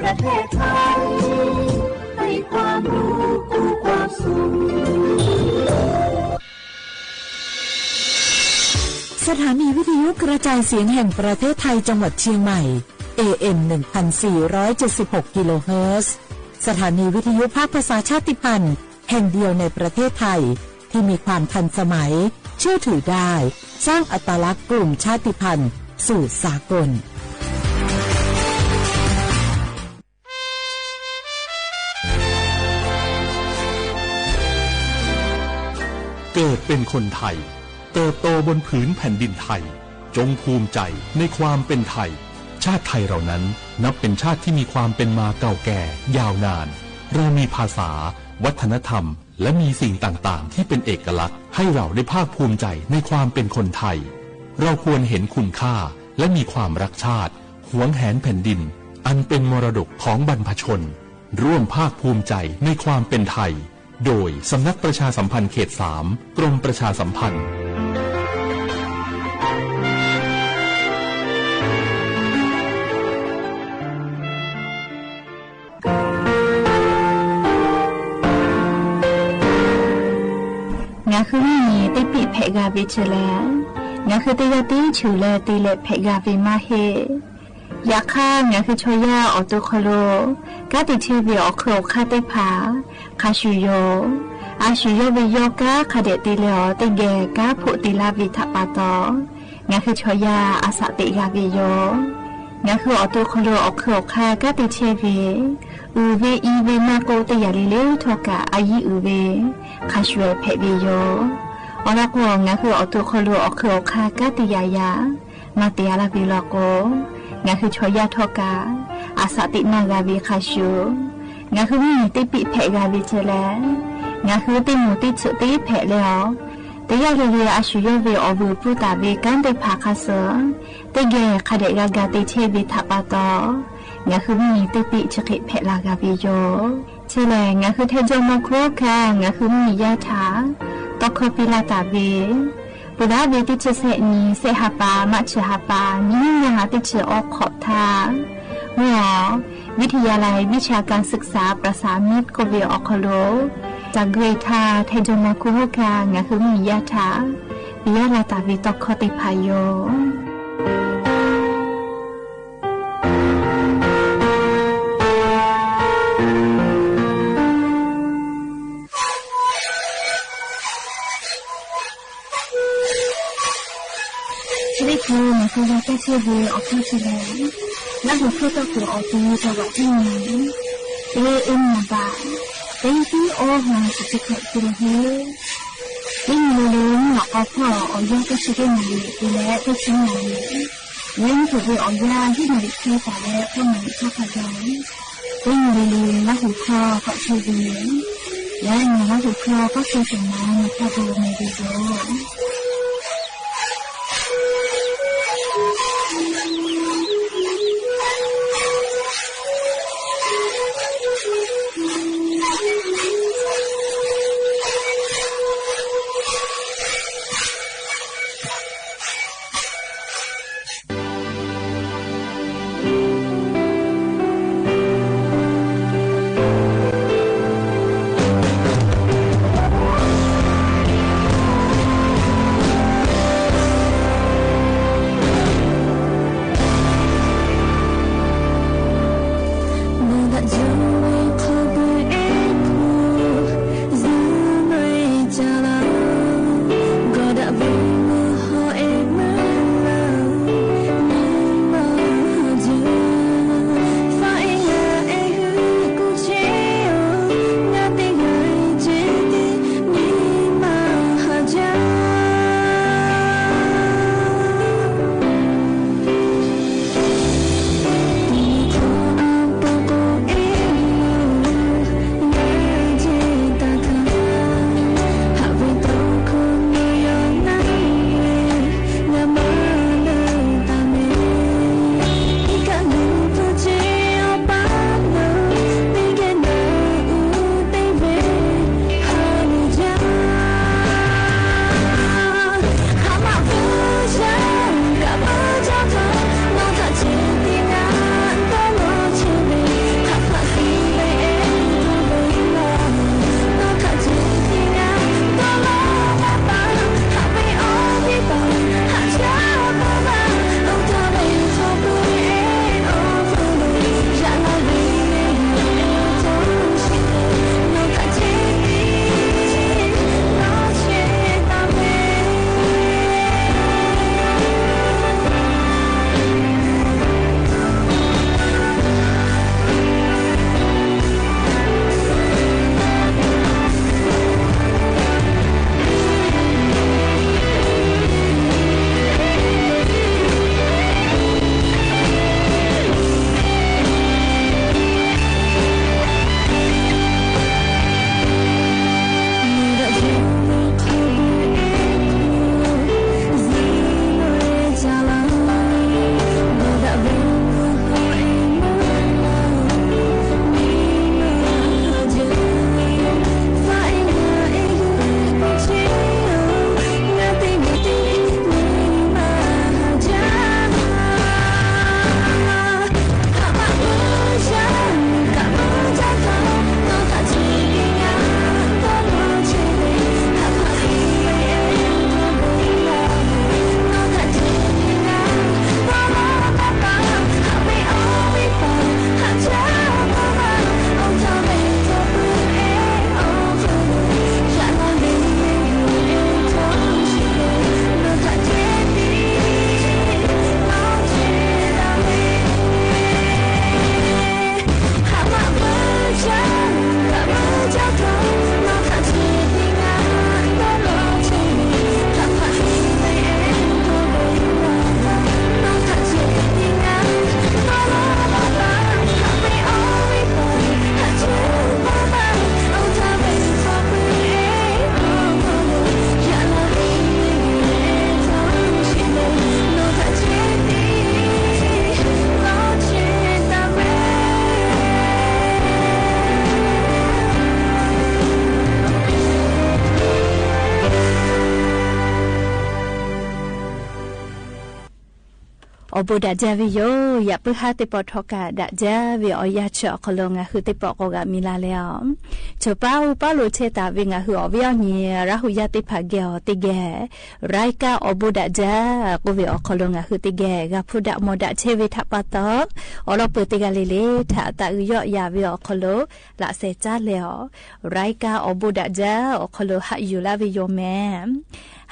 ประเทศไทยให้ความรู้คู่ความสุขสถานีวิทยุกระจายเสียงแห่งประเทศไทยจังหวัดเชียงใหม่ AM 1476 กิโลเฮิรตซ์สถานีวิทยุภาคภาษาชาติพันธุ์แห่งเดียวในประเทศไทยที่มีความทันสมัยเชื่อถือได้สร้างอัตลักษณ์กลุ่มชาติพันธุ์สู่สากลเกิดเป็นคนไทยเติบโตบนผืนแผ่นดินไทยจงภูมิใจในความเป็นไทยชาติไทยเรานั้นนับเป็นชาติที่มีความเป็นมาเก่าแก่ยาวนานเรามีภาษาวัฒนธรรมและมีสิ่งต่างๆที่เป็นเอกลักษณ์ให้เราได้ภาคภูมิใจในความเป็นคนไทยเราควรเห็นคุณค่าและมีความรักชาติหวงแหนแผ่นดินอันเป็นมรดกของบรรพชนร่วมภาคภูมิใจในความเป็นไทยโดยสำนักประชาสัมพันธ์เขต 3 กรมประชาสัมพันธ์งาคือมีติปิเพกาวิเชลงาคือติยาติชูเลติเลเพกาวิมาเฮยาค่างาคือชอยาออตุคโลกาติเชเวอโครคาติผาคาชูโยอาชูโยวิโยกาคาเดติเลอติเกกาพุติลาวิทัปปาตองาคือชอยาอาสติกาวิโยงาคือออตุคโลอโครคากาติเชเวอูเวอีเวมาโกติยาลิเลทอกาอายีอูเวคาช่วยเพบิโยอลักวงงาคืออตุคโลอโคคากาติยายามาเตียลาบิลโกงาคือชอยาทอกาอาสตินากาวิคาชูงาคือมีติปิเพกาวิเชลงาคือติมูติสุติเพเลอติยาเรียอาชูโยเวอบูปุตาเวกันติภาคาเสติเกคาเดกากาติเชวิทัปปาตองาคือมีติปิชกิเพลากาวิโยเชลงาคือเทจมโครคางาคือมียาถาตอคปิลาตาเวปุราเวติเชเสนีเสหปามัชหปานิยาติเชออกขอบทาเมื่อวิทยาลัยวิชาการศึกษาประสานมิตรกเวออคโลจากเกรธาเทจมโครคางาคือมียาถาปิยาลาตาเวตอคติพายโยคือมันคือว่าแค่เชื่อวีออกที่แสดงและหัวข้อตัวคือออกที่จังหวัดที่นี้เอ็มมาบ้าที่โอ้หัวสุดที่เกิดขึ้นที่มีเรื่องหลักพ่อออยก็ชื่อได้มาดีและก็ชื่อมาเรื่องถูกไปออยที่มาดิเทศแต่แล้วก็มันชอบขยันที่มีเรื่องและหัวข้อก็ชื่อวีและมีและหัวข้อก็ชื่อสมัยในข้อดูในวิดีโอ บูดาเจวิโยอย่าเพื่อหาติปอทอกาดาเจวิออยาเชอคลงะคือติปอกกามิลาแล้วเชป้าป้าโลเชตาวิงะคืออวิอนีราหุยาติภาเกอติเกไรกาอบูดาเจกูวิอคลงะคือติเกกาพุดะโมดาเชวิทัปปะตออลอเปติกาเลเลทาตะอุยอยาวิอคโลละเซจาแล้วไรกาอบูดาเจอคโลหะยูลาวิโยแม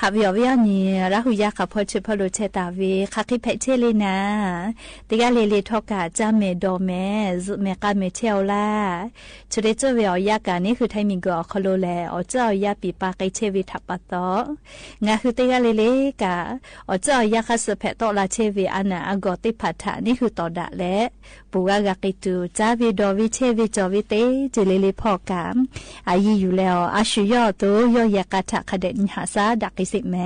หาวิอวิอนีราหุยากับพอเชพโลเชตาวิคักคิเพเชเลนาติกาเลเลทอกาจาเมดอเมซุเมกาเมเชลลาชุเดเจเวอยากานี่คือไทมิงกอคโลแลอเจ้ายาปีปาไกเชวิทัปปะตองาคือติกาเลเลกาอเจ้ายาคัสเพตอลาเชวิอานาอกอติพัทธานี่คือตอดะและปูกากากิตูจาวิดอวิเชวิจอวิเตเจเลเลพอกามอายีอยู่แล้วอาชุยอตัวยอยากาทะคเดนหาซาดักกิสิแม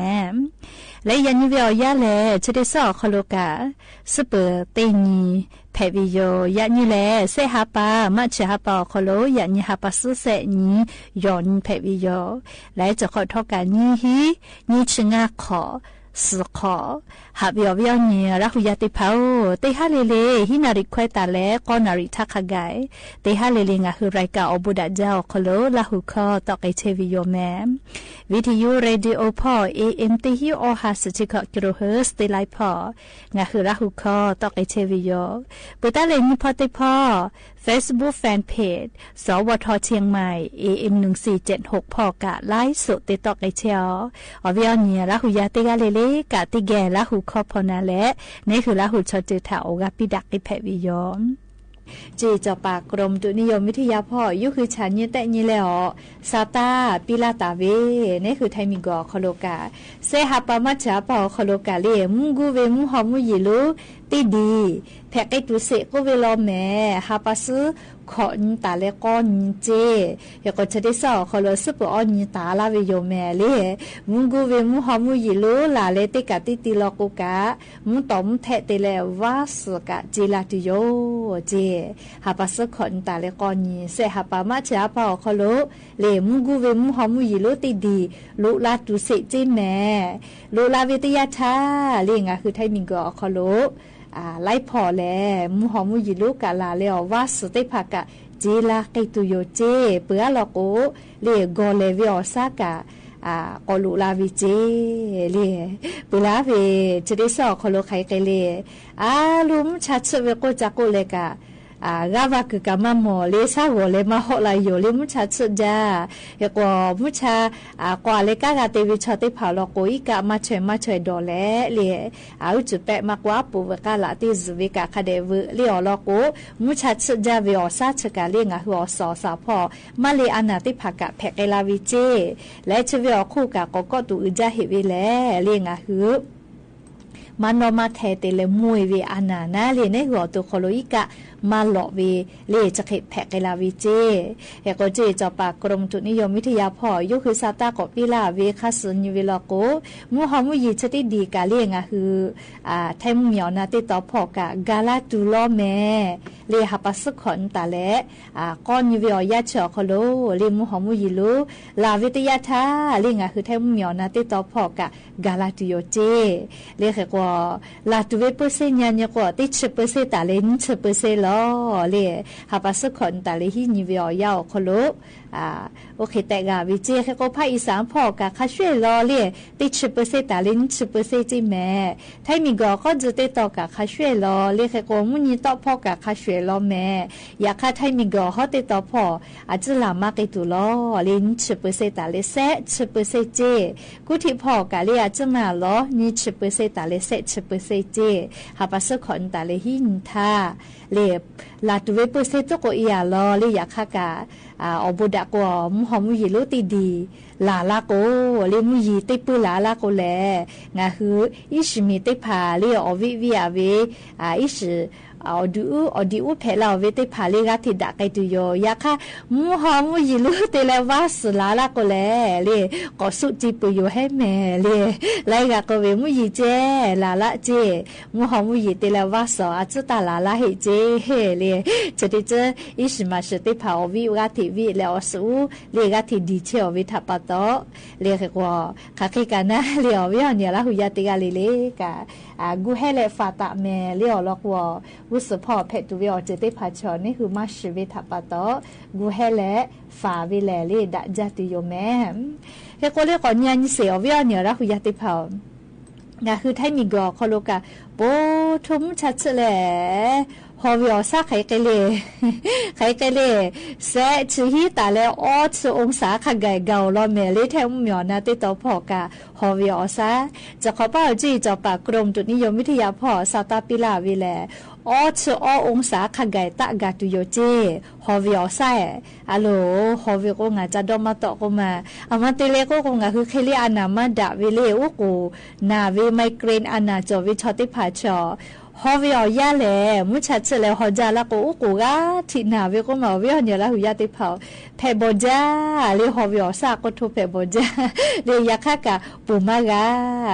และยันยิเวอยาแลชเดซอคโลกาซุปเปอร์เตนีเพวิโยยันยิแลเซฮาปามัชฮาปาคโลยันยิฮาปาสุเซนียอนเพวิโยและจะขอทอการนี้ฮีนี้ชงาขอสขอหาบิอวิอนีรักหุยาติพาวเตฮาเลเลฮินาริควตาเลกอนาริทักขกายเตฮาเลเลงะคือไรกาอบุดาเจ้าคโลลาหุคอตอกไอเชวิโยแมวิทยุเรดิโอพอ AM ติฮิโอฮาสจิกกิโลเฮิรตซ์เตไลพองะคือรักหุคอตอกไอเชวิโยปุตตะเลนิพอติพอ Facebook Fanpage สวทเชียงใหม่ AM 1476พอกะไลฟ์สดติดต่อไอเชียวอวิอนีรักหุยาติกาเลเลกะติแกรักหุคอพอนาและนี่คือรักหุชอจือถาโอกาปิดักไอแพวิยอนจีจอปากกรมตุนิยมวิทยาพ่อยุคือฉันยืนแต่ยี่แล้วซาตาปิลาตาเวนี่คือไทมิกอคโลกาเซฮาปามัชาปอคโลกาเลมุงกูเวมุหอมุยิลุติดีแพกไอตุเสก็เวลอแม่ฮาปาซึขอนตาเลก้อนเจยก็จะได้สอคโลซึปออนตาลาเวโยแม่เลมุงกูเวมุหอมุยิลุลาเลติกาติติลอกุกามุตอมแทเตเลวาสกะจิลาติโยเจหาปัสขอนตาเลกอนีเสหาปามาชาปอคโลเลมุกูเวมุหอมุยิโลติดีลุลาตุเสจิแม่ลุลาวิทยาชาเลงะคือไทมิงกอคโลไล่พอแลมุหอมุยิโลกาลาเลอวาสติภากะจิลากิตุโยเจเปือลอโกเลกอเลวิอซากะกอลุลาวิเจเลปุลาเวจะได้สอคโลไคเกเลลุมชัดสเวโกจักโกเลกากาวาคือกามาโมเลซาโวเลมาฮอลายโยเลมุชาสุดาเฮกว่ามุชากว่าเลกากาเตวิชอติผาลโกอีกามาช่วยดอเลเลอุจุเปมากว่าปูเวกาลาติซุเวกาคาเดวเลอลโกมุชาสุดาเวอซาชกาเลงะหัวสอสาพอมาเลอานาติภากะแพกลาวิเจและชเวอคู่กะก็ตุอุจาเฮเวเลเลงะหือมันนอมาแทเตเลมวยเวอานานาเลในหัวตัวโคโลอิกะมาหลอกเวเลจะเขแพกลาวิเจเฮโกเจจอปากกรมตุนิยมวิทยาพ่อยคือซาตากอปิลาเวคาสุนิเวลโกมูฮอมุยิชติดีกาเลงะคือไทมุเหมียวนาติตอพอกะกาลาตูลอแมเลหาปัสขอนตาและก้อนนิเวอยาเชอคโลเลมูฮอมุยิโลลาวิทยาทาเลงะคือไทมุเหมียวนาติตอพอกะกาลาติโยเจเลเฮกว่าลาตูเวเปอร์เซญญะกว่าติชเปอร์เซตาเลนชเปอร์เซลเลหาปัสขอนตาเลหินิเวอยาคโลโอเคแต่กาวิเจเขาก็ภาคอีสานพอกะข้าช่วยรอเลยติด10%ตาลิน10%จิแม่ไทยมีก็เขาจะติดต่อกะข้าช่วยรอเลยเขาก็มุ่งยิ่งต่อพอกะข้าช่วยรอแม่อยากข้าไทยมีก็เขาติดต่อพออาจจะลามากไปตัวรอลิน10%ตาลิเซ10%เจกูที่พอกะเลยอาจจะมาล้อนี่10%ตาลิเซ10%เจหาปัสขอนตาลิหินท่าเลยลาตัวเวเปอร์เซตก็อียาล้อเลยอยากข้ากะอบุดะก็มุหอมุยิโลติดีลาลาโกเลมุยิติปุลาลาโกแลงะฮืออิชมีติพาเลอวิวิอาเวอิชอดิอุเพลาเวติพาเลกาติดะไกตุโยยาค่ะมุหอมุยิโลติเลวาสลาลาโกแลเลก็สุจิปุโยให้แม่เลไลกะก็เวมุยิเจลาละเจมุหอมุยิติเลวาสอาจตาลาลาเฮเจเฮเลจะดิเจอิชมาสติพาอวิวาติ วิแล้วสู้เรียกที่ดีเชียววิทัปโตเรียกว่าคาคิกันนะเรียววิหเนี่ยละหุยติกาลิเลกะกูให้เลฟาตะเมเรียวลอกว่าวุสพอเพตุวิอเจติพัชอนี่คือมาชีวิทัปโตกูให้เลฟาวิเลลีดะจัติโยแมเฮโกเรียกว่าญาณเสียววิเนี่ยละหุยติพานะคือไทมีกอคอโลกะโปทุมชัดเสลฮอวิอซาไขเกเลไขเกเลเสชื่อฮีตาเลออดองศาขไกเกาลอเมลิเทมหมอนาติตอพอกะฮอวิอซาจะขอป้าจีจะปากกรมตุนิยมวิทยาพ่อซาตาปิลาวิแลออดองศาขไกตะกาตุโยเจฮอวิอซาอะโลฮอวิโกงาจะดอมาตอโกมาอามาเตเลโกโกงาคือเคลีอานามาดาวิเลอุกูนาวิไมเกรนอานาจอวิชอติพาชอฮอวิอยาเลมุชัดเสเลฮอจาละกูกูกาทินาเวก็มาเวียเนี่ยละหุยาติเผาเพบจาเลฮอวิอซาก็ทุเพบจาเลยาคากะปูมากา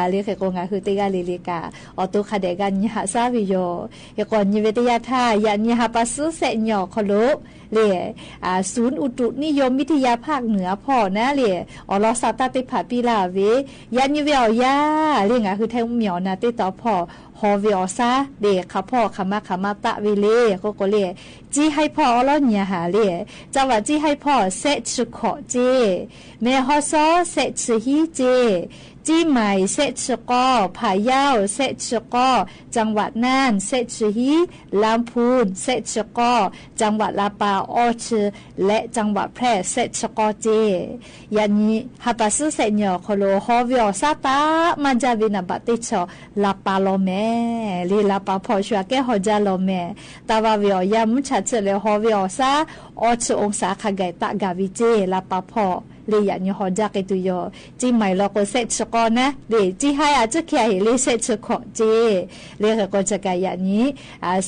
เลเคกงาคือติกาลิลิกาออตุคาเดกันยะซาวิโยยกอนยิเวตยาทายะญะปัสสุเสญอคโลเลศูนย์อุตุนิยมวิทยาภาคเหนือพ่อนะเลอลอซาตาติผาปิลาเวยันยิเวียยาเลงาคือแทงเหมียวนาติตอพ่อฮอวิอซาเดค่ะพ่อขมาตะวิเลก็เลจีให้พ่ออลอเนี่ยหาเลจังว่าจีให้พ่อเซชุขอเจเมฮอซอเซชฮีเจจีใหม่เซชกอผายาวเซชกอจังหวัดน่านเซชฮีลำพูนเซชกอจังหวัดลาปาออชและจังหวัดแพร่เซชกอเจยันนี้ฮับปัสเซญอโคโลฮอวิอซาตามันจะวินาบัติชอลาปาโลเมลีลาปาพอชัวแกฮอจาโลเมตาวาวิอยามุชัดเชเลฮอวิอซาออชองศาขไกตะกาวิเจลาปาพอเลยอยากยฮอจากตุยจีใหม่เราก็เซชกอนะเลยจีให้อาจจะแค่เลยเซชกอเจเลยก็จะกายนี้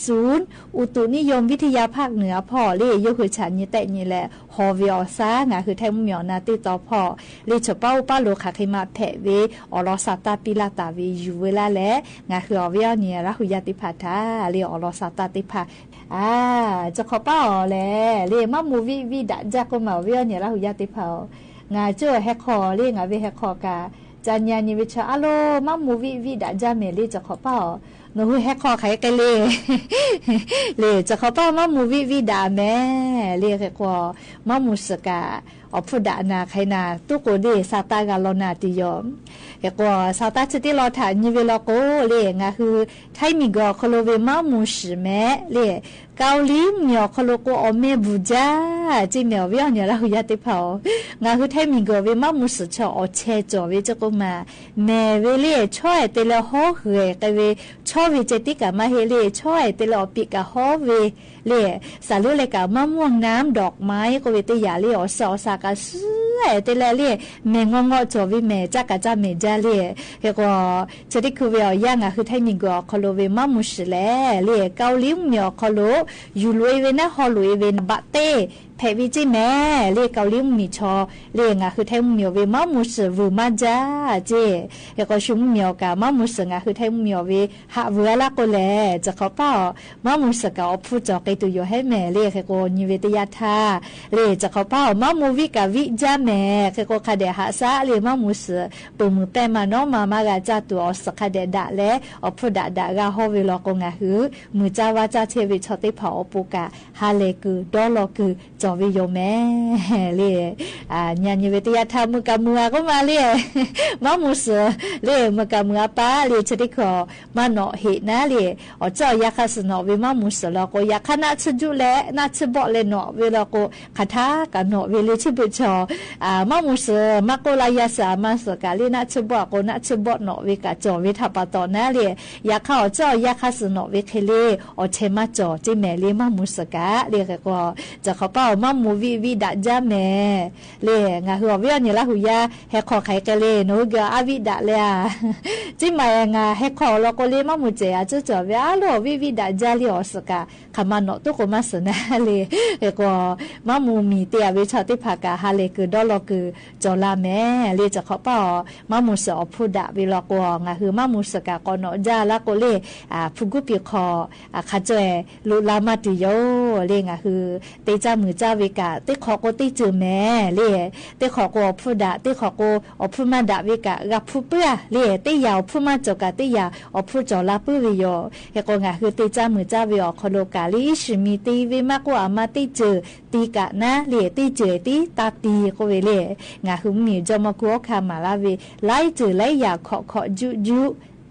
ศูนย์อุตุนิยมวิทยาภาคเหนือพ่อเลยยกคือฉันนี่แต่นี่แหละฮอวิอซางาคือแทงเหมียวนาติต่อพ่อเลยฉเป้าป้าโลคาเคมาแผเวอลอซาตาปิลาตาเวอยู่เวลาแลงาคืออวิอเนี่ยละหุยติพัทธาเลยอลอซาตาติพาจะขอป้าแลเลยมามูวิดะจากก็มาวิอเนี่ยละหุยติพางาเจอแฮกคอเรียงาเวแฮกคอกาจันยานิวิชาอะโลมามูวิดะจาเมลีจะขอเป้าโนฮูแฮกคอไขกันเลยจะขอเป้ามามูวิดะแม่เรียกกว่ามามูสกาอพุดานาไขนาตุโกเดซาตากาลนาติยอมเฮกว่าซาตาชติลอถานิเวลโกเลงาคือไทมิกอคโลเวมามูชิเมเลเกาหลีเมียวคโลโกอเมบูจาจิเมียวเวียเนี่ยละหุยติพางาคือไทมิกอเวมามูสชอเชจอเวจกมาเมเวเลช่วยเตลฮอเฮกเวช่อเวเจติกามาเฮเลช่วยเตลอปิกาฮอเวเลสาลุเลกามะม่วงน้ำดอกไม้ก็เวตยาเลอซอซากาเตลเลเมงงอจอวิเมจักกะจาเมจาเลเฮก็ชติคือเวียยังคือไทมิกอคโลเวมามุชเลเลเกาหลีเมียวคโลยูลุยเวนะฮอลุยเวนบะเตเพวิจิแม่เลเกาหลีมีชอเลงาคือไทเมียวเวมามุสวูมาจาเจเฮก็ชุมเมียวกามามุสงาคือไทเมียวเวหะเวลาก็แลจะเขาเป้ามามุสกาอพูจอกไกตุโยให้แม่เลเฮก็นิเวตยาทาเลจะเขาเป้ามามูวิกาวิจาแม่เฮก็คาเดหาซาเลมามุสปมือแปมาโนมามากาจาตัวอสคาเดดะแลอพูดะดะกาฮอเวลอกงาหือมือจาวาจาเทวิชอติเผาปูกาฮาเลกุดอลอกุจอวิโยแม่เลญาณิเวตยาทามุกามัวก็มาเลมามุสเลมุกามัวปาเลชติขอมาเนาะเหนะเลอเจ้ายาคาสเนาะเวมามุสลอโกยาคณะชจุเลนะชบ่เลเนาะเวลาโกคาถากะเนาะเวเลชิบิชอมามุสมาโกลายาสามาสกาเลนะชบ่โกนะชบ่เนาะเวกะจอเวทัปตอนะเลยาคาเจ้ายาคาสเนาะเวเคเลอเชมาจอจิแม่เลมามุสกะเลก็จะเขาเป้ามามูวิดะจาแม่เลงาหัวเวียนี่ละหุยาเฮคอไขกะเลโนกะอวิดะเลยจิมายงาเฮคอลอโกเลมามูเจอะจะจอเวอะโลวิดะจาลิออสกะคามาโนตุโกมาสนะเลเฮก็มามูมีเตียเวชอติภากะฮาเลคือดอลอคือจอลาแม่เลจะเขาเป้ามามูสอพุดะเวลอกงาคือมามูสกะกอโนจาละโกเลฟุกุปิคอคาเจลุลามาติโย เล่งอ่ะคือเตจ้ามือจ้าเวกาเตขอโกเตจือแม่เล่เตขอโกพูดะเตขอโกอพูมาดะเวกะกับผู้เปื้อเล่เตยาวผู้มาจกะเตยาอพูจอลาปื้อวิโยเฮโกงอ่ะคือเตจ้ามือจ้าเวอคโลกาลิชิมีตีเวมากกว่ามาเตจือตีกะนะเล่เตจือตีตาตีโกเวเล่งาคือมีจอมกัวคามาลาเวไล่จือไล่ยาขอจุ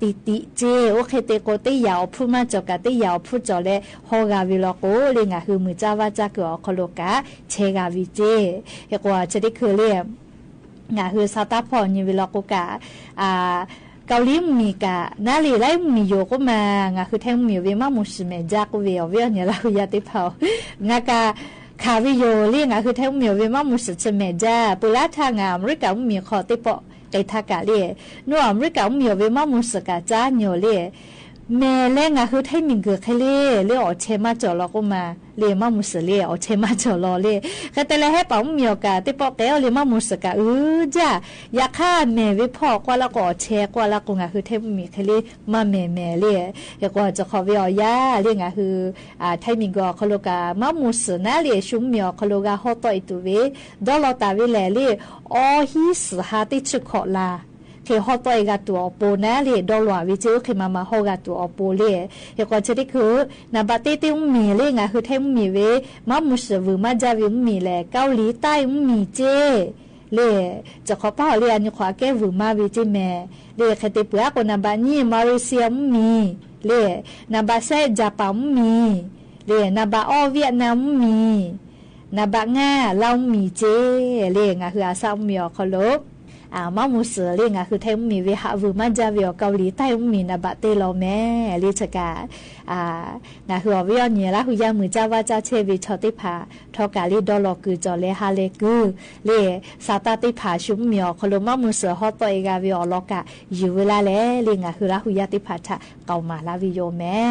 ติติเจโอเคเตโกเตยาวพูมาจกะเตยาวพูจอเลฮอกาวิโลโกเลงาคือมือจ้าวาจากอคโลกาเชกาวิเจเฮกว่าจะได้คือเล่งาคือซาตาพอนิวิโลโกกาเกาหลีมีกะนาลีไลมีโยก็มางาคือแทงมีเวมามุสเมจากเวเวเนี่ยเราอยากติเผางากาคาวิโยเลียงาคือแทงมีเวมามุสเมจาปุระทางามริกามีขอติปอไกทากะเลียนัวอเมริกามีเวมามุสกะจ้าโยเลียแม่แรงอะคือไทยมิงเกอเคเล่เลี้ยอเชมาจอลก็มาเลี้ยมามุสเลี้ยอเชมาจอลเลี้ยก็แต่ละให้ป๋องมีโอกาสที่ปอกแก้วเลี้ยมามุสกะจ้าอยากฆ่าแม่วิพ่อกว่าแล้วก็เชกว่าแล้วก็อะคือไทยมีเคเล่มาแม่เลี้ยแล้วก็จะขอวิอยาเลี้ยอะคือไทยมิงเกอคโลกามามุสนะเลี้ยชุมมีคโลกาฮอตอยตุเวดอลตาวิแลเลี้ยอ๋อฮิสหาติชุขอลาเคฮอตอยกาตัวโปนะเล่ดอลลาร์วิจิเคมาฮอกาตัวโปเล่เฮก็จะได้คือนาบาเตติมีเล่งะคือเทมมีเวมามุสวมาจาวิมีแลเกาหลีใต้มีเจเล่จะขอพ่อเรียนขวาแก้วมาวิจิแม่เล่คเตเปือกนาบานี่มาเลเซียมีเล่นาบาเซญี่ปุ่นมีเล่นาบาออเวียดนามมีนาบางาลาวมีเจเล่งะคืออาซามีอคโลมามุสเลียงคือไทยมีเวหาวูมาจาเวเกาหลีใต้มีนาบะเตโลแม่ลิชกางาคือเวียเนี่ยละหุยามือจ้าวาจาเชวิชอติภาทอกาลิดอลคือจอเลฮาเลกูเลซาตาติภาชุมมีอคโลมามุสฮอตเอกาเวอลอกะอยู่เวลาแลเลียงคือละหุยาติภาทะเกามาลาวิโยแม่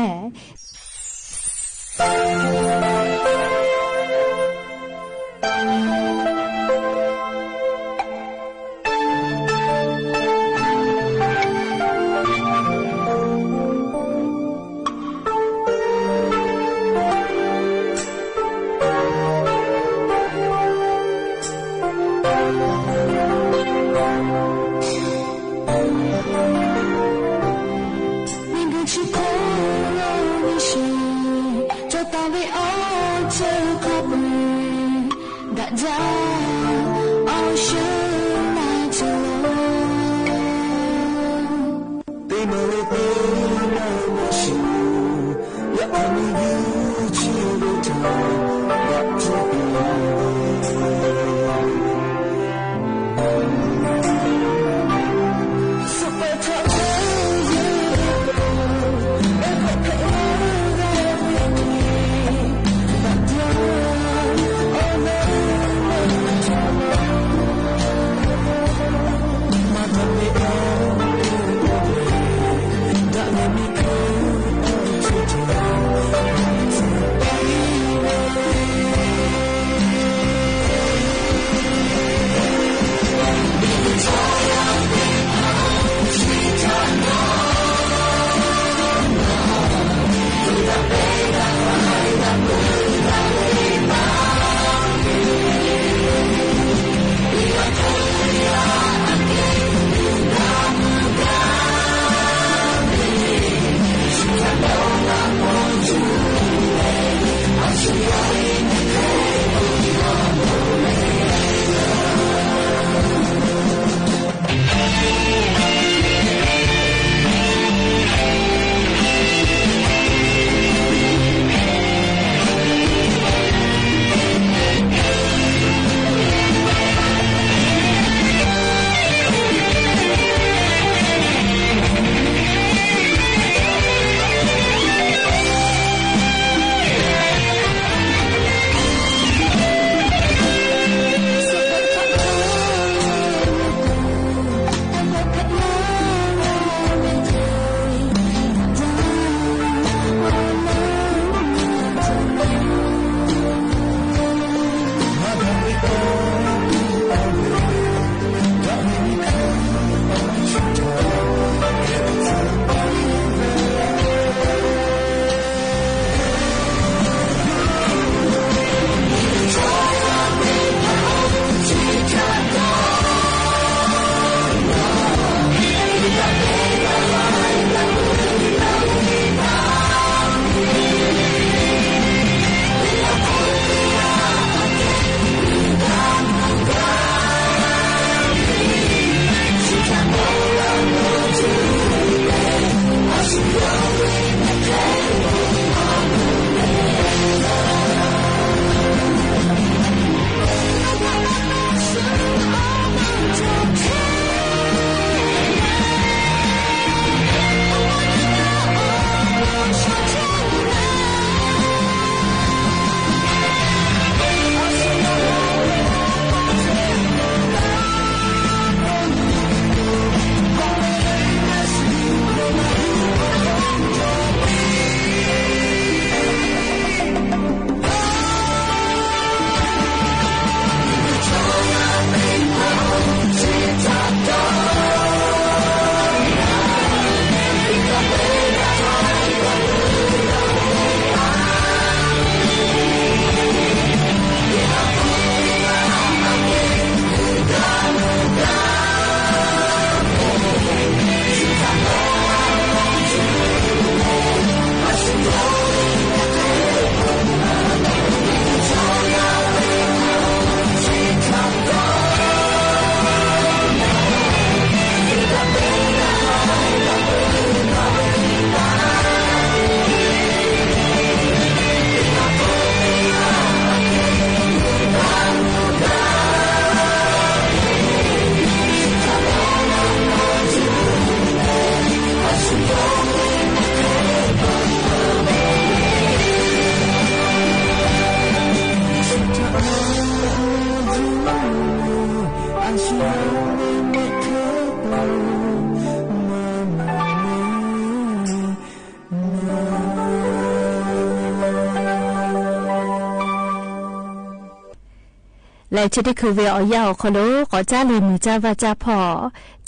และจะได้คือเวอยาวคนรู้ขอจ้าเลยมือจ้าว่าจ้าพอ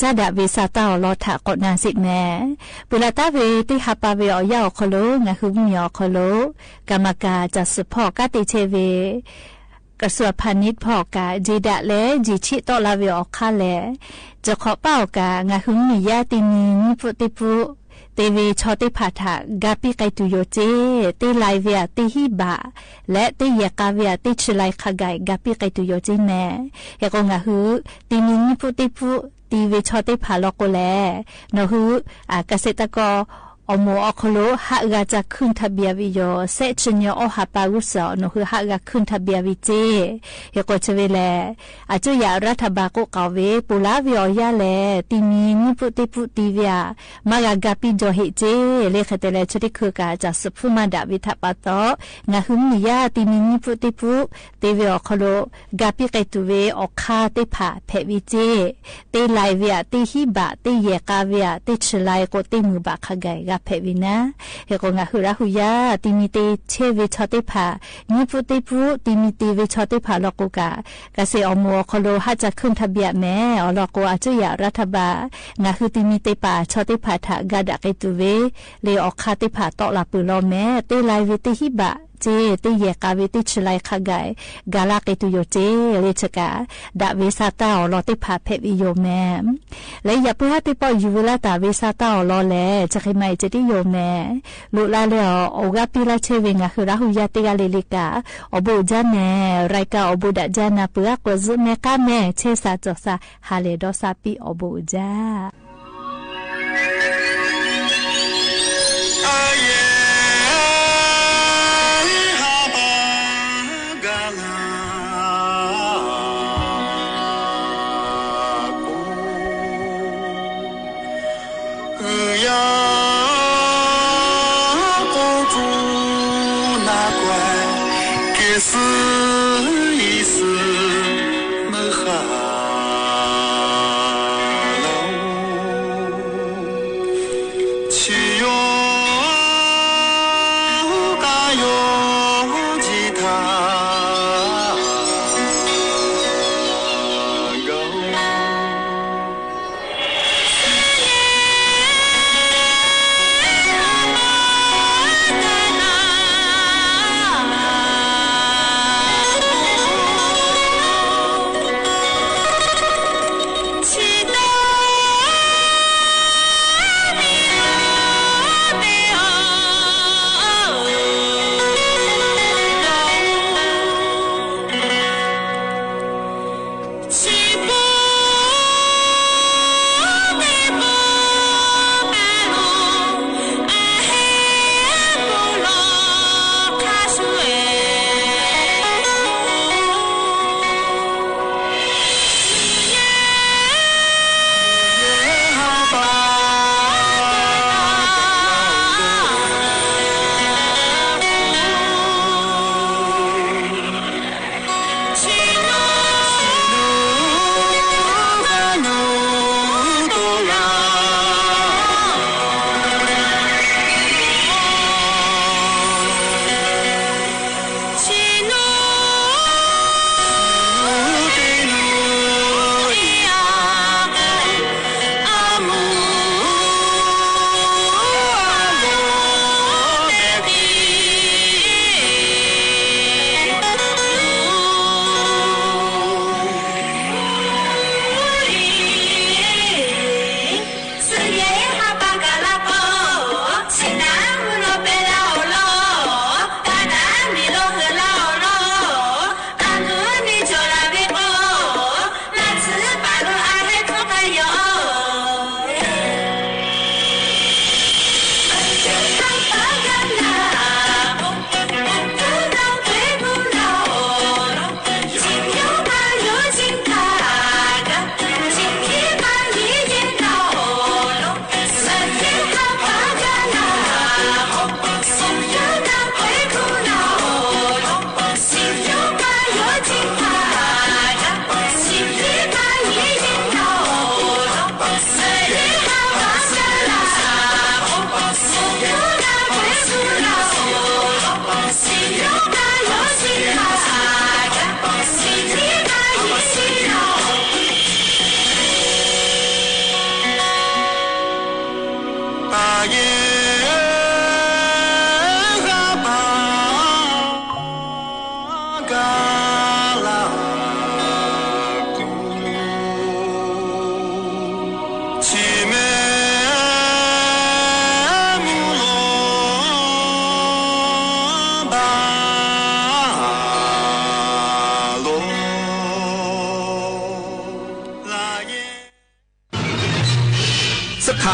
จ้าดาเวซาตาลอถากดนานสิแม่เวลาตาเวที่ฮับปาเวอยาวคนรู้งาคือมีอคนรู้กรรมการจะสุพอกาติเชเวกระทรวงพาณิชย์พอกาจีดะและจีชิโตลาเวออกค่าและจะขอเป้ากางาคือมีญาติมีปุติปุเตวีชอติผาถากาปิไกตุโยเจติไลเวียติฮิบะและติเยกาเวียติชไลขกายกาปิไกตุโยเจแม่เฮกงาฮือติมินิปุติปุตีเวชอติผาลอกโกแลนฮือเกษตรกรอโมอคโลหากาจะขึ้นทะเบียวิโยเซชเนยอหาปากุสอนคือหากาขึ้นทะเบียวิเจเฮกเชเวแลอาจุยารัฐบาลก็กาวเวปุลาวิอยาแลติมีนิปุติปุติเวียมากากาปิโจเฮเจเลขเตเลชติคือกาจะสุภูมาดาวิทัปะโตงาหุมนิยาติมีนิปุติปุติเวอคโลกาปิไกตุเวออกคาติผาเพวิเจติไลเวียติฮิบะติเยกาเวียติชไลโกติมือบะขกายเพวินะเฮกงาหุระหุยาติมิติเชเวชอติผานิปุติปุติมิติเวชอติผาลกุกากเสอโมคโลหะจะขึ้นทะเบียนแม่อลกอาจุยารัฐบาลงาหุติมิติป่าชอติผาถากาดะเกตุเวเลออกคาติผาตอลาปุโลแม่ติไลเวติฮิบะเจติเยกาเวติชไลขกายกาลาเกตุโยเจเลชกาดาเวซาตาอลอติผาเพวิโยแม่และอย่าเพื่อติปอยูเวลาตาเวซาตาอลอแลจะใครไม่จะติโยแม่ลุลาเลอโอกาปิลาเชเวงาคือราหุยาติกาเลลิกาอบูจาแม่ไรกาอบูดะจานาเปือกวซุเมกาแม่เชซาจอซาฮาเลดอซาปิอบูจา是么哈喽？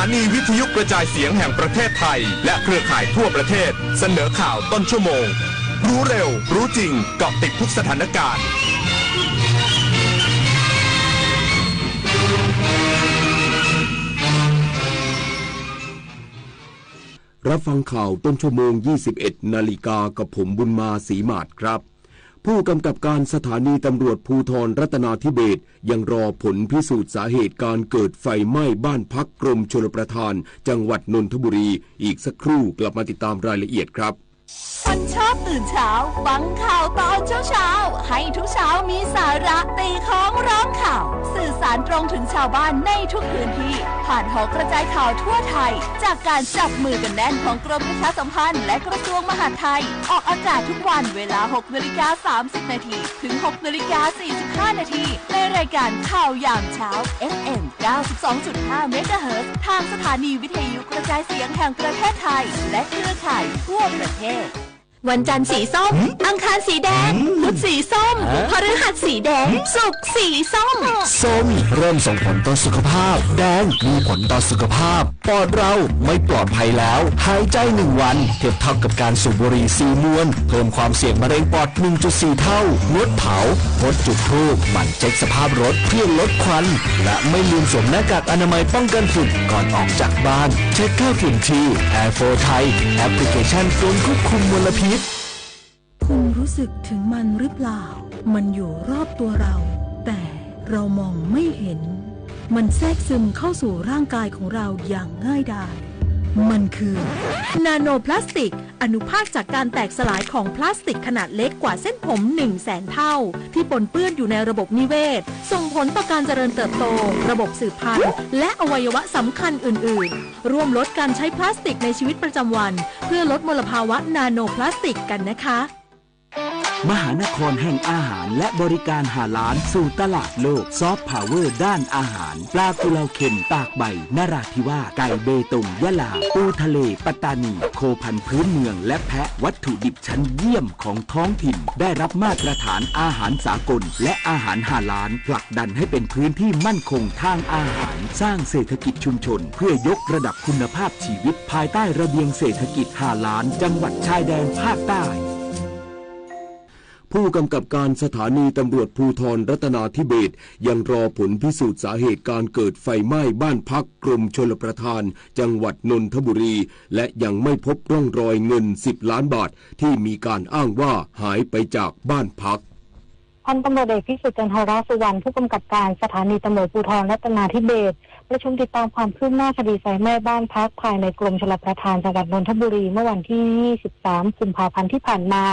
านีวิทยุกระจายเสียงแห่งประเทศไทยและเครือข่ายทั่วประเทศเสนอข่าวต้นชั่วโมงรู้เร็วรู้จริงเกาะติดทุกสถานการณ์รับฟังข่าวต้นชั่วโมง 21 นาฬิกากับผมบุญมาศรีมาศครับผู้กำกับการสถานีตำรวจภูธรรัตนาธิเบศร์ยังรอผลพิสูจน์สาเหตุการเกิดไฟไหม้บ้านพักกรมชลประทานจังหวัดนนทบุรีอีกสักครู่กลับมาติดตามรายละเอียดครับคนชอบตื่นเช้าฟังข่าวตอนเช้าให้ทุกเช้ามีสาระตีของร้องข่าวสื่อสารตรงถึงชาวบ้านในทุกพื้นที่ผ่านหอกระจายข่าวทั่วไทยจากการจับมือกันแน่นของกรมประชาสัมพันธ์และกระทรวงมหาดไทยออกอากาศทุกวันเวลา 6:30 น.ถึง 6:45 น.ในรายการข่าวยามเช้า FM 92.5 เมกะเฮิรตซ์ทางสถานีวิทยุกระจายเสียงแห่งประเทศไทยและเครือข่ายทั่วประเทศวันจันทร์สีส้มอังคารสีแดงพุธสีส้มพฤหัสสีแดงศุกร์สีส้มส้มเริ่มส่งผลต่อสุขภาพแดงมีผลต่อสุขภาพปอดเราไม่ปลอดภัยแล้วหายใจ1วันเทียบเท่ากับการสูบบุหรี่4 มวนเพิ่มความเสี่ยงมะเร็งปอด 1.4 เท่างดเผางดจุดธูปหมั่นเช็คสภาพรถเพื่อลดควันและไม่ลืมสวมหน้ากากอนามัยป้องกันฝุ่นก่อนออกจากบ้านเช็คค่าฝุ่นที่ Air4 Thai แอปพลิเคชันกรมควบคุมมลพิษคุณรู้สึกถึงมันหรือเปล่ามันอยู่รอบตัวเราแต่เรามองไม่เห็นมันแทรกซึมเข้าสู่ร่างกายของเราอย่างง่ายดายมันคือนาโนพลาสติกอนุภาคจากการแตกสลายของพลาสติกขนาดเล็กกว่าเส้นผม 100,000 เท่าที่ปนเปื้อนอยู่ในระบบนิเวศส่งผลต่อการเจริญเติบโตระบบสืบพันธุ์และอวัยวะสำคัญอื่นๆร่วมลดการใช้พลาสติกในชีวิตประจำวันเพื่อลดมลภาวะนาโนพลาสติกกันนะคะมหานครแห่งอาหารและบริการหาล้านสู่ตลาดโลกซอฟต์พาวเวอร์ด้านอาหารปลากุเลาเค็มตากใบนราธิวาสไก่เบตงยะลาปูทะเลปัตตานีโคพันธุ์พื้นเมืองและแพะวัตถุดิบชั้นเยี่ยมของท้องถิ่นได้รับมาตรฐานอาหารสากลและอาหารหาล้านผลักดันให้เป็นพื้นที่มั่นคงทางอาหารสร้างเศรษฐกิจชุมชนเพื่อยกระดับคุณภาพชีวิตภายใต้ระเบียงเศรษฐกิจหาล้านจังหวัดชายแดนภาคใต้ผู้กำกับการสถานีตำรวจภูธรรัตนาธิเบศร์ยังรอผลพิสูจน์สาเหตุการเกิดไฟไหม้บ้านพักกรมชลประทานจังหวัดนนทบุรีและยังไม่พบร่องรอยเงิน10 ล้านบาทที่มีการอ้างว่าหายไปจากบ้านพักพันตำรวจเอกพิสุทธิ์จันทรสุวรรณผู้กำกับการสถานีตำรวจภูธรรัตนาธิเบศร์ประชุมติดตามความคืบหน้าคดีไฟไหม้บ้านพักภายในกรมชลประทานจังหวัดนนทบุรีเมื่อวันที่23 กุมภาพันธ์ที่ผ่านมา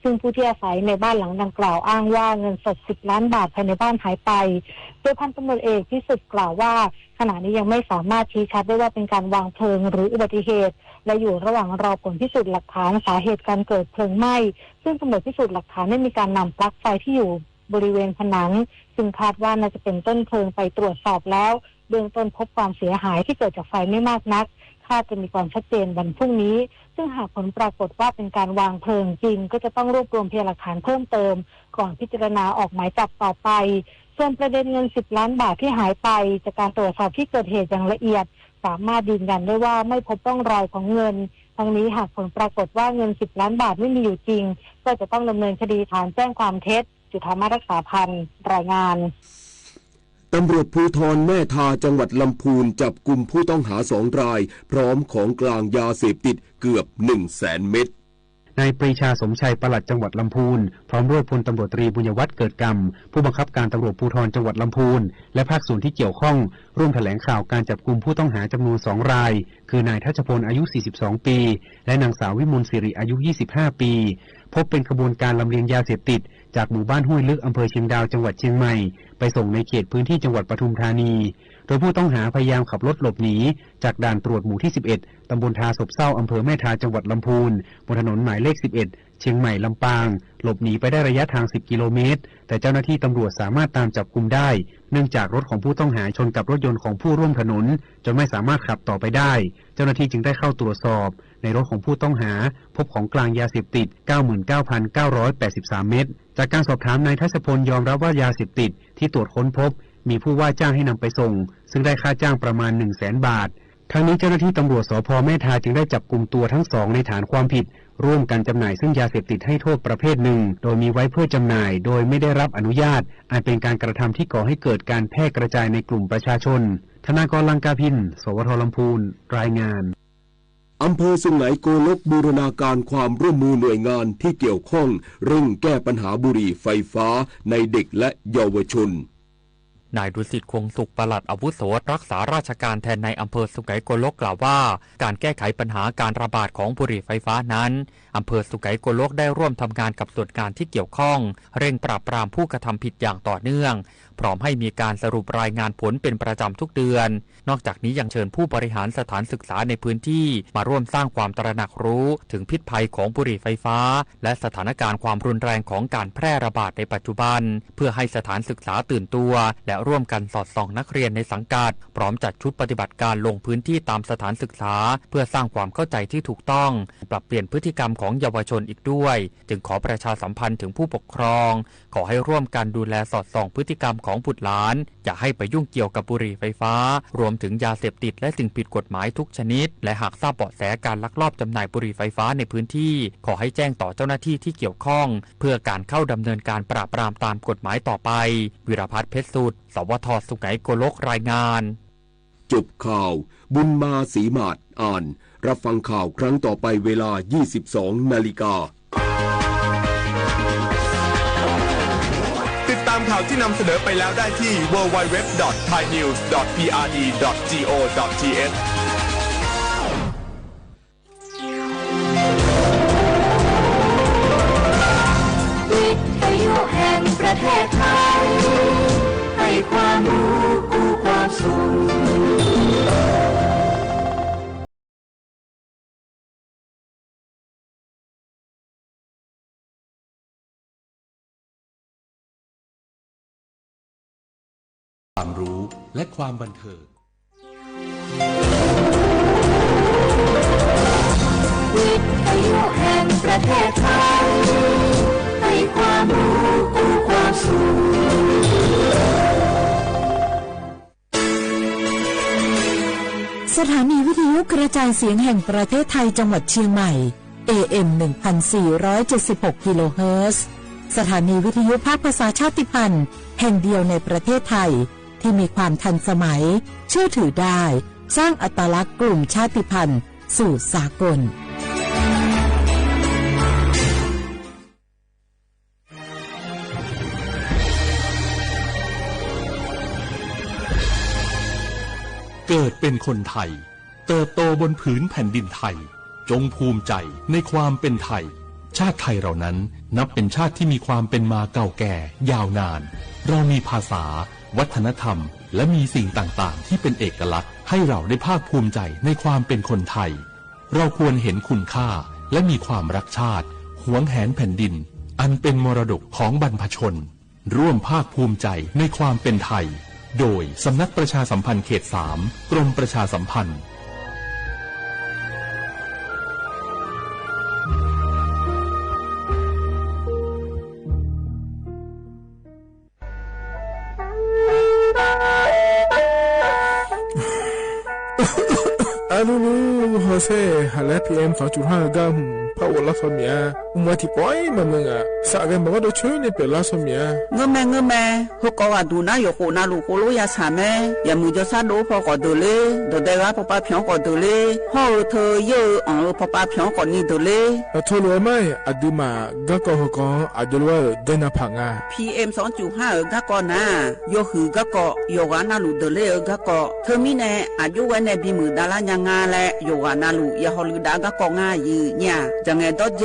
ซึ่งผู้ที่อาศัยในบ้านหลังดังกล่าวอ้างว่าเงินสด10 ล้านบาทภายในบ้านหายไปโดยพันตำรวจเอกพิสุทธิ์กล่าวว่าขณะนี้ยังไม่สามารถชี้ชัดได้ว่าเป็นการวางเพลิงหรืออุบัติเหตุและอยู่ระหว่างรอผลพิสูจน์หลักฐานสาเหตุการเกิดเพลิงไหม้ซึ่งตำรวจพิสูจน์หลักฐานได้มีการนำปลั๊กไฟที่อยู่บริเวณผนังซึ่งคาดว่าน่าจะเป็นต้นเพลิงไปตรวจสอบแล้วเบื้องต้นพบความเสียหายที่เกิดจากไฟไม่มากนักคาดจะมีความชัดเจนวันพรุ่งนี้ซึ่งหากผลปรากฏว่าเป็นการวางเพลิงจริงก็จะต้องรวบรวมพยานหลักฐานเพิ่มเติมก่อนพิจารณาออกหมายจับต่อไปส่วนประเด็นเงิน10 ล้านบาทที่หายไปจากการตรวจสอบที่เกิดเหตุอย่างละเอียดสามารถยืนยันได้ว่าไม่พบร่องรอยของเงินทั้งนี้หากผลปรากฏว่าเงิน10 ล้านบาทไม่มีอยู่จริงก็จะต้องดำเนินคดีฐานแจ้งความเท็จจุฑามารักษาพันธ์รายงานตำรวจภูธรแม่ทาจังหวัดลำพูนจับกุมผู้ต้องหา2 รายพร้อมของกลางยาเสพติดเกือบ 100,000 เม็ดนายปรีชาสมชัยปลัดจังหวัดลำพูนพร้อมด้วยพลตำรวจตรีบุญยวัฒน์เกิดกรรมผู้บังคับการตำรวจภูธรจังหวัดลำพูนและภาคส่วนที่เกี่ยวข้องร่วมแถลงข่าวการจับกุมผู้ต้องหาจำนวน2 รายคือนายทัชพลอายุ42 ปีและนางสาววิมลศิริอายุ25 ปีพบเป็นขบวนการลำเลียงยาเสพติดจากหมู่บ้านห้วยลึกอำเภอเชียงดาวจังหวัดเชียงใหม่ไปส่งในเขตพื้นที่จังหวัดปทุมธานีโดยผู้ต้องหาพยายามขับรถหลบหนีจากด่านตรวจหมู่ที่11ตำบลทาศพเศร้าอำเภอแม่ทาจังหวัดลำพูนบนถนนหมายเลข11เชียงใหม่ลำปางหลบหนีไปได้ระยะทาง10 กิโลเมตรแต่เจ้าหน้าที่ตำรวจสามารถตามจับกุมได้เนื่องจากรถของผู้ต้องหาชนกับรถยนต์ของผู้ร่วมถนนจนไม่สามารถขับต่อไปได้เจ้าหน้าที่จึงได้เข้าตรวจสอบในรถของผู้ต้องหาพบของกลางยาเสพติด 99,983 เม็ดจากการสอบถามนายทัศพลยอมรับว่ายาเสพติดที่ตรวจค้นพบมีผู้ว่าจ้างให้นำไปส่งซึ่งได้ค่าจ้างประมาณ 100,000 บาท ทั้งนี้เจ้าหน้าที่ตำรวจสภ.แม่ทาจึงได้จับกุมตัวทั้งสองในฐานความผิดร่วมกันจำหน่ายซึ่งยาเสพติดให้โทษประเภทหนึ่งโดยมีไว้เพื่อจำหน่ายโดยไม่ได้รับอนุญาตอันเป็นการกระทำที่ก่อให้เกิดการแพร่กระจายในกลุ่มประชาชนธนากร ลังกาภิน สวทลำพูนรายงานอำเภอสุไหงโกลกบูรณาการความร่วมมือหน่วยงานที่เกี่ยวข้องเร่งแก้ปัญหาบุหรี่ไฟฟ้าในเด็กและเยาวชนนายดุสิตคงสุขปลัดอาวุโสรักษาราชการแทนในอำเภอสุไหงโกลกกล่าวว่าการแก้ไขปัญหาการระบาดของบุหรี่ไฟฟ้านั้นอำเภอสุไหงโกลกได้ร่วมทำงานกับส่วนงานที่เกี่ยวข้องเร่งปราบปรามผู้กระทำผิดอย่างต่อเนื่องพร้อมให้มีการสรุปรายงานผลเป็นประจำทุกเดือนนอกจากนี้ยังเชิญผู้บริหารสถานศึกษาในพื้นที่มาร่วมสร้างความตระหนักรู้ถึงพิษภัยของบุหรี่ไฟฟ้าและสถานการณ์ความรุนแรงของการแพร่ระบาดในปัจจุบันเพื่อให้สถานศึกษาตื่นตัวและร่วมกันสอดส่องนักเรียนในสังกัดพร้อมจัดชุดปฏิบัติการลงพื้นที่ตามสถานศึกษาเพื่อสร้างความเข้าใจที่ถูกต้องปรับเปลี่ยนพฤติกรรมของเยาวชนอีกด้วยจึงขอประชาสัมพันธ์ถึงผู้ปกครองขอให้ร่วมกันดูแลสอดส่องพฤติกรรมของบุตรหลานอย่าให้ไปยุ่งเกี่ยวกับบุหรี่ไฟฟ้ารวมถึงยาเสพติดและสิ่งผิดกฎหมายทุกชนิดและหากทราบเบาะแสการลักลอบจำหน่ายบุหรี่ไฟฟ้าในพื้นที่ขอให้แจ้งต่อเจ้าหน้าที่ที่เกี่ยวข้องเพื่อการเข้าดำเนินการปราบปรามตามกฎหมายต่อไปวิรพัฒน์เพชรสุดสวท.สุไหงโกลกรายงานจบข่าวบุญมาศรีมาศอ่านรับฟังข่าวครั้งต่อไปเวลา 22 นาฬิกาติดตามข่าวที่นำเสนอไปแล้วได้ที่ www.thainews.prd.go.th วิทยุแห่งประเทศไทยให้ความรู้กู้ความสุขความรู้และความบันเทิงวิทยุแห่งประเทศไทยให้ความรู้กู้ความสุขสถานีวิทยุกระจายเสียงแห่งประเทศไทยจังหวัดเชียงใหม่ AM 1476 กิโลเฮิรตซ์สถานีวิทยุภาคภาษาชาติพันธุ์แห่งเดียวในประเทศไทยที่มีความทันสมัยเชื่อถือได้สร้างอัตลักษณ์กลุ่มชาติพันธุ์สู่สากลเกิดเป็นคนไทยเติบโตบนผืนแผ่นดินไทยจงภูมิใจในความเป็นไทยชาติไทยเรานั้นนับเป็นชาติที่มีความเป็นมาเก่าแก่ยาวนานเรามีภาษาวัฒนธรรมและมีสิ่งต่างๆที่เป็นเอกลักษณ์ให้เราได้ภาคภูมิใจในความเป็นคนไทยเราควรเห็นคุณค่าและมีความรักชาติหวงแหนแผ่นดินอันเป็นมรดกของบรรพชนร่วมภาคภูมิใจในความเป็นไทยโดยสำนักประชาสัมพันธ์เขต 3 กรมประชาสัมพันธ์Jose hala PM 2.5 gam power la somia umati poi mamanga sa ga ma do chune pe la somia ngame ho ko wa du na yo ko na lu ko lo ya sa me ya mu jo sa do pho ko do le do de ga papa phyon ko do le ho tho yo on papa phyon ko ni do le tho lo mai aduma ga ko ho ko adulwa de na phanga PM 2.5 ga ko na yo hu ga ko yo ga na lu do le ga ko tho mi ne ayu wa ne bi mu da la nya nga le yo ga na lu ya ho lu da ga ko nga yi nyaจังไงดอเจ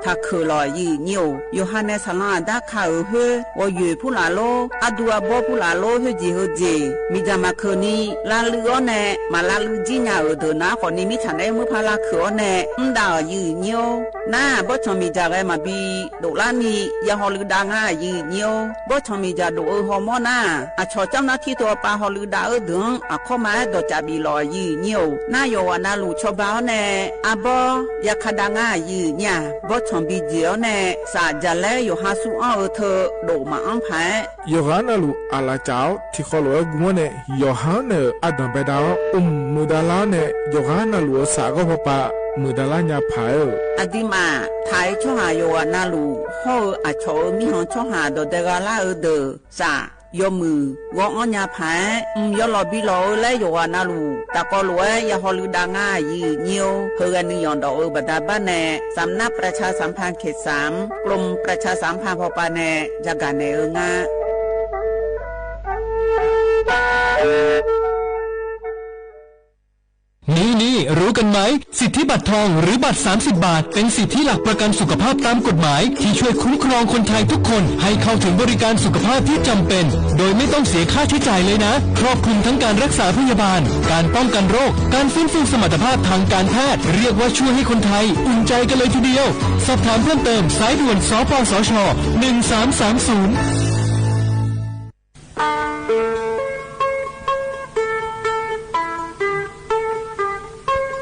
ถ้าคือลอยยืนอยู่ยูฮันเนสลาดาข่าวเฮว่าอยู่ผู้ลาโลอดัวบ่ผู้ลาโลเฮจีเฮจีมีจามาคืนนี้ลาลือเนมาลาลือจีน่าเดินนะคนนี้มีฉันได้มือพาลาคือเนดาวยืนอยู่น่าบ่ชมีจาไงมาบีดูลานียาฮอลือดางายืนอยู่บ่ชมีจาดูฮอร์โมนาอาชอเจ้าหน้าที่ตัวปาฮอลือดาดึงอาข้อมาดอจาบีลอยยืนอยู่น่าโยวานาลูชอบ บ้าแน่อาบอยากขดังยืเนี่ยบ่ชมบีเจียวแน่สาจะแลอยู่หาสู้อ้อเธอโดมาอ้อมแพ้ยอนาลูอาลาเจ้าที่เขาเลยกูเนี่ยยอฮานะอดัมเบดามือดาลาเนี่ยยอนาลูสาก็พอปะมือดาลาญาพายอดีมาไทยช่วงหายอนาลูห่ออาชอมีหอนช่วงหาโดเดกาลาเดอสายอมือวออัญญาพายยอลอบิโลและยอนาลูตะกอลวยยาฮอลืดางายีเนียวเฮกันนิยอนดอกบดาบ้านแน่สำนักประชาสัมพันธ์เขต3กรมประชาสัมพันธ์พอปาแน่จักานเนงานี่รู้กันไหมสิทธิบัตรทองหรือบัตร30 บาทเป็นสิทธิหลักประกันสุขภาพตามกฎหมายที่ช่วยคุ้มครองคนไทยทุกคนให้เข้าถึงบริการสุขภาพที่จำเป็นโดยไม่ต้องเสียค่าใช้จ่ายเลยนะครอบคลุมทั้งการรักษาพยาบาลการป้องกันโรคการฟื้นฟูสมรรถภาพทางการแพทย์เรียกว่าช่วยให้คนไทยอุ่นใจกันเลยทีเดียวสอบถามเพิ่มเติมสายด่วนสปสช1330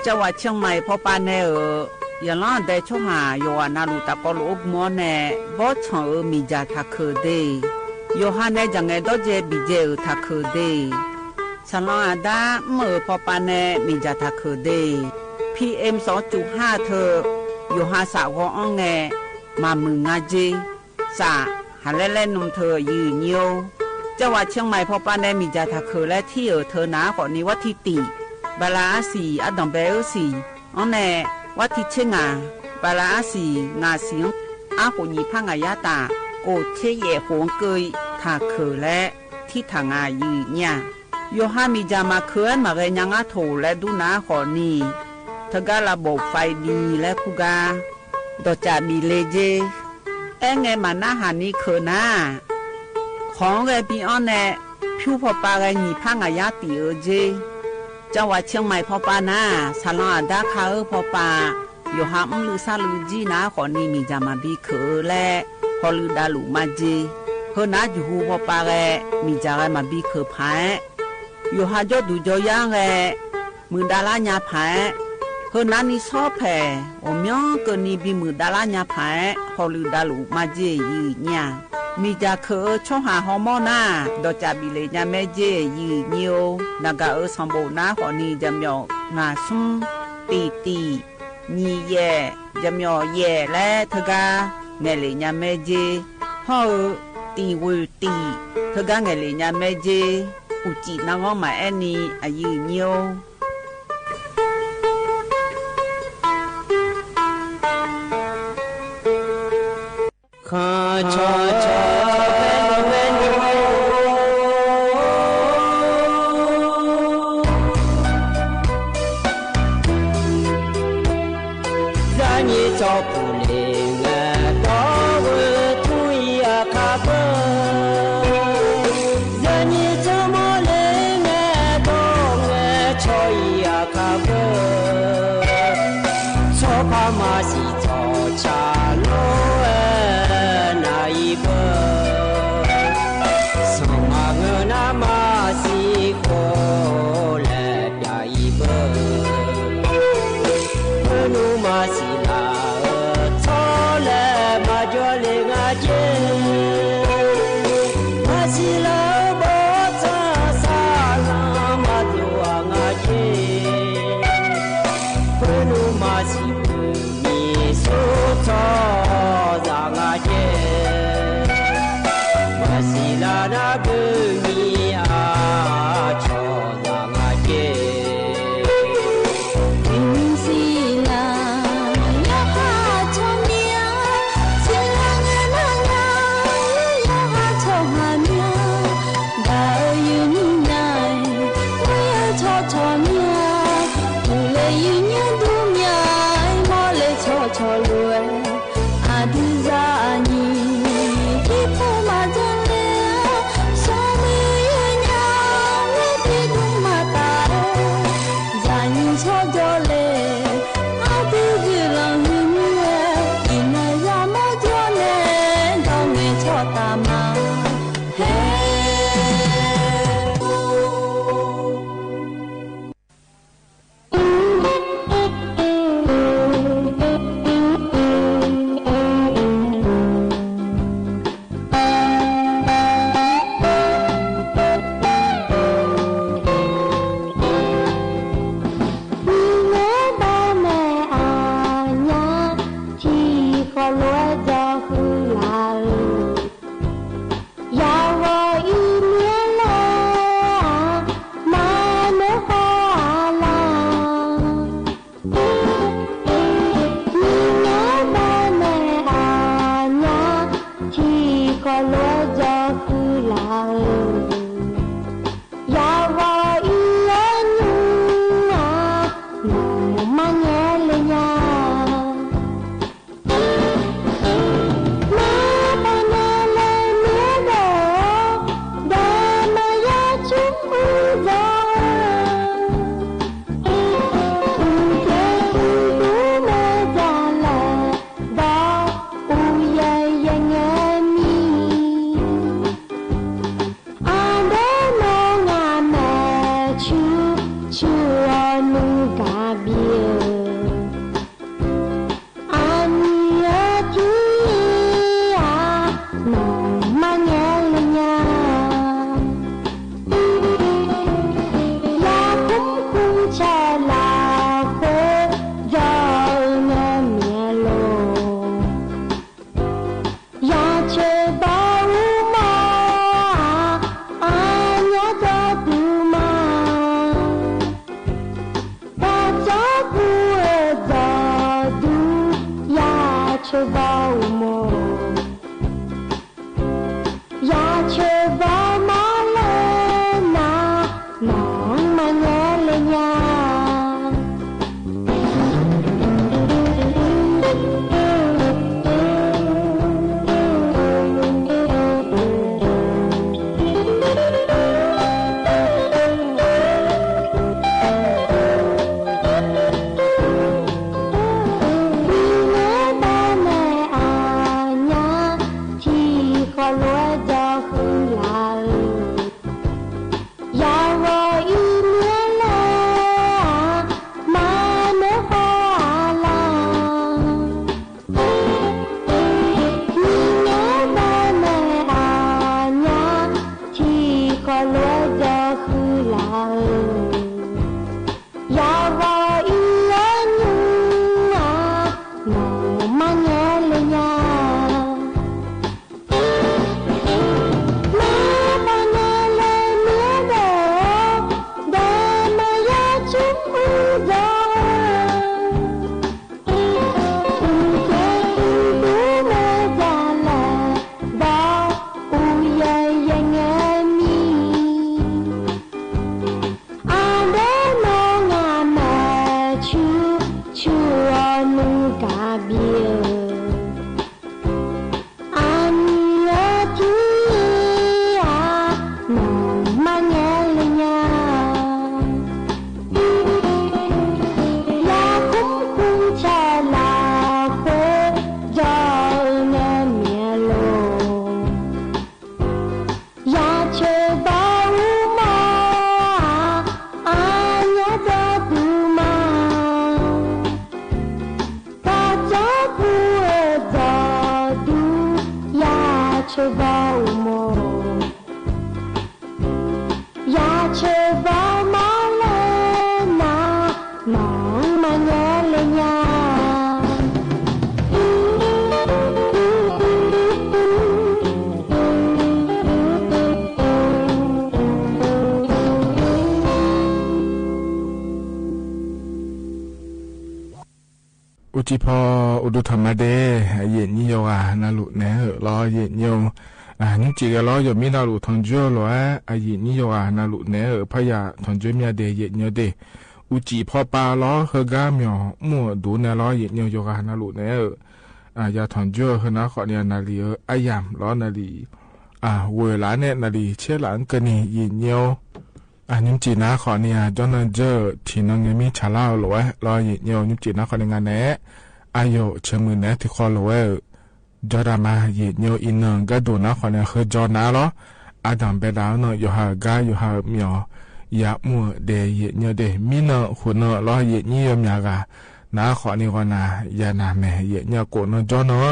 จังหวัดเชียงใหม่พอปานเนอย่างล่าได้ช่วงหาโยอานาลูตะกอลูกมอเน่บ่ชอมีจาทักเคเดโยฮานเนจังไงดอเจบิเจทักเคเดฉลองอาดาเมื่อพอปานเนมีจาทักเคเด PM 2.5 เธอโยฮาสาวอ้องแงมามึงงาเจสาหาเล่นนมเธอยืนโยจังหวัดเชียงใหม่พอปานเนมีจาทักเคและที่เธอหนาก่อนนี้ว่าที่ติบาลาสีอดัมเบลสีอันแน่วัดที่เชงาบาลาสีงาเสียงอาหุญีพังอายาตาโกเชเยหวงเกยทาเคและที่ทางอายืเนี่ยโยฮามีจามาเคือนมาเรยังอาโถและดูนาขอนีทการะบบไฟดีและคุกาดอจามีเลเจไงมาหน้าหานี้เคนาของเรปีอันแน่ผิวพอปาเรญีพังอายาตีเจจังหวัดเชียงใหม่พอปานาสาลาดาคาพอปาโยฮามลือซาลือจีนาขอนีมีจามาบีเคและพอลือดาลุมาจีเฮนาจูฮูพอปาแกมีจาไรมาบีเคพายโยฮาจอดูจอยางแกมือดาลาญาพายเฮนานิซอแพโอมยองเกนีบีมือดาลาญาพายพอลือดาลุมาจียีเนี่ยมีจาเคช่องหาฮอร์โมนาดอจาบิเลญาแม่เจยีเนียวนากาสมบูนาขอนีจำยองงาซุมตีนีเย่จำยองเย่และทกาเงเลญาแม่เจฮอตีวูตีทกาเงเลญาแม่เจอุจินางอมาแอนีอายีเนียวข้าชอชอเป็นรานีจอผู้เลี้ยงต่อเวทุยอาคาเบรานีจะมอเลี้ยงต่อเวชอยอาคาเบชอพามาสิจอชาโลMasih lah bao mồ ya chơi bao má lên na nón mà nhớ lên nhàอุจิพออุดุธรรมเดเย็นนิยงนาลุเนอรอเย็นยงนี่จีก็รออยู่มีนาลุทองจ้อรอเย็นนิยงนาลุเนอพยาทองจ้อมีเดเย็นยเดอุจิพอปาล้อเฮกาเมียวมัวดูเนรอเย็นยงนาลุเนอยาทองจ้อเฮนาขอเนี่ยนาลีอายามล้อนาลีเวลาเนี่ยนาลีเชื่อหลังกันนี่เย็นยนิมจีน่าขอเนี่ยจอนเจอที่น้องยังมีชาลาหลวยรอยิโยนิมจีน่าขอในงานเนะอายุเชื่อมือเนะที่ขอหลวยจอดามายิโยอินนก็ดูน่าขอเนี่ยคือจอน่าหรออาดัมเบดาวเนาะอยู่หากาอยู่หาเมียยามัวเดยิโยเดมีเนาะหัวเนาะรอยิโยมีกาน่าขอนี่ก็น่ายานาเมยิโยโกนจอเนาะ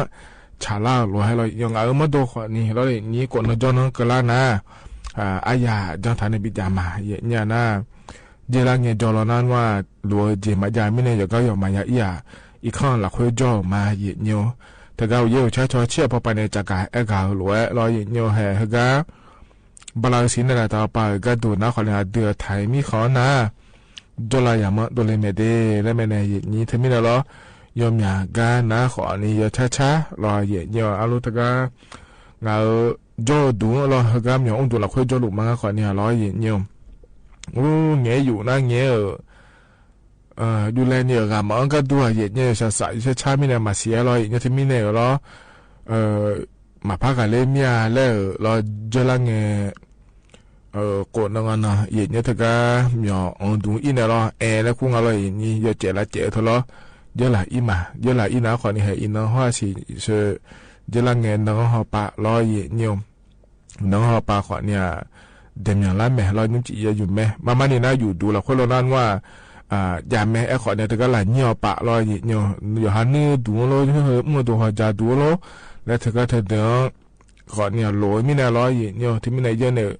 ชาลาหลวยเรายังเอามาดูขอนี่เราเลยนี่โกนจอเนาะก็แล้วนะอายาจังทานบิดามาเยเนี่ยนะเจรังเงจอลนั้นว่าลัวเจมาจาไม่เนี่ยจะก็ยอมมายาอีข้างหลักคุยจ่อมาเยเนียวแต่ก็เยอะใช้ชอเชี่ยพอไปในจักรเอกาลัวรอเยเนียวแห่เฮกาบาลานซ์ในระดับไปก็ดูนะคนเนี่ยเดือดไทยมีขอนะจลายามะตัวเลเมเดและเมเนยนี้ทำไม่ได้หรอยอมยากานะขอนี่เยอะช้าๆรอเยเนียวอารุตกาเงาจอดูเราเฮกามอย่างองค์ตัวเราคุยจอลุมาขอเนี่ยร้อยเย็นยมโอ้เงี้ยอยู่นะเงี้ยดูแลเนี่ยกันมันก็ดูเย็นเนี่ยจะใส่จะช้าไม่ได้มาเสียร้อยเนี่ยที่ไม่เนี่ยหรอมาพักกันเลยเมียแล้วเราจะละเงี้ยกดนั่งนะเย็นเนี่ยถ้าก็มีองค์ดูอินเนี่ยหรอแล้วคุ้งอะไรนี่จะเจละเจเถอะหรอเยอะละอีมาเยอะละอีนะขอนี่ให้อินนะว่าสิเชื่อเจลังเงินน้องหอปะร้อยเย็นยมน้องหอปะขอเนี่ยเดมอย่างละแม่ร้อยนุ่งจีอยู่แม่มานี่นะอยู่ดูเราคนเรานั่นว่ายาแม่ขอเนี่ยแต่ก็หลายเงี้ยปะร้อยเย็นยมอยู่หันนี่ดูโลเฮ้ยมัวดูหัวใจดูโลแล้วเธอก็เธอเดินขอเนี่ยโหลไม่แน่ร้อยเย็นยมที่ไม่แน่เยอะเนี่ย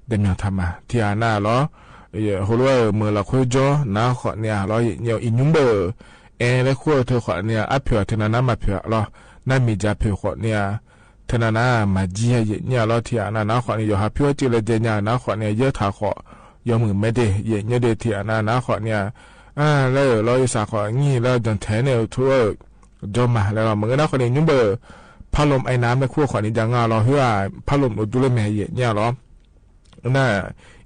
เดมอย่างทำมาที่อาหน้าล้อหัวเราเมื่อเราคุยจ่อน้าขอเนี่ยร้อยเย็นยมอินยุ่งเบอร์แล้วขั้วเธอขอเนี่ยอัพเผื่อเธอนั้นมาเผื่อล้อนั่นมีจะเผื่อขอเนี่ยเท่านั้นมาเจียเนี่ยเราที่อันนั้นขอเนี่ยอยู่หาเพื่อจิเลเดียเนี่ยนะขอเนี่ยเยอะถาขอยอมือไม่ได้เนี่ยเดียที่อันนั้นขอเนี่ยแล้วเราอยู่สาของี้แล้วจนแทนเนี่ยทั่ว จอมาแล้วเหมือนกันนะคนนี้ยุ่งเบอร์พัดลมไอ้น้ำในขั้วขวานี้จังเราเฮือพัดลมอุดุเลแม่เย่เนี่ยหรอน่า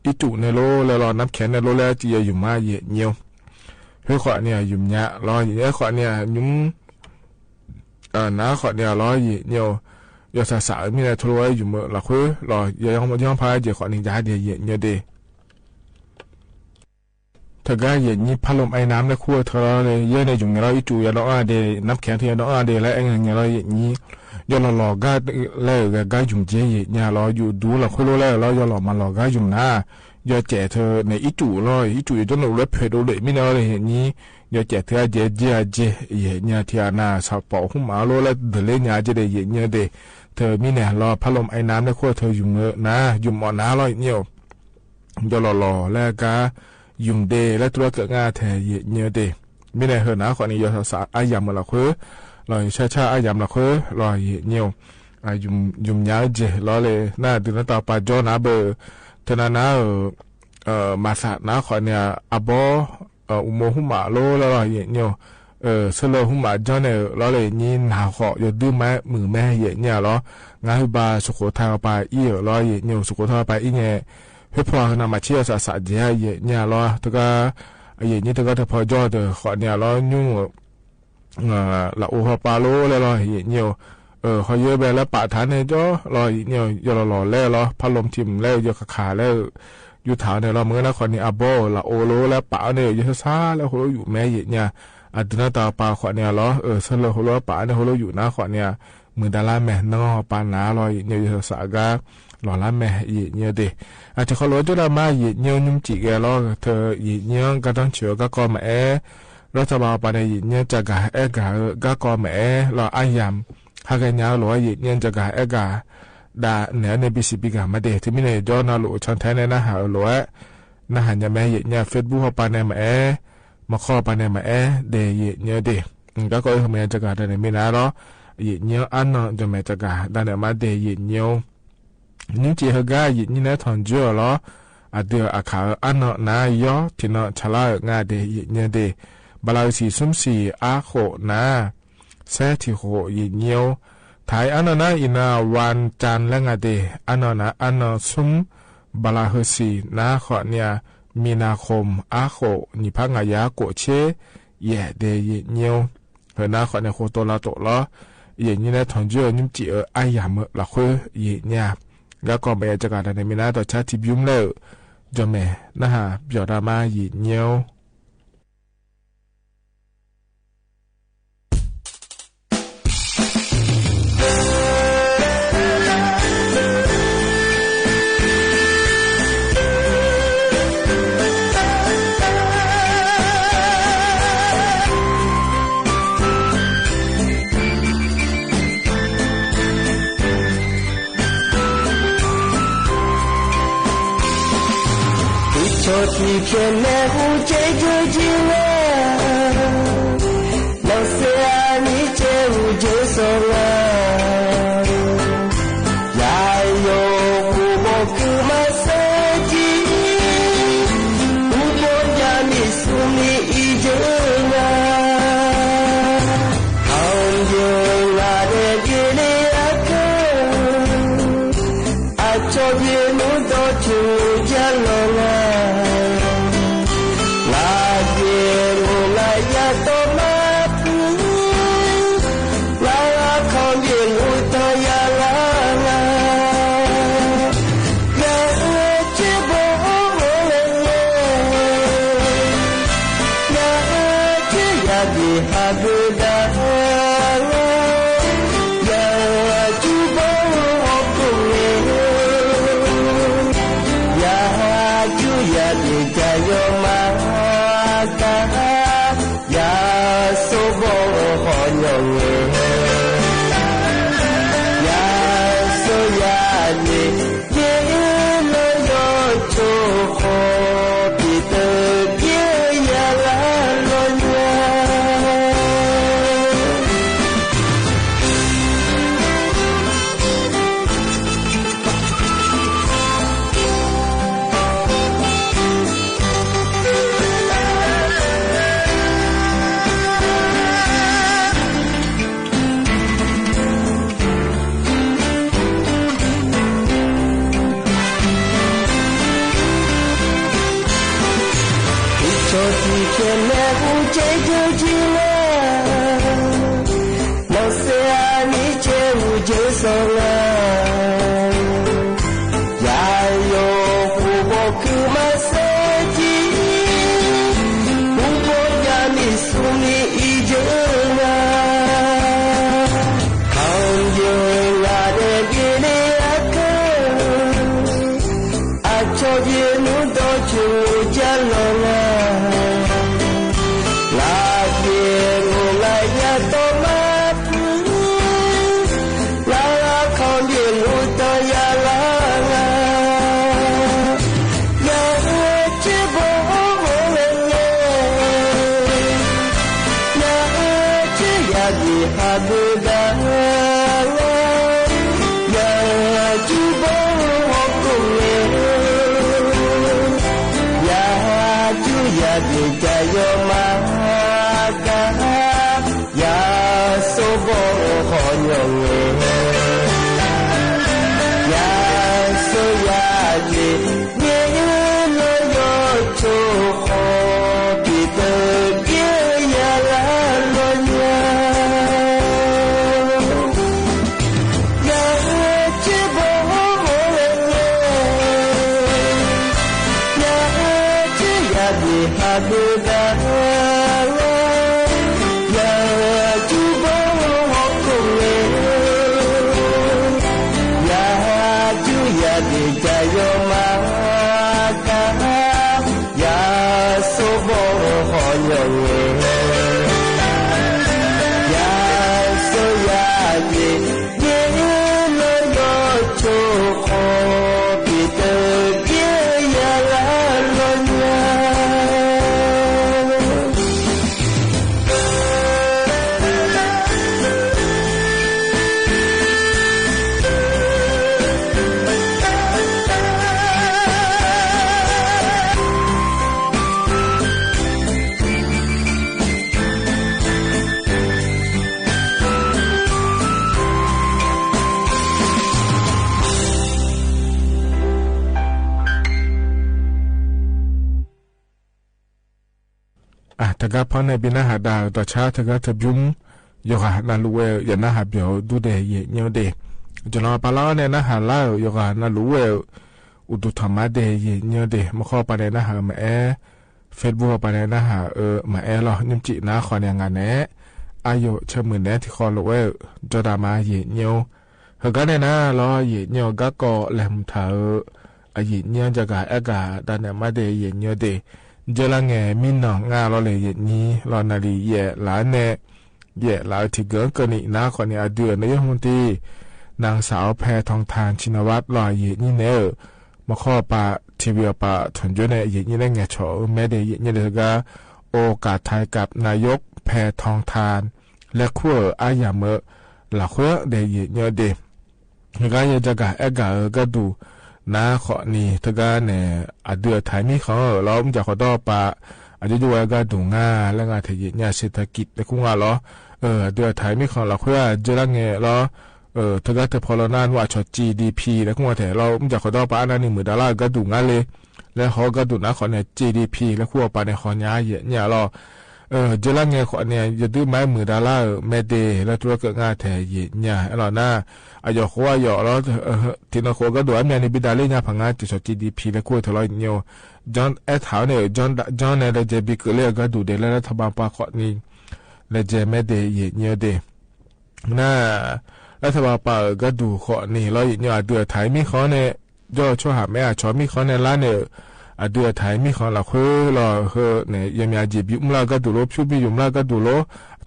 อีจุในโลแล้วรอน้ำแข็งในโลแล้วจีอยู่มาเย่เนียวเฮือขวาเนี่ยยุ่มยะรออย่างเงี้ยขวาเนี่ยยุ่มน้าขวาเนี่ยรอเย่เนียวยอสาวมีอะไรทุเรศอยู่เมื่อละคุยรอย่องพายเจ้าขวานี้จะเดียเย่เนียวเดเธอก็เย็นนี้พัดลมไอ้น้ำในขั้วเธอเลยเยอะในจุ่มเราอีจู่ยาล้อเดน้ำแข็งที่ยาล้อเดและไอ้เงี้ยเราเย็นนี้ยาหล่อก็แล้วก็จุ่มเจี๊ยเงี้ยเราอยู่ดูเราคุยรู้แล้วเรายาหล่อมาหล่อก็จุ่มหน้ายาแจกเธอในอีจู่เลยอีจู่จนเราเล็บเพดเลยไม่เอาเลยเห็นนี้ยาแจกเธอเจี๊ยเงี้ยที่หน้าสาวปอหุ่มมาโลแล้วเดลเงี้ยจะได้เงี้ยเดเธอมีเนี่ยรอพัดลมไอ้น้ำในขั้วเธออยู่เมื่อนะอยู่หมอน้าเราเงี้ยยาหล่อแล้วก็ยุ่งเดและตัวเกิดงาแทเยเนเดไม่ได้เหินนะขอนี้ยศสาอายามมาละคือลอยชาอายามละคือลอยเนียวยุ่งยาวเจลอยเลยน่าดูน่าต่อไปจอนะเบอร์เทนานะมาสานะขอเนี่ยอบอุโมหุมาโลแล้วลอยเนียวสโลหุมาจอเนี่ยลอยเลยนี่หนาขอยดื้อแม่มือแม่เยเนี่ยล้องาฮิบาสุโขทัยไปอีลอยเนียวสุโขทัยไปอีเนี่ยเพื่อพอนามาเชียสาเจียเนี่ยล้อตัวก็นี่ตัวก็ถ้าพอจอเดอขอเนี่ยล้อยุ่งละโอฮาปาโลแล้วล้อเนี่ยเขาเยอะไปแล้วปะฐานเนี่ยจ้อล้อเนี่ยยอหล่อแล้วล้อพัดลมทิมแล้วยกขาแล้วอยู่ฐานเนี่ยล้อเมื่อนะขอเนี่ยอับโบละโอโลแล้วปะเนี่ยยศซาแล้วเขาอยู่แม่เนี่ยอัดนาตาปาขอเนี่ยล้อสลเขาล้อปะเนี่ยเขาอยู่นะขอเนี่ยมือดาราแม่น้องปานาล้อเนี่ยยศสากาหล่อละแม่เนี่ยเดอาจจะเขารู้จุดละมาเนี่ยยุ่งจีแกล้อเธอเนี่ยก็ต้องเชื่อก็กอแม่รัฐบาลปานเนี่ยจะกะก็กอแม่หล่ออายามหากเนี่ยหล่อเนี่ยจะกะดาเนี่ยในบิสิบิกามาเดที่มีในจอนาลุชันแทนในหน้าหาหล่อหน้าหันยาแม่เนี่ยเฟซบุ๊กปานเนี่ยแม่มาข้อปานเนี่ยแม่เดเนี่ยเดก็ก็ทำไมจะกะได้ไม่นะหรอเนี่ยอันนั้นจะไม่จะกะได้เนี่ยมาเดเนี่ยนี่จีฮกายินี่นะทอนจัวล้ออาเดียอาขาอันนนายอที่นอชลางาเดยิเนี่ยเดบลาสีซุมสีอาโคนาเซติโคยิเนียวถ่ายอันนั้นอินาวันจันและงาเดอันนั้นอันนั้นซุมบลาเฮสีนาขอเนี่ยมีนาคมอาโคนิพังายาโกเชเยเดยิเนียวเฮนาขอเนี่ยโคโตลาโตล้อยินี่นะทอนจัวนิ่มจีอายามละคุยิเนี่ยก็ก็ไม่จะการในมินาต่อชาติบิวมเลวจอมแม่นะฮะเบียดามาหยีเนียวछोटी खेले ऊंचे जो जीवे लसे नीचे ऊंचे सोना यायो कुबो कुमासेji कुबो jani sumi ijena angyo lade gini akan acho bienu do chu jalona songa ya yo kubo kumaseji kubo ya ni suni ijena kanje ngade gini akan acho jenu dochu jalonaทกาพอในบินาหาดาวต่อชาทกาทบุ้มยกหานาลูเวอย่านาหาเบียวดูเดยเนียวเดจนอปาล้อเนี่ยนาหาเล่ายกหานาลูเวอุดุธรรมะเดยเนียวเดมาข้อปะเดนาหามาเฟซบุ๊กปะเดนาหามาหรอนิมจินาขอเนี่ยงานแน่อายุเชื่อมือแน่ที่คอลูเวจดามาเยเนียวเฮกันเนี่ยนะรอเยเนียวก็ก่อแหลมเถออาเยเนียวจะกาอากาดานมาเดยเนียวเดเจลังเงมินนองงาลอเลยนี้ลอนาลีเย่หลานเนเย่หลาที่เกิดกนินาคนนี้เดือนนายกรัฐมนตรีนางสาวแพทองทานชินวัตรลอยเย่นี่เนอมาข้อปะทีวีปะถนจเนเย่นี่ได้เงโฉแม่เดเย่นี่เลยก็โอกาสไทยกับนายกแพทองทานและขั้วอายามหลักขั้วเดเย่เนี่ยเดก็ยังจะกะเอกะก็ดูนาขอนี่ทกาเนี่ยเดือดไทยมีเขาเราจะขอต่อปะอาจจะดูว่าก็ดูง่าแล้วงานเทียนเศรษฐกิจในกุ้งอ่ะเหรอเดือดไทยมีเขาเราคุยว่าจะรังเงี้ยเหรอทกาเธอพอเรานานว่าชด GDP แล้วกุ้งว่าแต่เราจะขอต่อปะอันนั้น$10,000ก็ดูง่าเลยแล้วเขาก็ดูนะขอเนี่ย GDP แล้วคู่ปะในขอเนี้ยเนี่ยเราเจลังเงี้ยขอเนี่ยจะดูไม้$10,000ไม่ได้แล้วตัวเกิดงานแทยเนี่ยเราหน้าอายุเขาว่าอยู่แล้วที่นักเขาก็ดูอันนี้ในบิดาเลียพังงานจะชด GDP แล้วคู่ทลายเนี่ยจอนหาเนี่ยจอนเนี่ยเราจะบิกเลี้ยก็ดูเดี๋ยวแล้วรัฐบาลปาขอนี้เราจะไม่ได้เนี่ยเดน่ารัฐบาลปาก็ดูขอนี้เราเนี่ยเดือดไทยมีเขาเนี่ยย่อช่วยหาแม่ชอบมีเขาในร้านเนี่ยเดือดไทยมีเขาเราเนี่ยยังมีอาชีพยุ่งแล้วก็ดูโลพิวมียุ่งแล้วก็ดูโล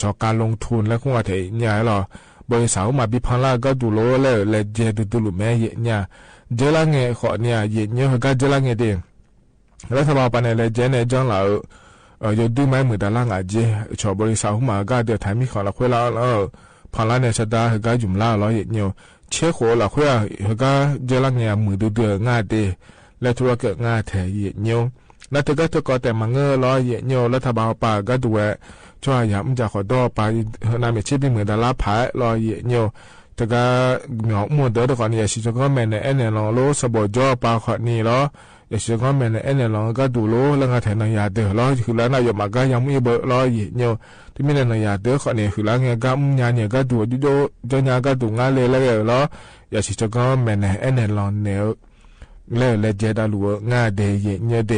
ชอบการลงทุนแล้วคงว่าเถียเนี่ยหรอบริษัทมาบิพังลาก็ดูโลเลยเจดูลุแม่เนี่ยเจลังเงขอเนี่ยเนี่ยก็เจลังเงเดงรัฐบาลปานเลยเจเนี่ยจังเราอยู่ดูไม่เหมือนดาราอาจีชอบบริษัทมาก็เดือดไทยมีขอเราคุยแล้วพังลาเนี่ยชดาก็ยุ่งแล้วเราเนี่ยเชื่อขอเราคุยก็เจลังเงมือดูง่ายเดและธุรกิจง่ายแท้เนี่ยแล้วเธอก็แต่มังเงอร้อยเนี่ยรัฐบาลป่าก็ดูช่วยย้ำจากขอดอไปนำชิปเหมือนดาราผายรอยเนี่ยแต่ก็เหงาหมดเด้อก่อนเนี่ยสิจะก็แม่เนี่ยเนี่ยเราโลสบจ่อปลาขอนี่แล้ว แต่เชื่อก็แม่เนี่ยลองก็ดูโลแล้วก็แทนนายาเดือล้อคือแล้วนายมาก็ยังไม่เบอร์ล้อเยี่ยวที่ไม่ได้นายาเดือเขาเนี่ยคือแล้วเนี่ยก็ยาเนี่ยก็ดูดูจนยาก็ดูงานเลยแล้วล้ออย่าเชื่อก็แม่เนี่ยลองเนี่ยเลยเจดาลัวงาเดยเนี่ยเด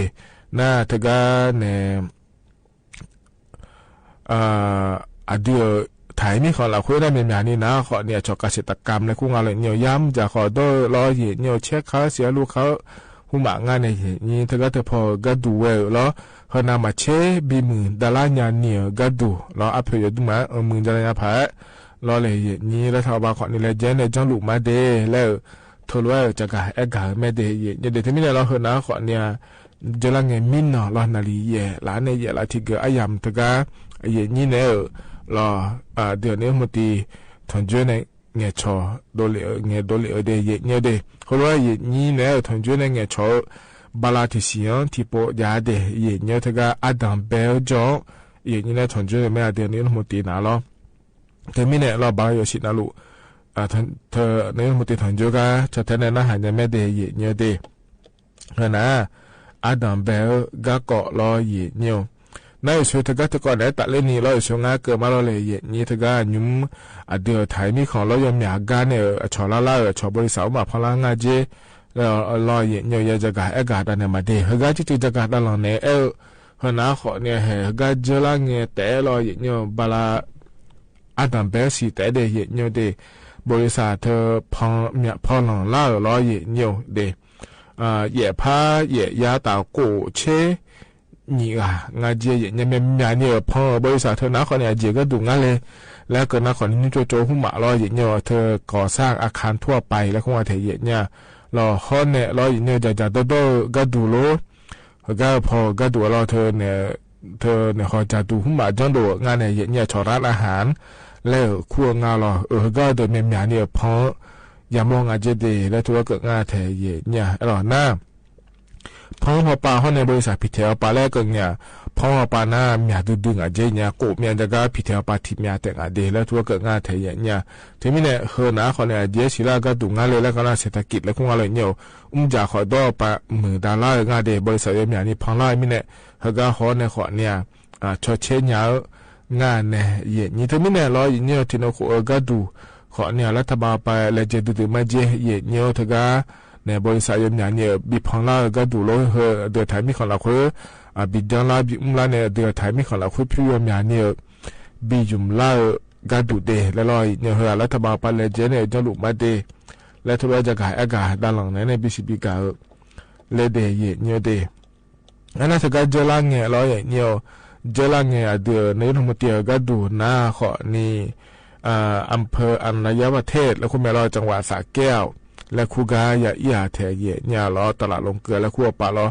น่าทกาเนี่ยอดีตถ่ายมีขอเราคุยได้ไม่นานนี่นะขอเนี่ยชอบเกษตรกรรมในคุ้งอะไรเนี่ยย้ำจะขอโดยล้อเยี่ยวเช็คเขาเสียลูกเขาหูหมางานในนี่ทกาเธอพอก็ดูเวลล้อเขานำมาเช็บีมือดาราญาเนี่ยก็ดูล้ออัพเพย์ดูมามือดาราญาผาล้อเลยนี่แล้วชาวบ้านขอนี่เลยเจนเนี่ยจังลูกมาเดแล้วทว่าจะกะเอกะไม่ได้เยเดี๋ยวที่ไม่ได้เราเห็นนะขอเนี่ยจะละเงินมินเนาะเราหนาลีเย่หลานเนี่ยละที่เกิดอายามตะกะเย่นี่เนี่ยเราเดี๋ยวนี้มันตีทนจุนเนี่ยเงี้ยชอโดเลเงี้ยโดเลเดเย่เนี่ยเดเขาว่าเย่นี่เนี่ยทนจุนเนี่ยเงี้ยชอบาลาที่เสียงที่ปอยาเดเย่เนี่ยตะกะอดัมเบลจงเย่นี่เนี่ยทนจุนไม่เดี๋ยวนี้มันตีน่ะเราแต่ไม่เนี่ยเราบาลอยู่สินะลูกเธอเนี่ยมุติถังจูกาจะแทนนะหันจะไม่ได้เยี่ยเนี่ยดีขณะอาดัมเบลก็เกาะรอเยี่ยเนี่ยนั่นสุดท้ายก็ได้ตัดเล่นนี้เราช่วงนั้นเกิดมาเราเลยเยี่ยนี่ถ้าก็ยุ่มเดี๋ยวถ่ายมีของเรายังมีอาการเนี่ยชอล่าชอบริษัทมาพลังงานเจแล้วรอเยี่ยเนี่ยจะกะเอกาดันเนี่ยมาดีเฮก็จะจะกะดันหลังเนี่ยขณะขอเนี่ยเฮก็เจอละเนี่ยแต่รอเยี่ยเนี่ยบาลาอาดัมเบลสิแต่เดียเนี่ยดีบริษัทเธอพอหลังล่าล้อเย่เนี่ยเดเย่พาเย่ยาตากูเชนี่งาเจเย่เนี่ยเนี่ยพอบริษัทเธอนะคนเนี่ยเจก็ดูงั้นเลยแล้วก็นะคนนี้โจหุ่มมาล้อเย่เนี่ยเธอก่อสร้างอาคารทั่วไปแล้วคงว่าเธอเย่เนี่ยรอฮอนเนี่ยล้อเย่เนี่ยจะโตก็ดูโลก็พอก็ดูล้อเธอเนี่ยขอจะดูหุ่มมาจังดูงานเนี่ยเย่เนี่ยชอร้านอาหารแล้วคั่วงาลอก็โดยเมียเนี่ยพอยามองอาจจะดีแล้วทัวเกิดงาเทเยเนี่ยอร่อยน้าพอปลาเขาในบริษัทพิเทลปลาแรกก็เนี่ยพอปลาหน้าเมียดึงอาจจะเนี่ยกูเมียจะก็พิเทลปลาทิพย์เมียแต่งอาดีแล้วทัวเกิดงาเทเยเนี่ยทีนี้เนี่ยเฮนะเขาเนี่ยเยสิลาก็ดูงานเลยแล้วก็น่าเศรษฐกิจแล้วคงอะไรเนี่ยจะขอดอปลามือดาล่างาเดบริษัทเมียนี่พังไล่ไม่เนี่ยเขาก็เขาในขอเนี่ยชดเชยเนี่ยงานเนี่ยเย่นี่ทั้งนี้เนี่ยเราอย่างเนี่ยที่เราขอก็ดูขอเนี่ยรัฐบาลไปแล้วจะดูมาเจเย่เนี่ยทั้งกันเนี่ยบริษัทอย่างเนี่ยบิพังลาก็ดูเราเดือดไทยมีของเราคือบิจังลาบิอุ้มลาเนี่ยเดือดไทยมีของเราคือพิวอย่างเนี่ยบิจุมลาก็ดูเดแล้วเราเนี่ยรัฐบาลไปแล้วเจเนี่ยจะลุกมาเดแล้วทุกอย่างจะกลายอากาศด้านหลังเนี่ยบิสิบิกาเลเดเย่เนี่ยเดอันนั้นทั้งกันจะล่างเนี่ยเราอย่างเนี่ยเจริญเนี่ยเดือในธรรมเตียก็ดูหน้าขอนี่อำเภออันยประเทศแล้วคุณแม่รอจังหวัดสระแก้วและคูกาอย่าเอียแทเยเนี่ยรอตลาดลงเกลือและคู่ปลารอ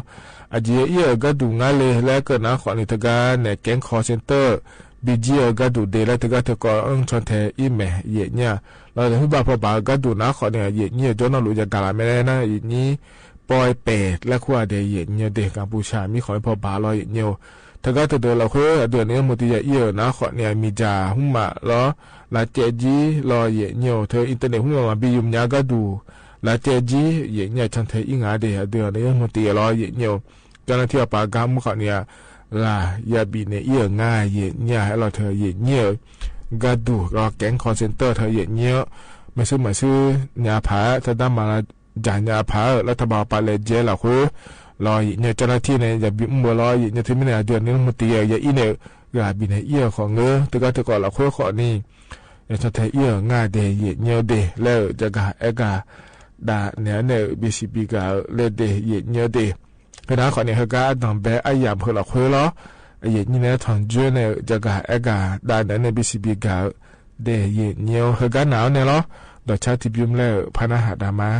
อาเจียเอียก็ดูง่ายเลยแล้วก็นะขอนี่ทการเนี่ยแก๊งคอเซ็นเตอร์บีจีก็ดูเดแล้วทการเธอก็ชนแทอีแม่เยเนี่ยเราจะพูดพอบาก็ดูนะขอเนี่ยเยเนี่ยจนเรารู้จักกันไม่ได้นะอีนี้ปอยเป็ดและคู่เดเยเนี่ยเด็กกัมพูชามีขอพอบาลอยเนี่ยถ้าก็ตัวเราคือเดือนนี้มุติยาเอียนะขอเนี่ยมีจ่าหุ่มมาล้อลาเจจีรอเยเนี่ยเธออินเทอร์เน็ตหุ่มมาบิยุมยาก็ดูลาเจจีเยเนี่ยฉันเธออิงาเดียเดือนนี้มุติยารอเยเนี่ยเจ้าหน้าที่ปากามุขเนี่ยลายาบีเนี่ยเอียง่ายเยเนี่ยให้เราเธอเยเนี่ยก็ดูรอแก๊งคอนเซนเตอร์เธอเยเนี่ยไม่ซื้อยาผาถ้าได้มาจ่ายยาผารัฐบาลไปเลยเจเราคือรอเนี่ยเจ้าหน้าที่เนี่ยจะบิมบัวรอเนี่ยที่ไม่เนี่ยเดือนนี้มุติยาอีเนี่ยกาบินเอียของเงือแต่ก็ก่อนเราคุยขอนี่เนี่ยจะเทเอียง่ายเดยเนี่ยเดแล้วจะกาเอกาดาเนี่ยบิสิบิกาเลเดยเนี่ยเดขณะขอเนี่ยเขาก็ต้องแบไอยามเพื่อเราคุยล้อเนี่ยเนี่ยทางเจเนี่ยจะกาเอกาดาเนี่ยบิสิบิกาเดยเนี่ยเขาก็หนาวเนี่ยล้อดอกชาติบิมแล้วพนาหาดามา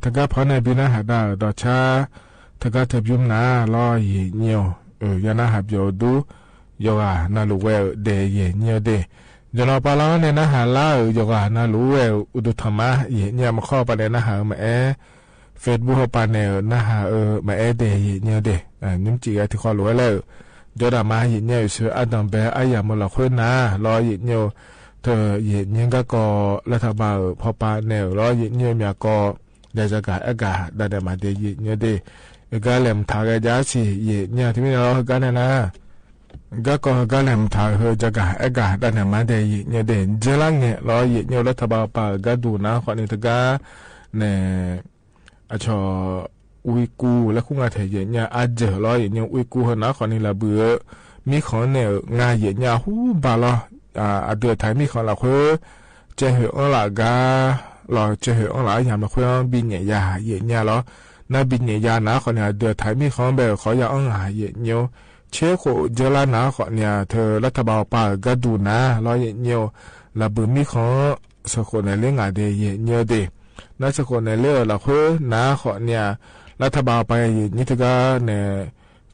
ถ้าก็พอในบินาหาดาดอชาถ้าก็เทบิมนาลอเยเนียวยานาหับโยดูโยอานาลูเวเดเยเนียวเดจนอปาลาเนี่ยนะหาลาโยอานาลูเวอุดุธรรมะเยเนียมาข้อปะเดนะหามาเฟซบุ๊กปาเนนะหามาเดเยเนียวเดนิ่มจีกที่ข้อรู้แล้วจดามาเยเนียวชื่ออันดับเบอายามละคนนะรอเยเนียวเธอเยเนียก็รัฐบาลพอปาเนรอเยเนียวมีก็ได้จะกะอากาศได้มาเดเยเนียวเดก็เล่มทางยาสีเยเนียวที่มีเรากันนะก็เล่มทางเฮจะกะอากาศได้มาเดเยเนียวเดเจลังเนี่ยรอเยเนียวรัฐบาลปาก็ดูนะคนนี้ตะกะเนี่ยอาชออุยกูและคู่งานเทียเนี่ยอาจจะรออย่างอุยกูหน้าคนนี้ละเบื่อมีคนเนี่ยงานเนี่ยหูบาลเดือดไทยมีคนละคือจะเหอละการอจะเหอละอย่างละคือบินเนี่ยยาเนี่ยรอน่าบินเนี่ยยาหน้าคนเนี่ยเดือดไทยมีคนแบบขอยาอ่างหายเนี่ยเชื่อโคเจลาหน้าคนเนี่ยเธอรัฐบาลป่าก็ดูนะรอเนี่ยละเบื่อมีคนสักคนในเรื่องอะไรเนี่ยเดน่าจะคนในเรื่องเราคือน้าขอเนี่ยรัฐบาลไปนิทการเนี่ย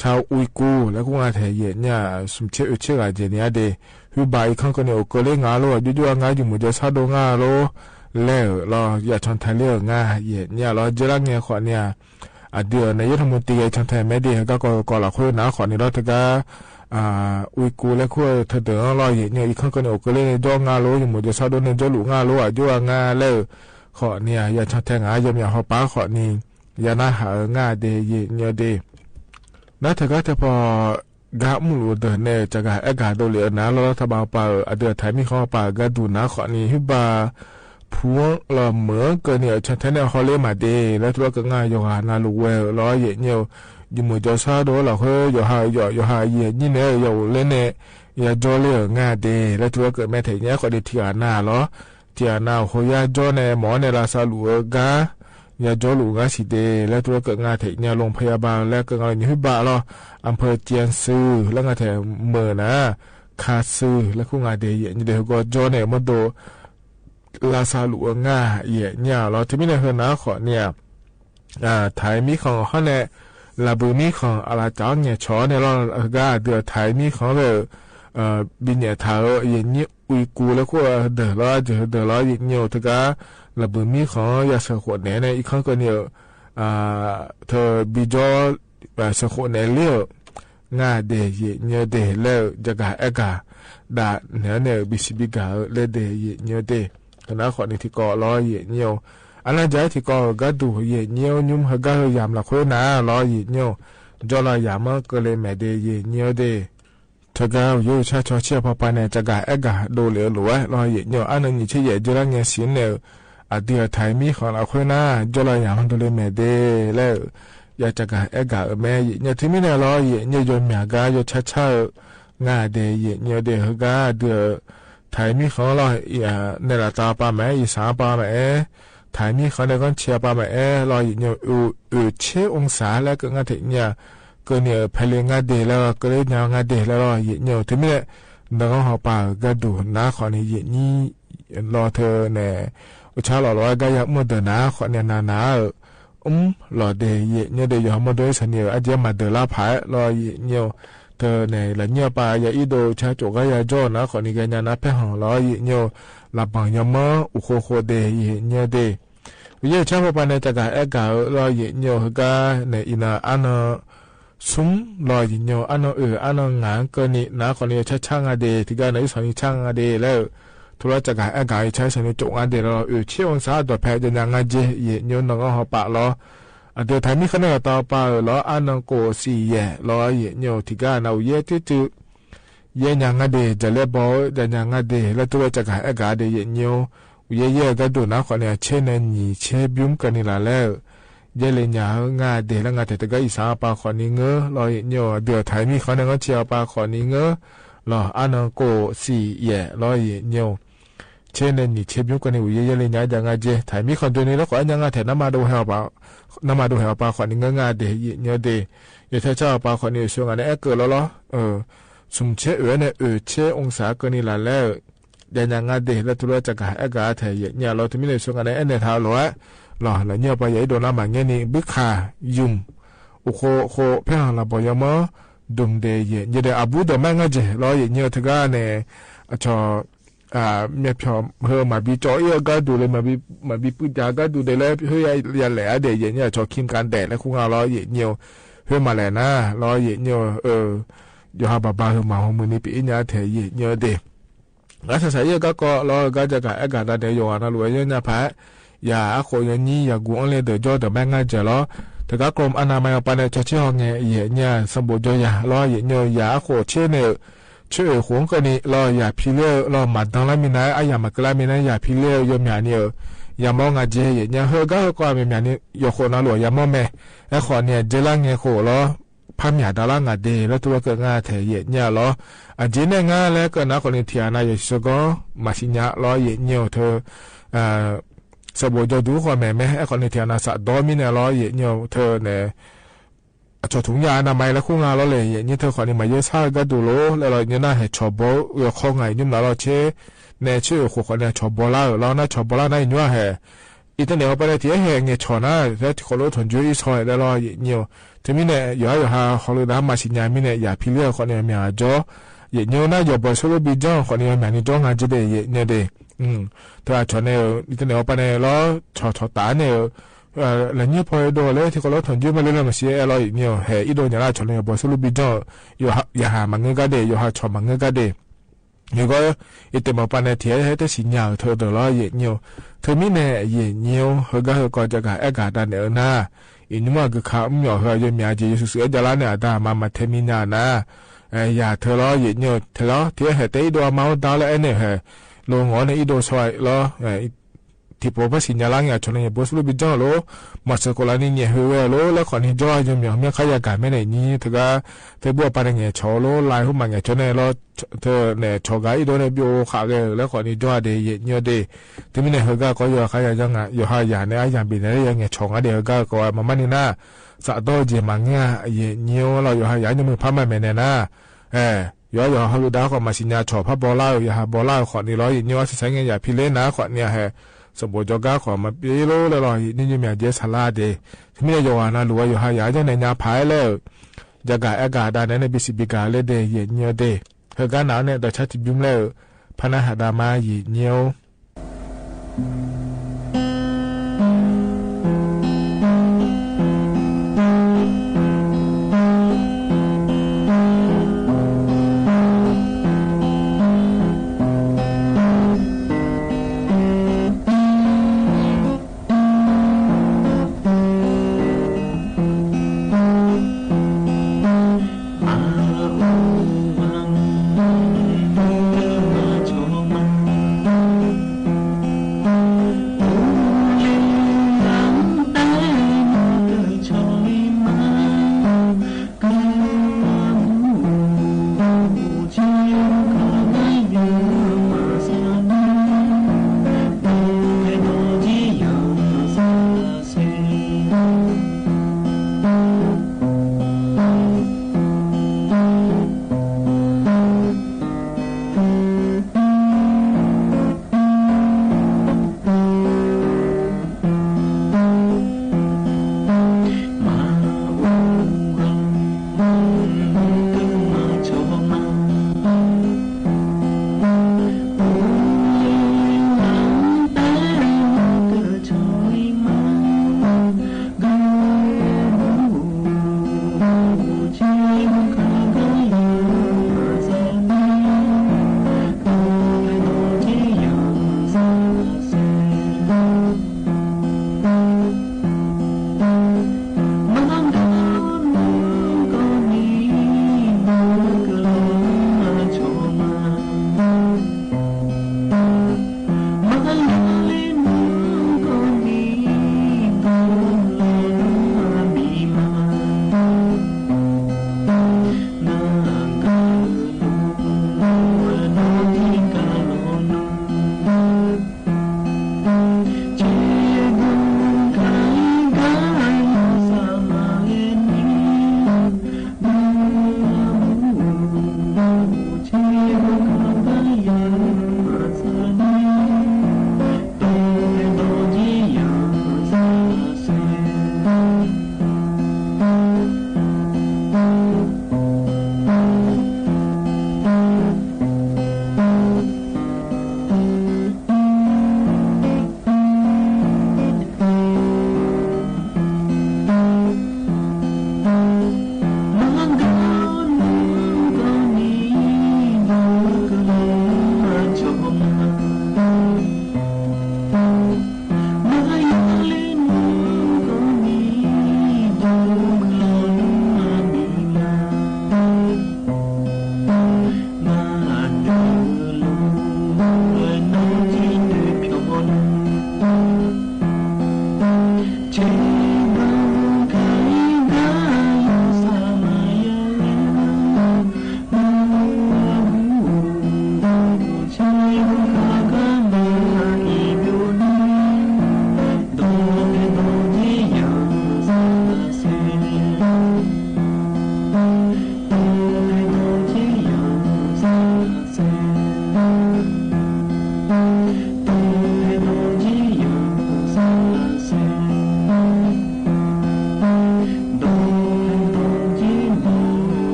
ชาวอุยกูและกูงานเทียเนี่ยสมเชื่ออะไรเจเนี่ยเดคือใบข้างคนเนี่ยก็เลี้ยงงาโลยุ่งงาอยู่หมู่จะชาโดงาโลแล้วเราอย่าชนไทยเลี้ยงงาเนี่ยเราเจริญเนี่ยขอเนี่ยเดือนในยุทธมนตรีชนไทยไม่ดีก็เราคือน้าขอเนี่ยเราถึงก็อุยกูและคู่เธอเดินเราเนี่ยอีกข้างคนเนี่ยก็เลี้ยงจ้องงาโลอยู่หมู่จะชาโดเนี่ยจ้องหลุงาโลยุ่งงาแล้วขอเนี่ยอย่าชดแทงยมอย่าหอบป้าขอนี่อย่าน่าหาง่าเดยเนี่ยเดนั่นถ้าก็จะพอกะมุลเดินเนี่ยจะกะอากาศโดเหลือนะแล้วรัฐบาลป่าเดือดไทยมีข้อป่าก็ดูนะขอนี่ฮิบาพวงละเหมือนกันเนี่ยชดแทงเนี่ยเขาเลี้ยมาเดแล้วตัวก็ง่ายอยู่หานาลูเวลร้อยเยเนี่ยอยู่มือจะซาโดเราเคยอยู่หาเยนี่เนี่ยอยู่เล่นเนี่ยอย่าจ่อเลี้ยง่าเดแล้วตัวเกิดแม่ไทยเนี่ยเขาได้ที่หน้าเหรอที่หน้าเขาอยากจ่อเนี่ยหมอเนี่ยราซาลูกายาจอลูกาสิเดและตัวเกิดงานเทเนี่ยโรงพยาบาลและเกิดงานอยู่ที่บ้านเราอำเภอเจียนซือและงานเทเมื่อนะคาซือและคู่งานเดียเดี๋ยวก็จอเนี่ยมาดูลาซาลูงาเนี่ยเราที่มีในเฮือนนะขอเนี่ยไทยมีของเขาเนี่ยลาบูมีของอะไรจ้าเนี่ยชอเนี่ยเราก็เดือดไทยมีของเลยบินเนี่ยเท้าเนี่ยอุยกูแล้วก็เดือดร้อนเดือดร้อนเนี่ยถึงก็ระเบิดมีของยาสกุลเนี่ยอีกครั้งก็เนี่ยเธอบิจอสกุลเนี่ยเลี้ยงาเดยเนี่ยเดแล้วจะกะเอกาดาเนี่ยบิสิบิกาเลเดยเนี่ยเดคณะขอนี่ที่ก่อร้อยเนี่ยอันนั้นใจที่ก่อก็ดูเนี่ยยุ่มหกายามละคนนะร้อยเนี่ยจอลายามก็เลยแม่เดยเนี่ยเดถ้าก็อยู่ชาชอเชื่อพอไปเนี่ยจะกะเอกาดูเหลือหรือว่าร้อยเนี่ยอันนั้นนี่เชื่อจะรักเนี่ยสินเนี่ยเดือดไทยมีของเราคนน่าจอลายามตัวเลยแม่เดแล้วอยากจะกะเอกาแม่เนี่ยที่ไม่ได้ร้อยเนี่ยยนแม่กายชาชางาเดยเนี่ยเดฮกาเดือไทยมีของเราในละตาปาแม่อีสาปาแม่ไทยมีของในก้อนเชียปาแม่เราเนี่ยเชองศาแล้วก็งาเทเนี่ยก็เนี่ยเพลงงาเดแล้วก็เลยแนวงาเดแล้วเราเนี่ยที่ไม่ได้ดังเขาปาก็ดูน้าขอนี่นี่รอเธอเนี่ยอุชาหล่อร้อยก็อยากมาเดินน้าขอเนี่ยนาหล่อเดยเนี่ยเดยอยู่มาด้วยเสนียอาจจะมาเดินลาผายรอเนี่ยเธอในหลังเนี่ยปายาอีโดชาโจกายาโจนะขอนี่กันยานะเพ่ห้องร้อยเนี่ยลาบังยามะอุโคโคเดยเนี่ยเดวิญญาณชาพปานในจักรเอกาลอยเนี่ยฮกาในอินาอันซุมลอยเนี่ยอันอันงานก็นี่นะขอนี่ชาช่างอเดที่กันในสอนช่างอเดแล้วทุรจักรเอกาใช้สนิจงอเดเราเชี่ยวสาตัวแพจะยังงานเจเนี่ยนงเขาปะล้อเดี๋ยวไทยมีขนาดต่อไปล้ออันนั้นก็สี่แย่ล้อเนี่ยที่กันเอาเย่ที่จุเย่ยังงานเดจะเล่บอจะยังงานเดแล้วตัวจักรเอกาเดเนี่ยเย่ก็ดูนะคนเนี่ยเช่นนี้เช่บิมกันนี่ละแล้วเย่เลยเนี่ยงานเดแล้วงานแต่ก็อีสานปาคนนี้เงอล้อเนี่ยเดี๋ยวไทยมีขนาดก็เชียวปาคนนี้เงอล้ออันนั้นก็สี่แย่ล้อเนี่ยเช่นนี้เชฟยุกันนี่วิเยเลยเนี่ยยังไงเจถ่ายมีคนตัวนี้แล้วก็ยังไงแต่น้ำมาดูเหรอเปล่าน้ำมาดูเหรอเปล่าคนนี้งงเดยเนี่ยเดยอย่าใช้เจ้าเปล่าคนนี้ช่วงนั้นเกิดแล้วสมเชเนี่ยเชองศากันนี่ละแล้วยังไงเดยแล้วตัวจะกะเอกาไทยเนี่ยเราที่มีในช่วงนั้นเนี่ยท้าล้อ หล่อแล้วเนี่ยไปยัยโดนละมาเงี้ยนี่บึกขายุ่มอุโคเพ่งละบอยมอดุมเดยเยเดอบูเดแม่งเจรอเนี่ยทกาเนี่ยชอเมียพอเฮมาบีจอยก็ดูเลยมาบีปุจาก็ดูได้แล้วเฮ้ยยันแหล่เดยเนี่ยชอคิมการแดดแล้วคุ้งเอารอเยเนี่ยเฮ้ยมาแหล่นะรอเยเนี่ยอยู่หาบ้ามาหัวมือนี่ปีนี้เทยเนี่ยเดแล้วถ้าใส่ก็รอก็จะกับอากาศเดียวนะรวยเนี่ยพะอย่าโคยนี่อย่ากวนเลยเดี๋ยวจอเดี๋ยวแม่งเจรอแต่ก็กรมอนามัยปานจะเชื่อไงเนี่ยสมบูรณ์อย่ารอเนี่ยอย่าโคเชื่อเนี่ยช่วยหัวกันนี่รออย่าพิเล่รอมาดังแล้วมีนะไอ้ยามากลายมีนะอย่าพิเล่ยมอย่างเนี่ยอย่ามองอาเจเนี่ยเฮก็มีอย่างนี้ยกคนน่ะหลวอย่ามองแม่ไอ้คนเนี่ยเจริญเงี้ยโครอพามยาดาลางาเดแล้วตัวก็งาเทยเนี่ยรออาเจเนี่ยงาแล้วก็นักคนที่อานาอยู่สก็มาสิญญารอเนี่ยเธอสบู่จะดูคนแม่ไอ้คนที่อานาสัตว์ดอมิเนี่ยรอเนี่ยเธอเนี่ยจอถุงยาอนามัยแล้วคู่งานเราเลยอย่างนี้เธอขอนี่มาเยอะซ่าก็ดูโลแล้วเราเนี่ยน่าให้ชอบบ่ข้องไงนี่มาเราเช่เนี่ยชื่อหัวคนเนี่ยชอบบ่ล่าเราน่าชอบบ่ล่าในยัวแห่อีตั้งแต่เราไปได้ที่แห่เนี่ยชอน่าแล้วที่คนรู้ทนจุยซอยแล้วเราเนี่ยที่มีเนี่ยอยู่หาเขาเลยน้ำมาสิญญามีเนี่ยอย่าพิเลือกคนเนี่ยมีอาจ่อเนี่ยน่าอย่าบ่สรุปบิจงคนเนี่ยมีจ้องงานจะได้เนี่ยเด้แต่ชอเนี่ยอีตั้งแต่เราไปเนี่ยเราชอตาเนี่ยแล้วเนี่ยพอโดนเลยที่เขาลดถอนยืมมาเรื่อยๆมาเสียอะไรเนี่ยเฮ้ยอีโดนอย่างไรชนเนี่ยบอสรุปบิจอยู่อย่าหามันเงินก็ได้อยู่หาชอบมันเงินก็ได้เนี่ยก็อีเต็มมาปานเนี่ยเทียให้ได้สิญญาเธอเดี๋ยวเราเนี่ยเธอมีเนี่ยเนี่ยเขาก็จะกับอากาศเนี่ยนะอินมาก็เขาไม่เอาเขาจะมีอาชีพเสือจะล้านเนี่ยแต่มาเทมินานะอย่าเธอเราเนี่ยเธอเราเทียให้ได้ดูมาดาวแล้วเนี่ยเฮ้ลงหัวในอีโดซอยเราที่พบว่าสิญญาลังอย่าชนเนี่ยบอสลูบิจโลมาสกุลานี่เนี่ยหัวโลแล้วคนที่จ่อจะมีขยายการไม่ได้นี่เธอก็เธอบัวปานเนี่ยชอโลลายหุ่มมันเนี่ยชนเนี่ยเราเธอเนี่ยชอกายโดนเนี่ยบิวขาเลยแล้วคนที่จ่อเดียเนี่ยเดียที่มีเนี่ยเขาก็อยู่ขยายจังอ่ะอยู่หายาเนี่ยอย่างบินเนี่ยยังเนี่ยชงอ่ะเดียวก็มามันนี่นะสัตว์โตเจมังเนี่ยเนี่ยเราอยู่หายาเนี่ยมือพับไม่เนี่ยนะอยู่เขาดูดาวก็มาสิญญาชอบพับบอลล่าอยู่หาบอลล่าคนนี้เราเนี่ยว่าใช้เงี้ยอย่าพิเรนนะคนเนี่ยสมบูรณ์จก้าขอมาปีโลแล้วเรานี่จะมีอาเจสลาเดที่ไม่ได้อยู่นะหรือว่าอยู่หายาจะในนาพายแล้วจะกะอากาศได้ในบิสิบิกาเลเดเยเนียวเดเฮกันหนาวเนี่ยแต่ชัดจิบุ้มแล้วพนักหาดามาเยเนียว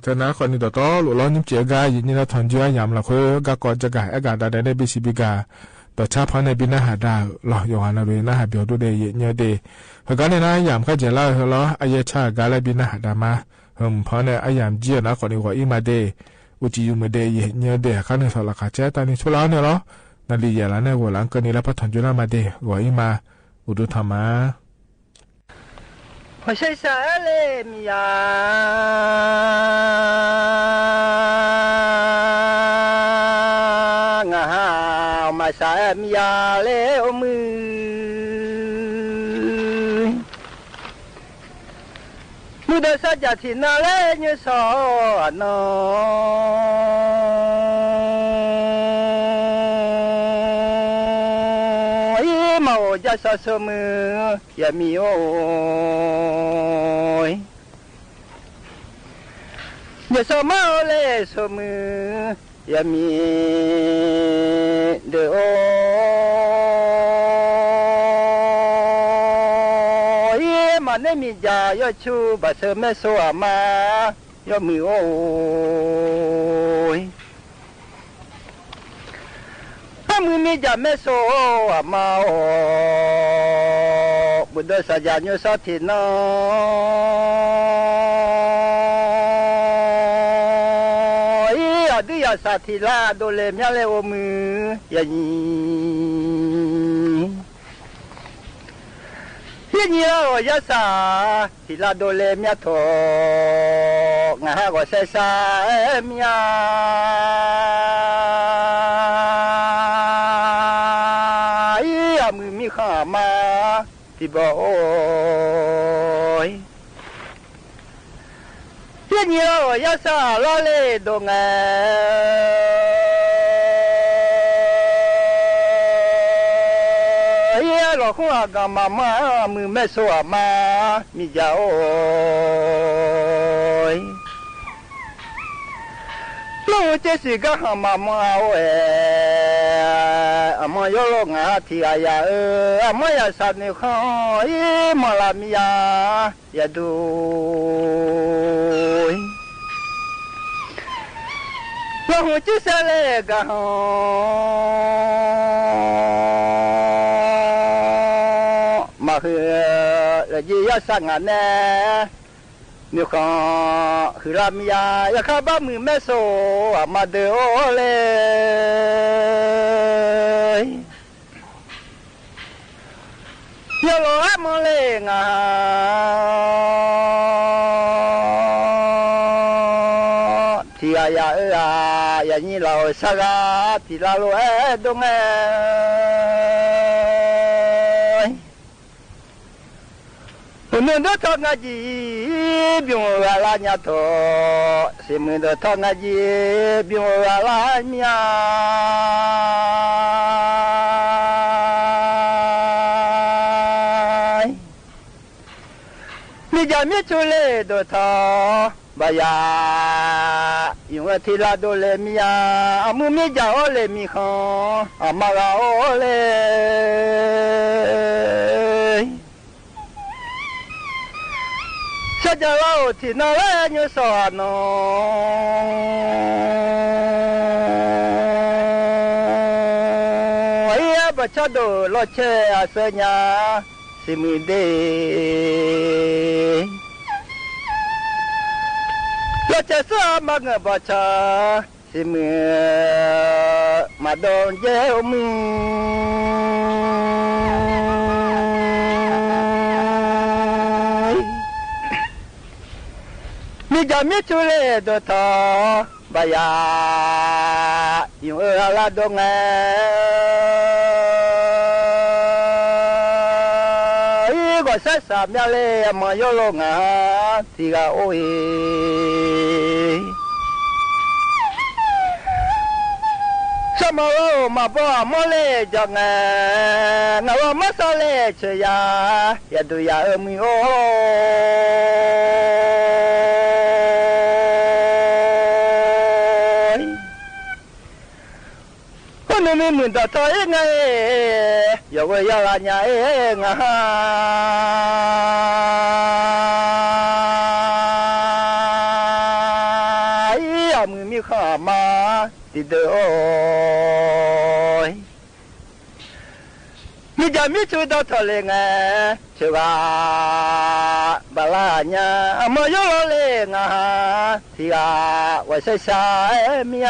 จะนะคนนี้ต่อต่อหลุดล้อนิ่มเจียกายยินดีทอนจ้วยยามละคือกะกอจะกะอากาศได้ได้บิสิบิกาต่อชาพันในบินาหาดาหล่อยวันเลยนะหาเบียวดูเดยเนเดเหตุการณ์ในนั้นยามข้าเจล่าเหรออายชากาเลยบินาหาดามาเพราะในอายามเจียนะคนนี้ว่าอีมาเดอุจิยุมาเดยเนเดข้าในสละขาเจตานี่ชุลาเนี่ยหรอนาลียาละในหัวหลังกันนี่แล้วพัฒนจุลามาเดว่าอีมาอุดุธรรมะพอใช้สาเลมียางามาสามียาเลอมือมุดสัจจินาเลญสอนจะสะสมอย่ามีโอยอย่าสมเอาเลยสมอย่ามีเดโอยมันไม่มียาย่อชูบาเสไม่สวมาย่อมีโอยมือมีจะไม่โซมาโอบุตรสัจญาญุสัติโนอีอดียสัติลาโดเลมยาเลโอมือยันยันยายาสาติลาโดเลมยาโตงาก็เสสาเมียมือมีข้ามาที่บ่อยเพียงเยอะยาสาลาเลดงเยอะหลอกหัวกำมามือแม่สวมามีเจ้าลูกเจสิกะหามาอามายโลงาที่อายาอามายาสันนิขอยมาลามียายาดูลูกเจสเลกะมาเฮละจียาสังแนนิคอคือลามียายาคาบ้ามือแม่โซมาเดโอเลยยาโลอาโมเลงาที่อายาอย่างนี้เราสักที่เราโลดงมือเดือดทอดงาจีบิวลาลาญาโตสิมือเดือดทอดงาจีบิวลาลาเมียมีจามีชุเลโดทอบายายุงทิลาโดเลเมียมือมีจาโอเลมีขออามาลาโอเลจะเล่าที่น่าเล่นอยู่สอนบัชโดโลเชอาเสญาสิมิเดโลเชสามังบัชสิมิมาโดนเยอมืมีจามิชุเลโดทอบายายุลาดงก็เสสามยาเลมายโลงาที่กาโอสมาโลมาบ่มเลจังงามาซาเลเชยายาดุยามิโอไม่เหมือนต่อตัวเองไงอย่าไว้ยาลาญาเอง ติดโอ้ยมีจะมีช่วยตัวทะเลงช่วยบาลาญามาโยเลงที่ว่าใส่ใส่เมีย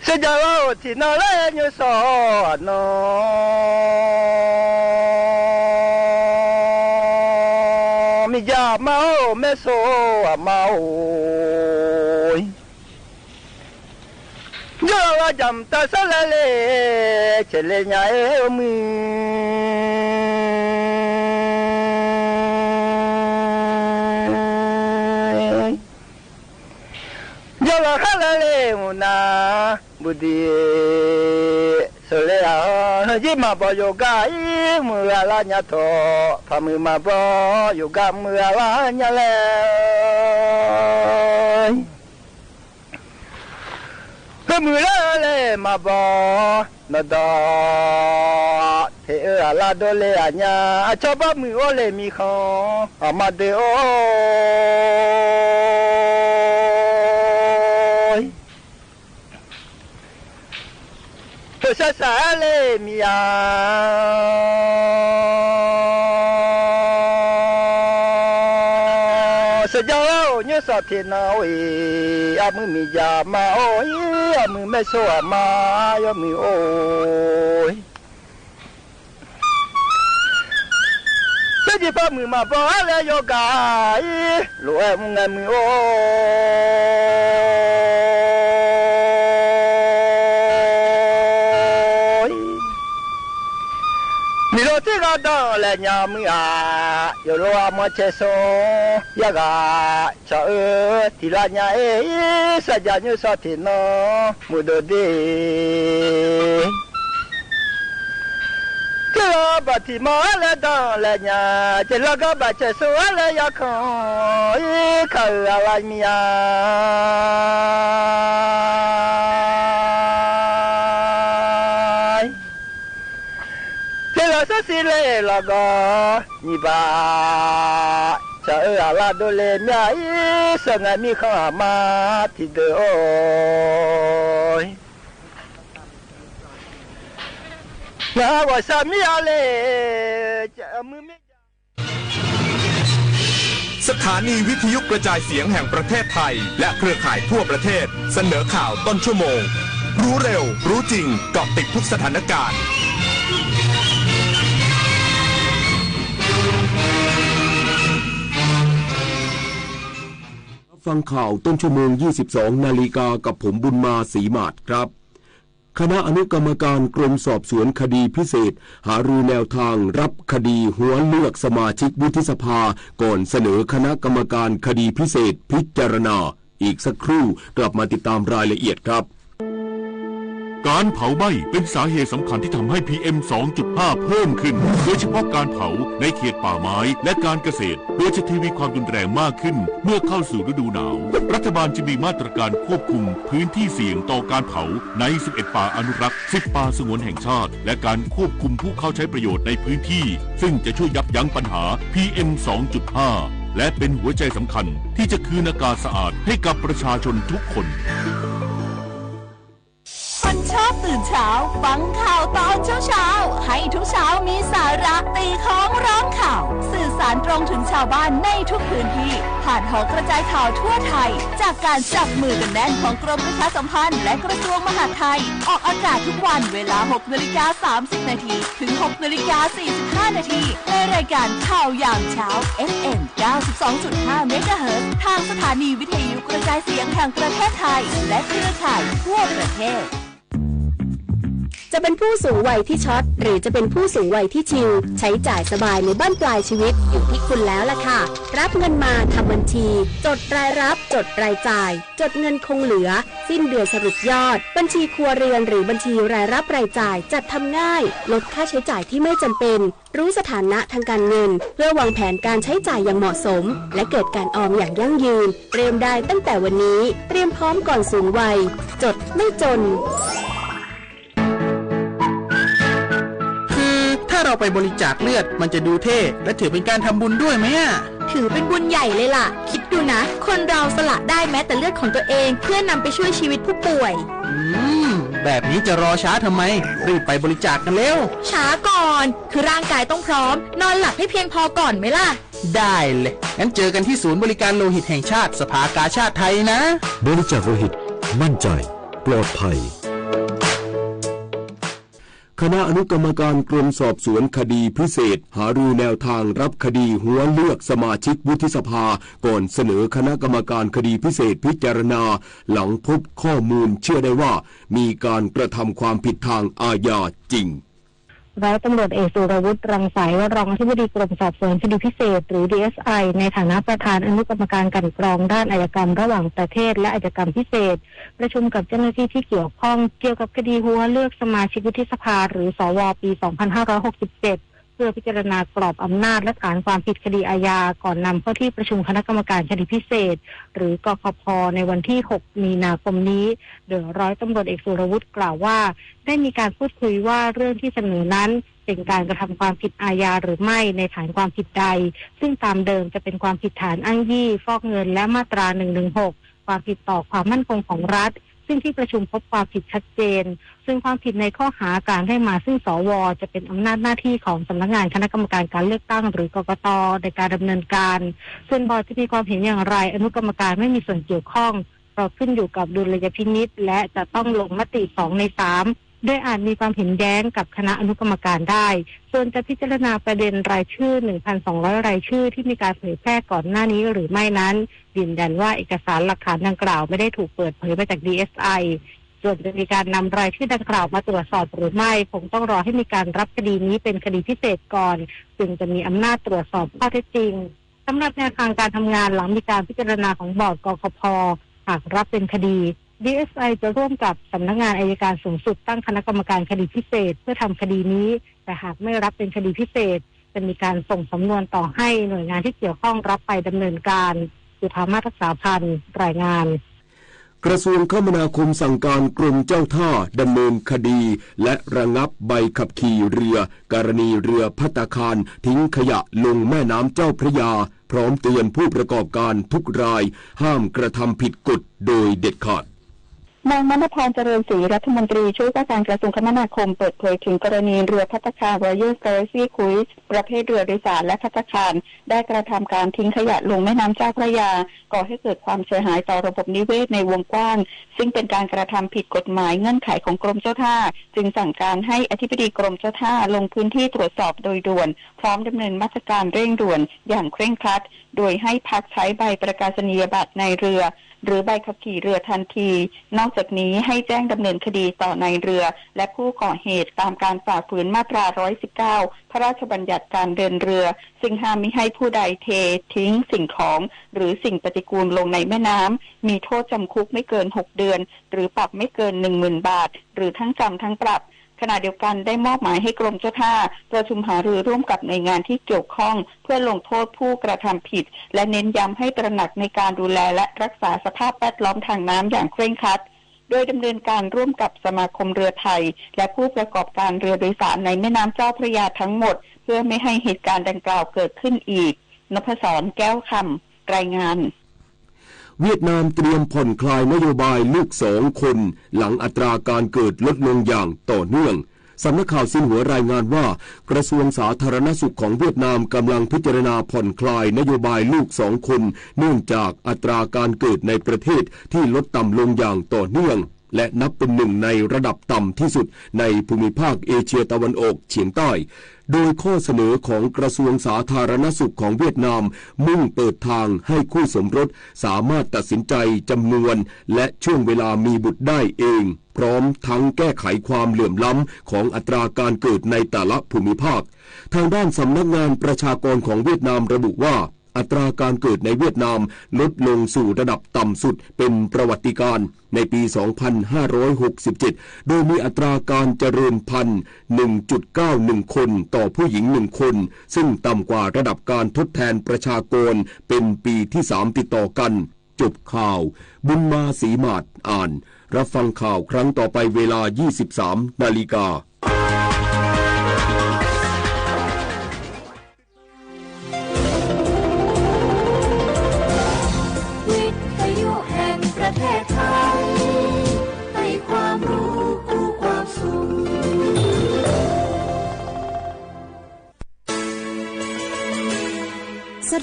เสียจะว่าที่นั่นเลยยูสอนมีจะมาโอ้ไม่โซมาโอ้ยอว่าจำตาสละเลเฉลยใหญ่มือยอว่าฮะละเลมุนาบุดีสเลอาจิมาบโยกาอีมือลาญาโตพามือมาบโยกามือลาญาเลมือเลยมาบอนดอเทอลาโดเลอาญาชอบมือโอเลมีของอามาเดโอตัวซาซาเลมีอาสยาวเนื้อสัตว์ที่น่าวิอามือมียามาโอ้ยอามือไม่สวมายามือโอ้ยเจ้าจีบมือมาบ่อะไรโยกายรู้เอ็มไงมือโอ้ยมีรถที่ก็ต้องเลยยามืออยู่รัวมาเชโซยากาชาที่ละยาสัจจานุสัตย์นมุดดีเจ้าบัดที่มาเลยต้องเลยยาเจ้าก็บัดเชโซเลยยาคอยข้าอะไรมีอาสิเลลากานิบาจะลาโดเลมีไอสงามีข้ามาที่เดโอยยาว่าสามีอะไรจะมือไม่สถานีวิทยุกระจายเสียงแห่งประเทศไทยและเครือข่ายทั่วประเทศเสนอข่าวต้นชั่วโมงรู้เร็วรู้จริงเกาะติดทุกสถานการณ์ฟังข่าวต้นชั่วโมง 22 นาฬิกากับผมบุญมาศรีมาศครับคณะอนุกรรมการกรมสอบสวนคดีพิเศษหารือแนวทางรับคดีหัวเลือกสมาชิกวุฒิสภาก่อนเสนอคณะกรรมการคดีพิเศษพิจารณาอีกสักครู่กลับมาติดตามรายละเอียดครับการเผาไหม้เป็นสาเหตุสำคัญที่ทำให้ PM 2.5 เพิ่มขึ้นโดยเฉพาะการเผาในเขตป่าไม้และการเกษตรโดยจะทวีความรุนแรงมากขึ้นเมื่อเข้าสู่ฤดูหนาวรัฐบาลจะมีมาตรการควบคุมพื้นที่เสี่ยงต่อการเผาใน 11 ป่าอนุรักษ์ 10 ป่าสงวนแห่งชาติและการควบคุมผู้เข้าใช้ประโยชน์ในพื้นที่ซึ่งจะช่วยยับยั้งปัญหา PM 2.5 และเป็นหัวใจสำคัญที่จะคืนอากาศสะอาดให้กับประชาชนทุกคนคนชอบตื่นเช้าฟังข่าวตอนเช้าให้ทุกเช้ามีสาระตีของร้องข่าวสื่อสารตรงถึงชาวบ้านในทุกพื้นที่ผ่านหอกระจายข่าวทั่วไทยจากการจับมือกันแน่นของกรมประชาสัมพันธ์และกระทรวงมหาดไทยออกอากาศทุกวันเวลา 6:30 น.ถึง 6:45 น.ในรายการข่าวยามเช้า FM 92.5 เมกะเฮิรตซ์ทางสถานีวิทยุกระจายเสียงแห่งประเทศไทยและเครือข่ายทั่วประเทศจะเป็นผู้สูงวัยที่ช็อตหรือจะเป็นผู้สูงวัยที่ชิลใช้จ่ายสบายในบ้านปลายชีวิตอยู่ที่คุณแล้วล่ะค่ะรับเงินมาทำบัญชีจดรายรับจดรายจ่ายจดเงินคงเหลือสิ้นเดือนสรุปยอดบัญชีครัวเรือนหรือบัญชีรายรับรายจ่ายจัดทำง่ายลดค่าใช้จ่ายที่ไม่จำเป็นรู้สถานะทางการเงินเพื่อวางแผนการใช้จ่ายอย่างเหมาะสมและเกิดการออมอย่างยั่งยืนเริ่มได้ตั้งแต่วันนี้เตรียมพร้อมก่อนสูงวัยจดไม่จนถ้าเราไปบริจาคเลือดมันจะดูเท่และถือเป็นการทำบุญด้วยไหม ถือเป็นบุญใหญ่เลยล่ะคิดดูนะคนเราสละได้แม้แต่เลือดของตัวเองเพื่อนำไปช่วยชีวิตผู้ป่วยแบบนี้จะรอช้าทำไมรีบไปบริจาคกันเร็วช้าก่อนคือร่างกายต้องพร้อมนอนหลับให้เพียงพอก่อนไหมล่ะได้เลยงั้นเจอกันที่ศูนย์บริการโลหิตแห่งชาติสภากาชาดไทยนะบริจาคโลหิตมั่นใจปลอดภัยคณะอนุกรรมการกรมสอบสวนคดีพิเศษหารือแนวทางรับคดีหัวเลือกสมาชิกวุฒิสภาก่อนเสนอคณะกรรมการคดีพิเศษพิจารณาหลังพบข้อมูลเชื่อได้ว่ามีการกระทำความผิดทางอาญาจริงร้อยตำรวจเอกสุรวุฒิรังสายรองอธิบดีกรมสอบสวนคดีพิเศษหรือ DSI ในฐานะประธานอนุกรรมการกลั่นกรองด้านอาชญากรรมระหว่างประเทศและอาชญากรรมพิเศษประชุมกับเจ้าหน้าที่ที่เกี่ยวข้องเกี่ยวกับคดีหัวเลือกสมาชิกวุฒิสภาหรือสวปี 2567เพื่อพิจารณากรอบอำนาจและฐานความผิดคดีอาญาก่อนนำเข้าที่ประชุมคณะกรรมการคดีพิเศษหรือกคพ.ในวันที่ 6 มีนาคมนี้โดยร้อยตำรวจเอกสุรวุฒิกล่าวว่าได้มีการพูดคุยว่าเรื่องที่เสนอนั้นเป็นการกระทำความผิดอาญาหรือไม่ในฐานความผิดใดซึ่งตามเดิมจะเป็นความผิดฐานอ้างยี่ฟอกเงินและมาตรา 116 ความผิดต่อความมั่นคงของรัฐซึ่งที่ประชุมพบความผิดชัดเจนซึ่งความผิดในข้อหาการให้มาซึ่งสวจะเป็นอำนาจหน้าที่ของสำนักงานคณะกรรมการการเลือกตั้งหรือกกต.ในการดำเนินการส่วนบอร์ดจะมีความเห็นอย่างไรอนุกรรมการไม่มีส่วนเกี่ยวข้องเพราะขึ้นอยู่กับดุลยพินิจและจะต้องลงมติ2 ใน 3โดยอาจมีความเห็นแย้งกับคณะอนุกรรมการได้ส่วนจะพิจารณาประเด็นรายชื่อ 1,200 รายชื่อที่มีการเผยแพร่ก่อนหน้านี้หรือไม่นั้นยืนยันว่าเอกสารหลักฐานดังกล่าวไม่ได้ถูกเปิดเผยมาจาก DSI ส่วนจะมีการนำรายชื่อดังกล่าวมาตรวจสอบหรือไม่คงต้องรอให้มีการรับคดีนี้เป็นคดีพิเศษก่อนจึงจะมีอำนาจตรวจสอบข้อเท็จจริงสำหรับแนวทางการทำงานหลังมีการพิจารณาของบอร์ดกคพ.หากรับเป็นคดี DSI จะร่วมกับสำนักงานอัยการสูงสุดตั้งคณะกรรมการคดีพิเศษเพื่อทำคดีนี้แต่หากไม่รับเป็นคดีพิเศษจะมีการส่งสำนวนต่อให้หน่วยงานที่เกี่ยวข้องรับไปดำเนินการจุฑามาศรักษาพันธ์รายงานกระทรวงคมนาคมสั่งการกรมเจ้าท่าดำเนินคดีและระงับใบขับขี่เรือกรณีเรือภัตตาคารทิ้งขยะลงแม่น้ำเจ้าพระยาพร้อมเตือนผู้ประกอบการทุกรายห้ามกระทำผิดกฎโดยเด็ดขาดนางมณพรเจริญศรีรัฐมนตรีช่วยว่าการกระทรวงคมนาคมเปิดเผยถึงกรณีเรือภัตตาคาร Royal Scotia Cruise ประเภทเรือโดยสารและภัตตาคารได้กระทำการทิ้งขยะลงแม่น้ำเจ้าพระยาก่อให้เกิดความเสียหายต่อระบบนิเวศในวงกว้างซึ่งเป็นการกระทำผิดกฎหมายเงื่อนไขของกรมเจ้าท่าจึงสั่งการให้อธิบดีกรมเจ้าท่าลงพื้นที่ตรวจสอบโดยด่วนพร้อมดำเนินมาตรการเร่งด่วนอย่างเคร่งครัดโดยให้พักใช้ใบประกาศนียบัตรในเรือหรือใบขับขี่เรือทันทีนอกจากนี้ให้แจ้งดำเนินคดีต่อในเรือและผู้ก่อเหตุตามการฝ่าฝืนมาตรา 119 พระราชบัญญัติการเดินเรือซึ่งห้ามมิให้ผู้ใดเททิ้งสิ่งของหรือสิ่งปฏิกูลลงในแม่น้ำมีโทษจำคุกไม่เกิน6 เดือนหรือปรับไม่เกิน 10,000 บาทหรือทั้งจำทั้งปรับขณะเดียวกันได้มอบหมายให้กรมเจ้าท่าประชุมหารือร่วมกับหน่วยงานที่เกี่ยวข้องเพื่อลงโทษผู้กระทำผิดและเน้นย้ำให้ตระหนักในการดูแลและรักษาสภาพแวดล้อมทางน้ำอย่างเคร่งครัดโดยดำเนินการร่วมกับสมาคมเรือไทยและผู้ประกอบการเรือโดยสารในแม่น้ำเจ้าพระยาทั้งหมดเพื่อไม่ให้เหตุการณ์ดังกล่าวเกิดขึ้นอีกนพศรแก้วคำรายงานเวียดนามเตรียมผ่อนคลายนโยบายลูก2 คนหลังอัตราการเกิดลดลงอย่างต่อเนื่องสำนักข่าวซินหัวรายงานว่ากระทรวงสาธารณสุขของเวียดนามกำลังพิจารณาผ่อนคลายนโยบายลูก2 คนเนื่องจากอัตราการเกิดในประเทศที่ลดต่ำลงอย่างต่อเนื่องและนับเป็นหนึ่งในระดับต่ำที่สุดในภูมิภาคเอเชียตะวันออกเฉียงใต้โดยข้อเสนอของกระทรวงสาธารณสุขของเวียดนามมุ่งเปิดทางให้คู่สมรสสามารถตัดสินใจจำนวนและช่วงเวลามีบุตรได้เองพร้อมทั้งแก้ไขความเหลื่อมล้ำของอัตราการเกิดในแต่ละภูมิภาคทางด้านสำนักงานประชากรของเวียดนามระบุว่าอัตราการเกิดในเวียดนามลดลงสู่ระดับต่ำสุดเป็นประวัติการณ์ในปี 2567 โดยมีอัตราการเจริญพันธุ์ 1.91 คนต่อผู้หญิง1 คนซึ่งต่ำกว่าระดับการทดแทนประชากรเป็นปีที่3ติดต่อกันจบข่าวบุญมาศรีมาศอ่านรับฟังข่าวครั้งต่อไปเวลา 23 นาฬิกา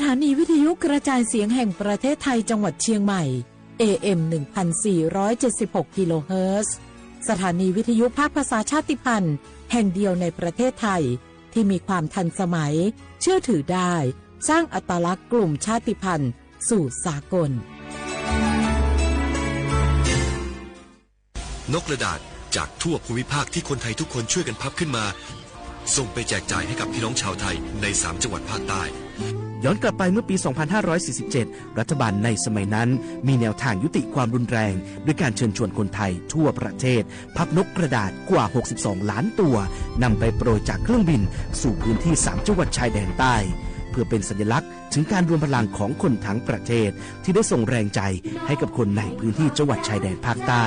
ถานีวิทยุกระจายเสียงแห่งประเทศไทยจังหวัดเชียงใหม่ AM 1476 กิโลเฮิรตซ์สถานีวิทยุภาคภาษาชาติพันธุ์แห่งเดียวในประเทศไทยที่มีความทันสมัยเชื่อถือได้สร้างอัตลักษณ์กลุ่มชาติพันธุ์สู่สากลนกกระดาษจากทั่วภูมิภาคที่คนไทยทุกคนช่วยกันพับขึ้นมาส่งไปแจกจ่ายให้กับพี่น้องชาวไทยใน3จังหวัดภาคใต้ย้อนกลับไปเมื่อปี 2547 รัฐบาลในสมัยนั้นมีแนวทางยุติความรุนแรงด้วยการเชิญชวนคนไทยทั่วประเทศพับนกกระดาษกว่า 62 ล้านตัวนำไปโปรยจากเครื่องบินสู่พื้นที่3จังหวัดชายแดนใต้เพื่อเป็นสัญลักษณ์ถึงการรวมพลังของคนทั้งประเทศที่ได้ส่งแรงใจให้กับคนในพื้นที่จังหวัดชายแดนภาคใต้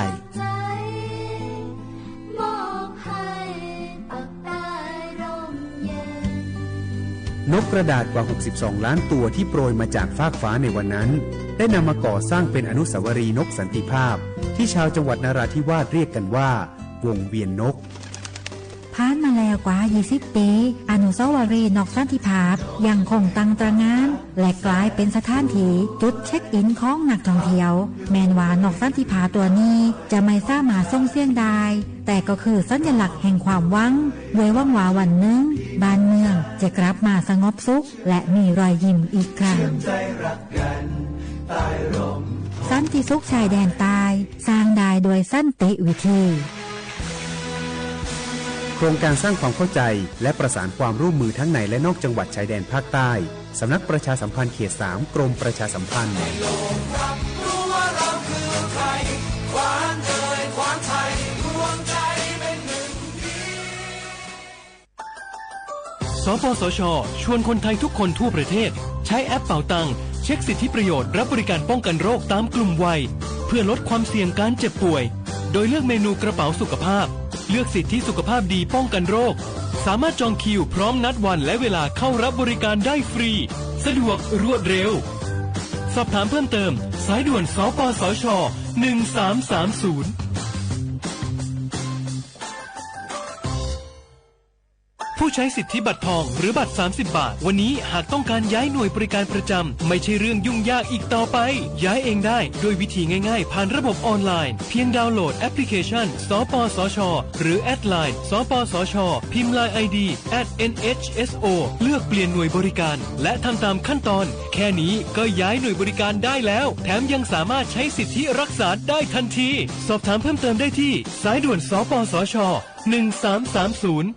นกกระดาษกว่า 62 ล้านตัวที่โปรยมาจากฟากฟ้าในวันนั้นได้นำมาก่อสร้างเป็นอนุสาวรีย์นกสันติภาพที่ชาวจังหวัดนราธิวาสเรียกกันว่าวงเวียนนกผ่านมาแล้วกว่า 20 ปีอนุสาวรีย์นกสันติภาพยังคงตั้งตระหง่านและกลายเป็นสถานที่จุดเช็คอินของนักท่องเที่ยวแม้ว่านกสันติภาพตัวนี้จะไม่สามารถส่งเสียงได้แต่ก็คือสัญลักษณ์แห่งความหวังไว้ว่าวันหนึ่งบ้านเมืองจะกลับมาสงบสุขและมีรอยยิ้มอีกครั้งสันติสุขชายแดนใต้สร้างได้โดยสันติวิธีโครงการสร้างความเข้าใจและประสานความร่วมมือทั้งในและนอกจังหวัดชายแดนภาคใต้สำนักประชาสัมพันธ์เขต 3 กรมประชาสัมพันธ์สปสช.ชวนคนไทยทุกคนทั่วประเทศใช้แอปเป๋าตังเช็คสิทธิประโยชน์รับบริการป้องกันโรคตามกลุ่มวัยเพื่อลดความเสี่ยงการเจ็บป่วยโดยเลือกเมนูกระเป๋าสุขภาพเลือกสิทธิสุขภาพดีป้องกันโรคสามารถจองคิวพร้อมนัดวันและเวลาเข้ารับบริการได้ฟรีสะดวกรวดเร็วสอบถามเพิ่มเติมสายด่วนสปสช1330ผู้ใช้สิทธิบัตรทองหรือบัตร30 บาทวันนี้หากต้องการย้ายหน่วยบริการประจำไม่ใช่เรื่องยุ่งยากอีกต่อไปย้ายเองได้โดยวิธีง่ายๆผ่านระบบออนไลน์เพียงดาวน์โหลดแอปพลิเคชันสปสชหรือแอดไลน์สปสชพิมพ์ LINE ID @NHSO เลือกเปลี่ยนหน่วยบริการและทำตามขั้นตอนแค่นี้ก็ย้ายหน่วยบริการได้แล้วแถมยังสามารถใช้สิทธิรักษาได้ทันทีสอบถามเพิ่มเติมได้ที่สายด่วนสปสช1330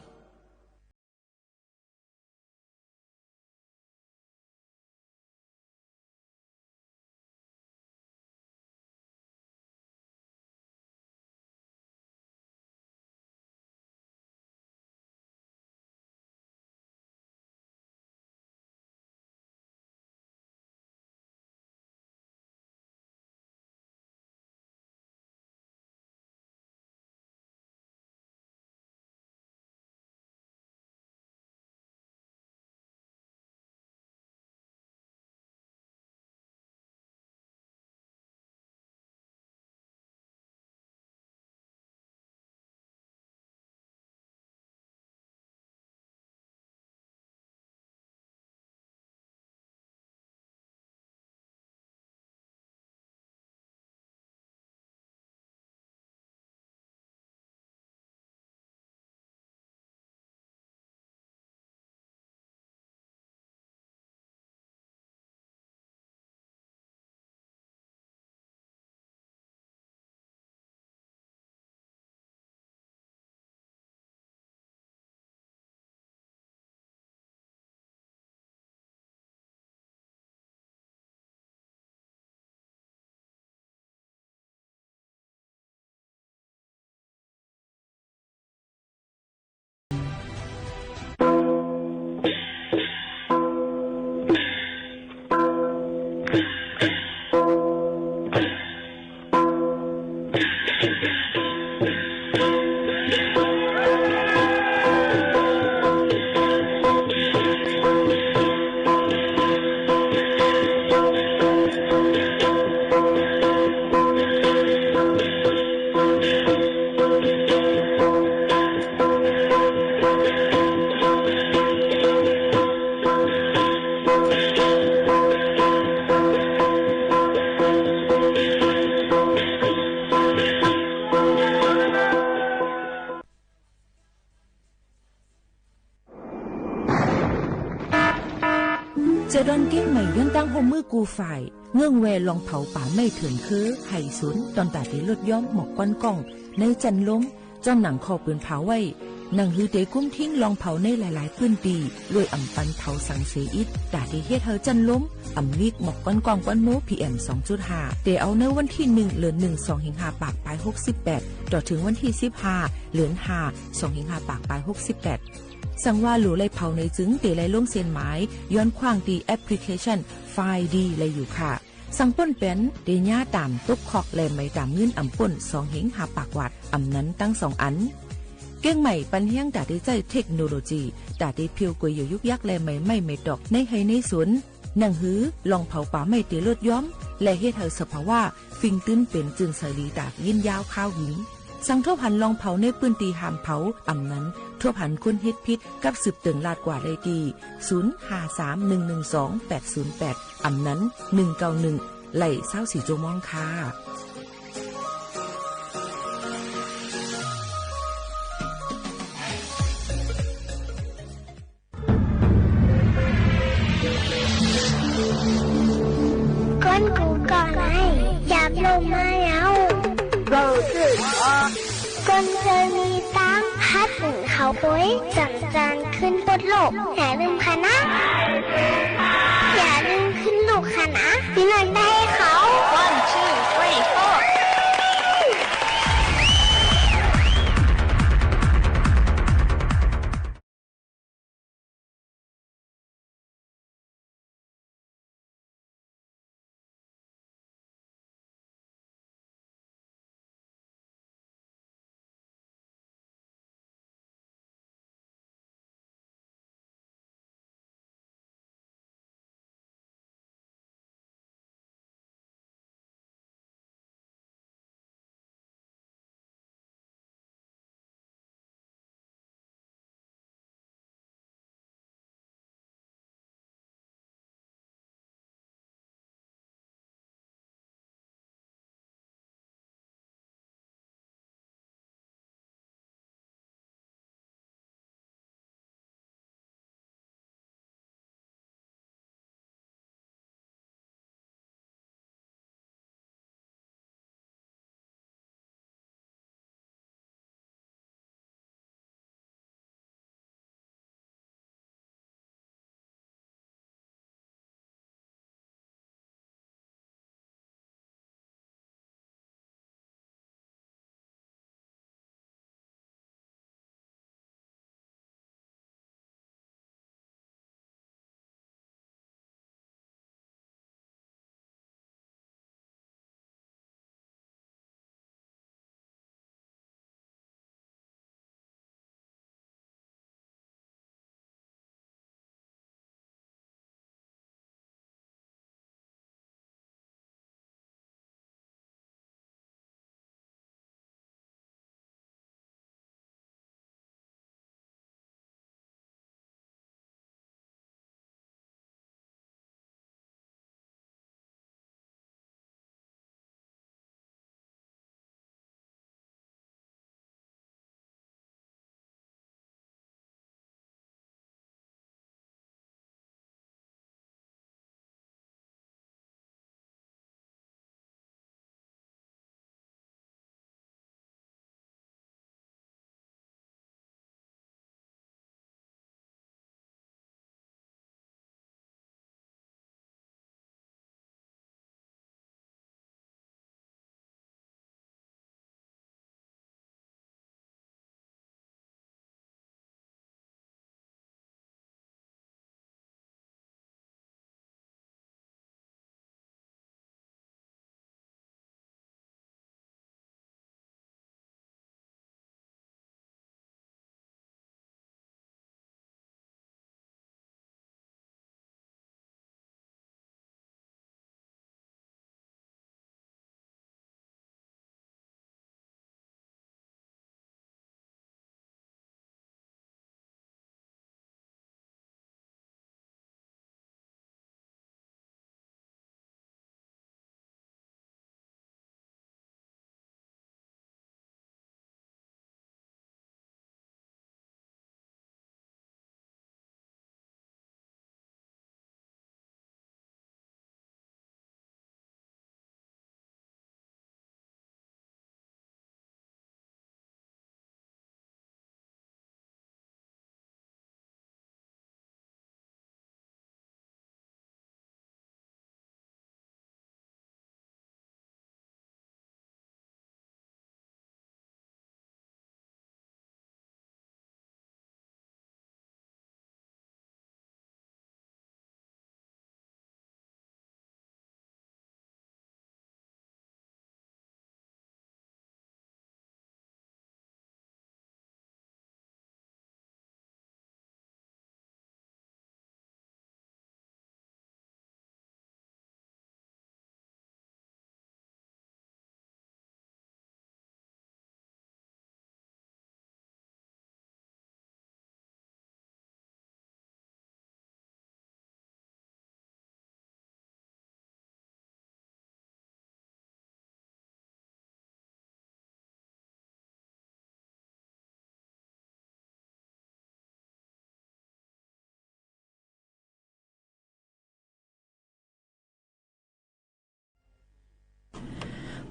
จะดอนเก้งใหม่ย้อนตั้งโฮมือกูฝ่ายเงื่องแวลองเผาป่าไม่ถึงคือไห่สุนตอนตาที่ลดย้อมหมอกก้อนกล้องในจันล้มจอมหนังคอปืนเผาไว้หนังฮือเตกุ้มทิ้งลองเผาในหลายๆพื้นปีรวยอ่ำปันเผาสังเสอิดตาที่เฮ็ดเฮาจันล้มอ่ำวิกหมอกก้อนกล้องก้อนโม PM 2.5 เตเอาในวันที่1เดือน1 2สิงหาปากปลาย68ต่อถึงวันที่15เดือน5 2สิงหาปากปลาย68สั่งว่าหลูไล่เผาในจึงเตไล่ล่มเส้นหมายย้อนขว้างตีแอปพลิเคชันไฟล์ดีเลยอยู่ค่ะสังป่นเป็นเดญ่าตามตุกคอกแลไม่ตามเงินอ่ำป่น2เหงหาปากวัดอ่ำนั้นตั้ง2อันเก้งใหม่ปันเฮียงดาได้ใจเทคโนโลยีดาได้เพียวกวยอยู่ยุกยักแลไม่ดอกในให้ในสวนหนังหือลองเผาป่าไม่เตลดย้อมและเฮ็ดให้สภาวะฟิงตื้นเป็นจึงสลีดากยินยาวข้าวหิงสังทั่วพันลองเผาในปืนตีหามเผาอ่ำนั้นทั่วพันคนเฮ็ดพิษกับสืบตึงลาดกว่าเลยดี0531128808อ่ำนั้น191ไหล่24ชั่วโมงค่ะก้นกูก่อนไงอยากลงมาแล้วเราคือก้นเคยมีตังพัดหนึ่งเขาปุ้ยจังจานขึ้นบนโลกอย่าลืมค่ะนะอย่าลืมขึ้นลูกค่ะนะพี่หน่อยได้เขาก้นชื่อ3 4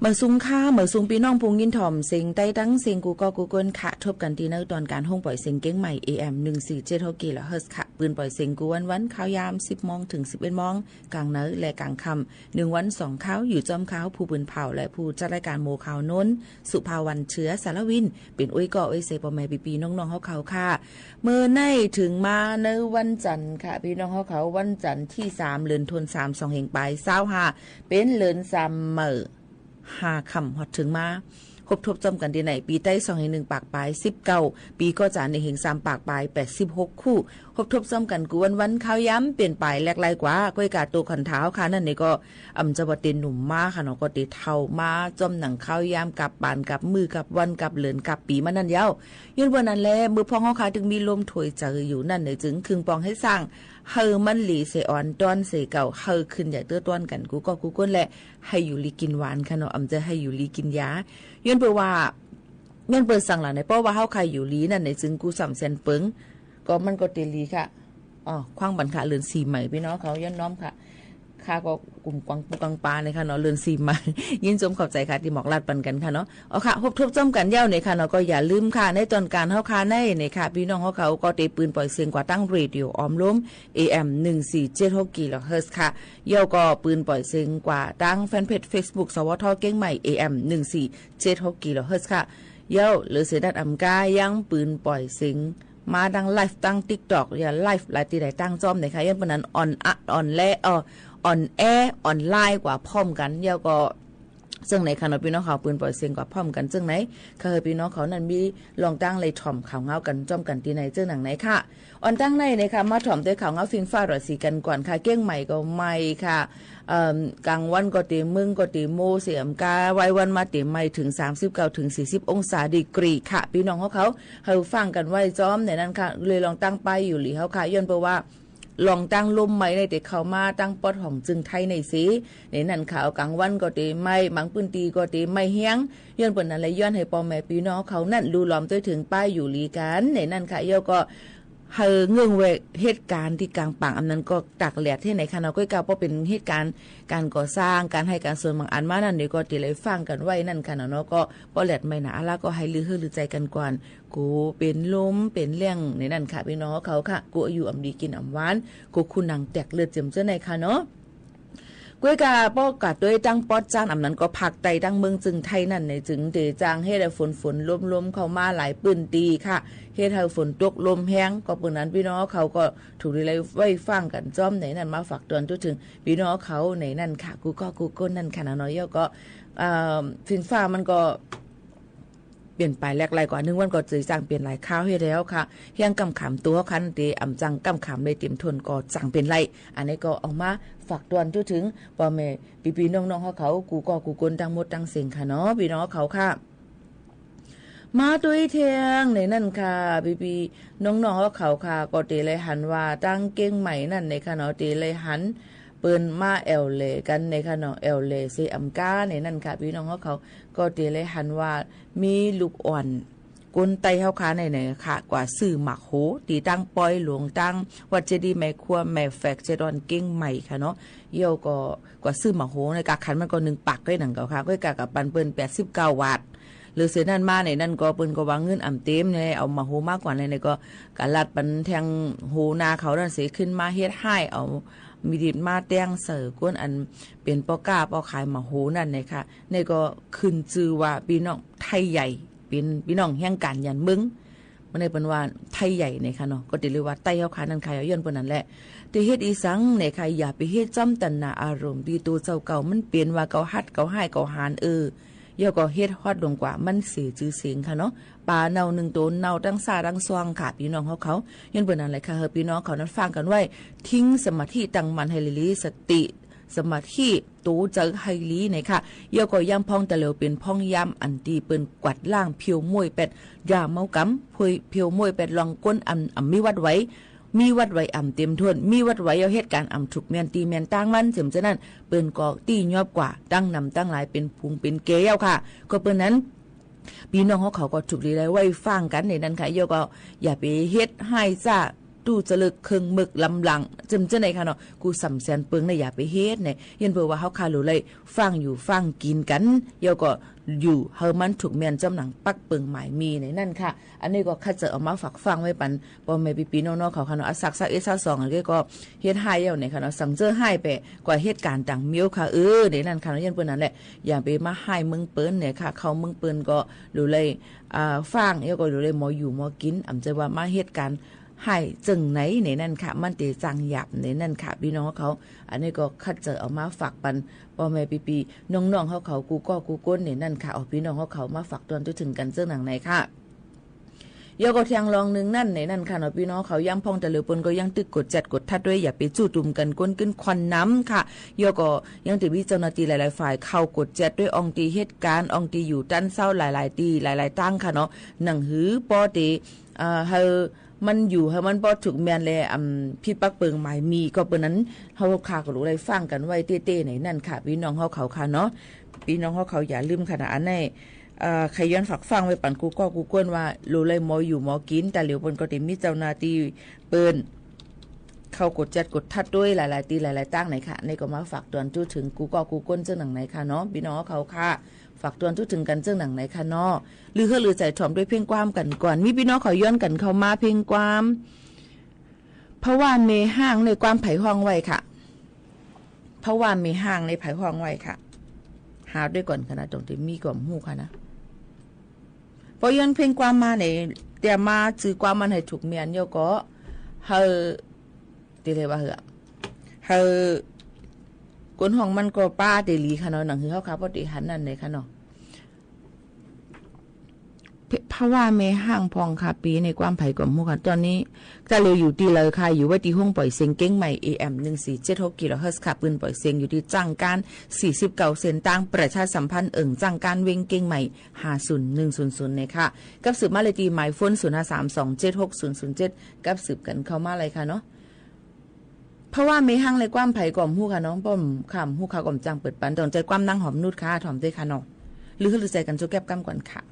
เมื่อซุงค่าเมื่อซุงพี่น้องพุงยินถ่อมเสียงใต้ตั้งเสียงกูก็กูเกิลค่ะทบกันที่ในตอนการห้องปล่อยเสียงเก้งใหม่ AM 147กิโลเฮิรตซ์ค่ะปืนปล่อยเสียงกูวันข่าวยาม 10 โมงถึง 11 โมงกลางเนื้อและกลางค่ำ1วัน2ข่าวอยู่จอมข่าวผู้ปืนเผาและผู้จัดรายการโมข่าวน้นสุภาวันเชื้อสารวินเป็นอุ้ยก่ออุ้ยเซปอแม่ปีน้องๆเฮาเขาค่ะเมื่อในถึงมาในวันจันทร์ค่ะพี่น้องเฮาเขาวันจันทร์ที่3เดือนธันวาคม2แห่งปลาย25เป็นเดือน3มื้อ5ค่ำฮอดถึงมาครบทบจำกันที่ไหนปีใต้2.1ปากปลาย19ปีก็จะ1 3ปากปลาย86คู่ครบทบจำกันกูวันข้าวย้ำเปลี่ยนไปแลกไล่กว่าก้อยกาตัวขันเท้าค่ะนั่นนี่ก็จะบ่เต็นหนุ่มมาค่ะเนาะก็ติเท่ามาจอมหนังข้าวย้ำกับปานกับมือกับวันกับเหลือนกับปีมันนั่นยาวย้อนวันนั้นแลมือพองเฮาค่ะถึงมีลมถวยเจออยู่นั่นเลยจึงคึงปองให้สร้างเฮอมันหลีเสอ่อนต้อนเสเก่าเฮอขึ้นใหญ่เตื้อต้อนกันกูก็กูก้นแหละให้อยู่ลีกินหวานค่ะเนาะจะให้อยู่ลีกินยาย้อนเปิดว่าย้อนเปิดสั่งหลังในเพราะว่าเฮาใครอยู่ลีนั่นในจึงกูสำเซนเปิงก็มันก็เตลีค่ะคว้างบันขาเรือน4ใหม่พี่น้องเขาย้อนน้อมค่ะข้าก็กลุ่มกวางปูกังปลาเนี่ยค่ะเนาะเรือน4ใหม่ยินชมขอบใจค่ะที่หมอกลาดปันกันค่ะเนาะค่ะพบทบจ้อมกันเย้าเนี่ยค่ะเนาะก็อย่าลืมค่ะในตอนการเฮาค่ะในเนี่ยค่ะพี่น้องเขาก็เตปืนปล่อยเสียงกว่าตั้งเรดิโอออมล้ม AM 1476กิโลเฮิรตซ์ค่ะเย้าก็ปืนปล่อยเสียงกว่าตั้งแฟนเพจ Facebook สวทเก้งใหม่ AM 1476กิโลเฮิรตซ์ค่ะเย้าหรือเสดัดอำกายังปืนปล่อยเสียงมาดังไลฟ์ตั้ง TikTok อย่าไลฟ์หลายตีหลายตั้งจ้อมนะคะยันปนั้นออนแอร์ออนไลน์กว่าพร้อมกันเดี๋ยวก็ซึ่งในคณะพี่น้องเขาปืนปล่อยเสียงกว่าพร้อมกันซึ่งไหนเคยพี่น้องเขานั้นมีลองตั้งเลยถ่อมข่าวเงากันจ้อมกันที่ไหนเจ้าหนังไหนค่ะออนตั้งในนะคะมาถ่อมด้วยข่าวเงาฟิงฟ้าราศีกันก่อนค่ะเก้งใหม่ก็ใหม่ค่ะกลางวันก็ตีมึงก็ตีโมเสียมกาไว้วันมาตีไม่ถึง39ถึง40องศาดีกรีค่ะพี่น้องเขาฟังกันไว้จ้อมในนั้นค่ะเลยลองตั้งไปอยู่หลีเขาค่ะย้อนเพราะว่าลองตั้งลมไม้ในแต่เขามาตั้งปอดของจึงไทยในสีในนั่นข่าวกลางวันก็ตีไม่มังปืนตีก็ตีไม่เฮียงย้อนปนนั้นเลยย้อนให้ปอแม่พี่น้องเขานั่นดูล้อมตัวถึงป้ายอยู่ลีกันในนั่นค่ะย่อก็เงื่อนเวเหตุการณ์ที่กลางป่างอันนั้นก็ตักแหลดที่ไหนค่ะเราก็กล่าวว่าเป็นเหตุการณ์การก่อสร้างการให้การส่วนบางอันมานั่นเดี๋ยวก็ตีเลยฟังกันไว้นั่นค่ะเนาะก็พอแหลดไม่หนาแล้วก็ให้ลือใจกันก่อนกูเป็นลมเป็นเรื่องในนั่นค่ะพี่น้องเขาค่ะกูอยู่อำดีกินอำหวานกูคุณนางแตกเลือดเจียมเจ้าในค่ะเนาะกวยกาป้อกาดด้วยตั้งป๊อดจานอำนั้นก็ผักไตตั้งเมืองจึงไทยนั่นในจึงเดจางเฮ็ดให้ฝนลมเข้ามาหลายปืนตีค่ะเฮ็ดให้ฝนตกลมแห้งก็ปืนนั้นพี่น้องเขาก็ถูกได้ไว้ฟังกันจ้อมในนั้นมาฝากเตือนถึงพี่น้องเขาในนั่นค่ะกูก้นนั่นค่ะน้อยก็ฟินฟ้ามันก็เปลี่ยนไปแลกไล่กว่านึงวันก็จือจางเปลี่ยนหลายข้าวให้แล้วค่ะเฮียงกำขามตัวคันตีอ่ำจังกำขามเลยเต็มทนก็จังเป็นไรอันนี้ก็เอามาฝากตวนถึงพ่อแม่พี่น้องเขากูกนทั้งหมดทั้งเสียงค่ะเนาะพี่น้องเขาค่ะมาตัวเทียงในนั่นค่ะพี่น้องเขาค่ะก็ตีเลยหันว่าตั้งเก้งใหม่นั่นในค่ะเนาะตีเลยหันเปิ้นมาแอลเลกันในค่ะเนาะแอลเลเซอัมกาในนั่นค่ะพี่น้องเขาก็ตีเลยหันว่ามีลูกอ่อนกุนไตเฮาค้าในค่ะกว่าสื่อหมักโหตีตั้งปอยหลวงตั้งวัดเจดีย์แม่ครัวแม่แฟกเจดอนเก้งใหม่ค่ะเนาะเยี่ยวก็กว่าสื่อหมักโหในกาขันมันก็1ปักด้วยหนังเก่าค่ะก็กากับปันเปิ้น89วัตต์หรือเสือนั่นมาในนั่นก็เปิ้นก็วางเงินอ่ำเต็มเนี่ยเอามาโหมากกว่าในก็กะลัดปันแทงโหนาเขานั่นเสียขึ้นมาเฮ็ดให้เอามีดิดมาแต้งเสือก้นอันเป็นปอก้าปอขายมาโหนั่นเลยค่ะในก็ขึ้นชื่อว่าพี่น้องไทยใหญ่เป็นพี่น้องแห่งการยันมึงมันได้เป็นว่าไทยใหญ่ในค่ะเนาะก็ติเลยว่าไต้เฮาขานั่นขายย้อนเพิ่นนั่นแหละแต่เฮ็ดอีสังในค่ะอย่าไปเฮ็ดจ้ำตันนาอารมณ์ดีตัวเจ้าเก่ามันเปลี่ยนว่าเก่าฮัดเก่าให้เก่าหานย่อก็เฮ็ดฮอดลงกว่ามันเสียชื่อเสียงค่ะเนาะปลาเน่า1ตัวเน่าทั้งซาทั้งซองค่ะพี่น้องเขาย้อนเพิ่นนั่นแหละค่ะพี่น้องเขานั้นฟังกันไว้ทิ้งสมาธิตั้งมั่นให้ลีสติสมาธิตูเจอไฮลีเนี่ยค่ะเยาก็ย่ำพองตะเหลวเป็นพองย่ำอันตีเปิ้นกวัดล่างเพียวมวยเป็ดยาเมากำเพียวมวยเป็ดลองก้นมีวัดไว้เต็มทวนมีวัดไว้เอาเหตุการณ์ถูกแมนตีแมนตั้งมันเสริมฉะนั้นเปิ้นก็ตียอบกว่าตั้งนำตั้งหลายเป็นพุงเป็นเกลียวค่ะก็เปิ้นนั้นพี่น้องเขาก็ถูกดีเลยไว้ฟังกันในนั้นค่ะเยาก็อย่าไปเฮ็ดให้จ้า ตู้จะเลิกเครื่องมึกลำหลังจำเจ้าไหนค่ะเนาะกูสำแสนเปิงในอย่าไปเฮ็ดเนี่ยยันเผื่อว่าเฮาคาหรือเลยฟังอยู่ฟังกินกันเดี๋ยวก็อยู่เฮามันถูกแม่นจำหนังปักเปิงหมายมีในนั่นค่ะอันนี้ก็คัดจะเอามาฝากฟังไว้ปันบ่แม่ปีๆน้องๆเขาค่ะเนาะสักเอ2อันนี้ก็เฮ็ดให้เอาเนี่ยค่ะเนาะสั่งเจอให้ไปกว่าเหตุการณ์ต่างมิ้วค่ะในนั่นค่ะยันเปิ้นนั่นแหละอย่าไปมาให้มึงเปิ้นเนี่ยค่ะเขามึงเปิ้นก็ดูเลยฟังเดี๋ยวก็ดูเลยหมออยู่หมอกินอำจะว่ามาเหตุการณ์ให้จึงไหนในนั่นค่ะมันตีจังหยับในนั่นค่ะพี่น้องเขาอันนี้ก็คัดเจอเอามาฝากปันพ่อแม่ปีๆน้องๆเขากูก็กูก้นในนั่นค่ะเอาพี่น้องเขามาฝากตอนถึงกันเจ้าหนังไหนค่ะยก็เทียงลองนึงนั่นในนั่นค่ะเนาะพี่น้องเขาย่ำพองแต่เหลือปนก็ยังตึกกดจัดกดทัดด้วยอย่าไปจู่ตุ่มกันก้นขึ้นควันน้ำค่ะยก็ยังติดวิเจ้าหน้าที่หลายๆฝ่ายเข้ากดจัดด้วยองตีเหตุการณ์องตีอยู่ด้านเศร้าหลายๆตีหลายๆตั้งค่ะเนาะหนังหือปอตีเฮามันอยู่ให้มันบ่ถูกแม่นแลพี่ปักเปิงหมายมีก็เปิ้นนั้นเฮาค่าก็รู้ได้ฟังกันไว้เต้ๆไหนนั่นค่ะพี่น้องเขาค่ะเนาะพี่น้องเขาอย่าลืมค่ะนะอันนี้ใครย้อนฝากฟังไว้ปั่นกูก็กูกวนว่ารู้เลยหมออยู่หมอกินแต่เหลียวเปิ้นก็ได้มีเจ้าหน้าที่เปิ้นเข้ากดจัดกดทัดด้วยหลายๆตีหลายๆตั้งไหนค่ะนี่ก็มาฝากตอนจู้ถึงกูก็กูก้นเจ้าหนังไหนค่ะเนาะพี่น้องเขาค่ะฝากตอนจู้ถึงกันเจ้าหนังไหนค่ะเนาะหรือหรือใจถ่อมด้วยเพ่งความกันก่อนมีพี่น้องเขาย้อนกันเข้ามาเพ่งความเพราะว่าเมห้างในความไผ่ห้องไว้ค่ะเพราะว่าเมห้างในไผ่ห้องไว้ค่ะหาด้วยก่อนขนาดตรงที่มีก่อมหูค่ะนะพอย้อนเพ่งความมาในเดี๋ยวมาจื้อความมันให้ถูกเมียนโยก็เฮาตีเลยว่าเฮาก้นห้องมันก็ป้าเดลีค่ะเนาะหนังคือเฮาค่ะพอดีหันนั่นเลยค่ะเนาะเพราะว่าเมห้างพองค่ะปีในความไผ่ก่อมหูค่ะตอนนี้จะเร็วอยู่ดีเลยค่ะอยู่ว่าที่ห้องปล่อยเสียงเก้งใหม่ AM 1476กิโลเฮิรตซ์ค่ะปืนปล่อยเสียงอยู่ที่จังการ49เซนตั้งประชาสัมพันธ์จังการเวงเก้งใหม่50100เนี่ยค่ะกับสืบมาเลยตีหมายโฟน0532760007กับสืบกันเข้ามาเลยค่ะเนาะเพราะว่าเมห้างเลยความไผ่ก่อมหูค่ะน้องป้อมคำหูค่ะก่อมจังเปิดปันตอนใจความนั่งหอมนุดค่ะถ่อมด้วยค่ะเนาะหรือใจกันโจแก็บกำก่อนค่ะ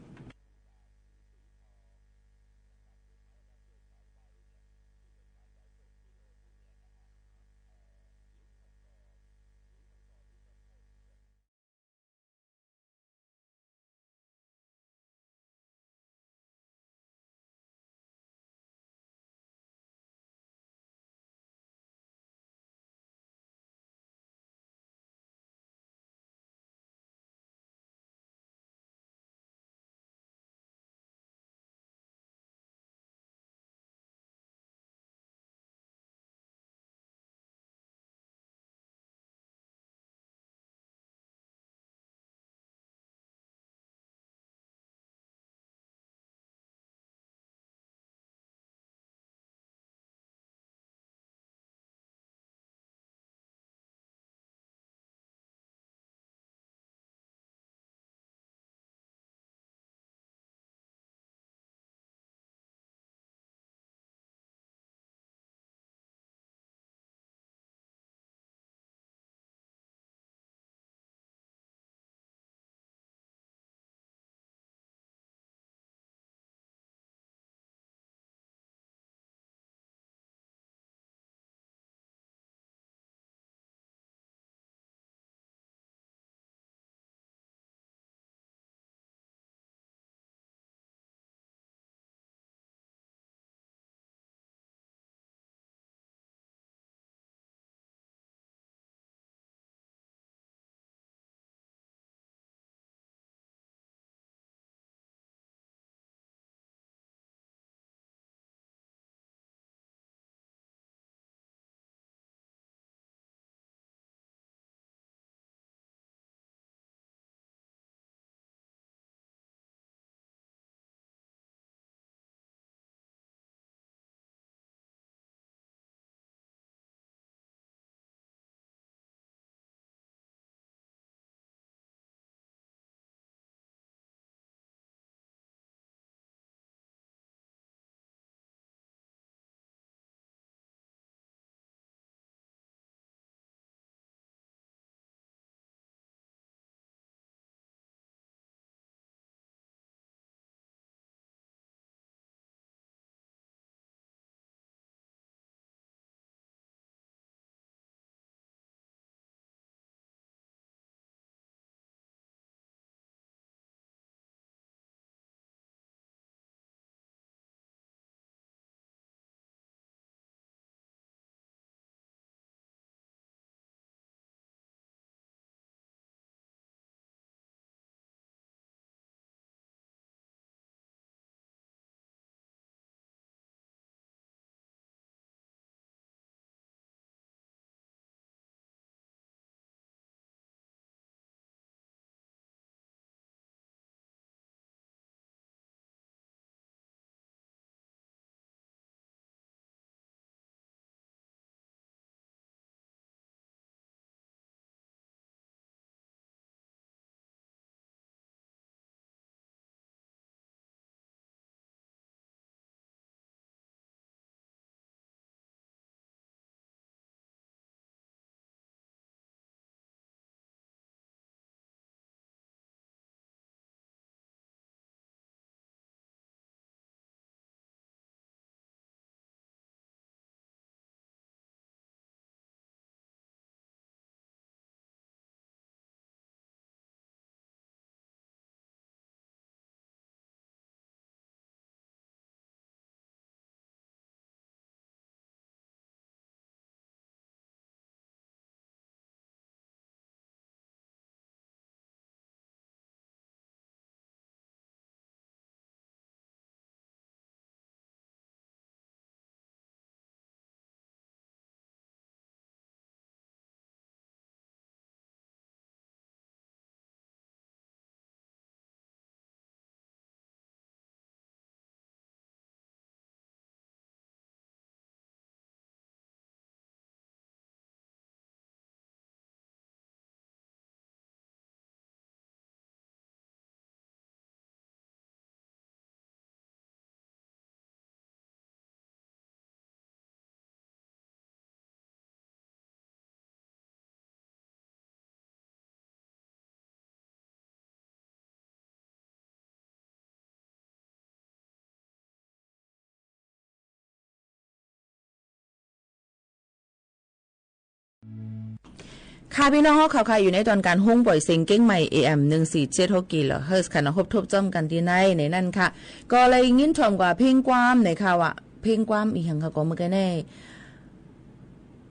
ค่ะพี่น้องเขาค่ะอยู่ในตอนการหุ้งปล่อยเสียงเก้งใหม่ AM 1476กิโลเฮิรตซ์ค่ะนะครบทบจ้อมกันที่ในนั่นค่ะก็เลยยินชมกว่าเพลงความในค่ะว่าเพลงความอีกอย่างค่ะก็เมื่อกี้แน่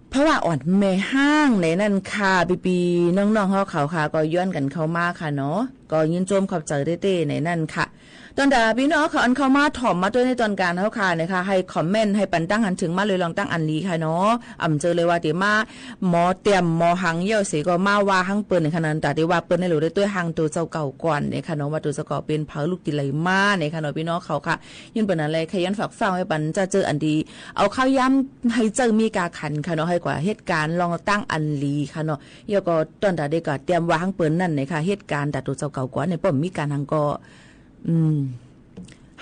เพราะว่าอ่อนแม่ห้างในนั่นค่ะปีน้องๆเขาค่ะก็ย้อนกันเข้ามาค่ะเนาะก็ยินโจมขอบใจเต้ๆในนั่นค่ะตอนดาพี่น้องเขาอันเข้ามาถ่อมมาด้วยในตอนการเขาค่ะนะคะให้คอมเมนต์ให้ปันตั้งหันถึงมาเลยลองตั้งอันนี้ค่ะเนาะเจอเลยว่าเดี๋ยวมาหมอเตรียมหมอหังเยี่ยวเสียก็มาว่าหังเปิ้นในขนาดแต่ที่ว่าเปิ้นในหลุดได้ตัวหังตัวเจ้าเก่าก่อนในค่ะเนาะว่าตัวเจ้าเก่าเป็นเผาลูกติไหลมาในค่ะเนาะพี่น้องเขาค่ะยื่นเปิ้นอะไรขยันฝากฟังให้ปันจะเจออันดีเอาข้าวย้ำให้เจอมีกาขันค่ะเนาะให้กว่าเหตุการณ์ลองตั้งอันลีค่ะเนาะเยี่ยวก็ตอนดาเด็กก็เตรียมว่าหังเปิ้นนั่นในค่ะเหตุการณ์แต่ตัวเจ้าเก่าก่อนในป้อมมีการหังก็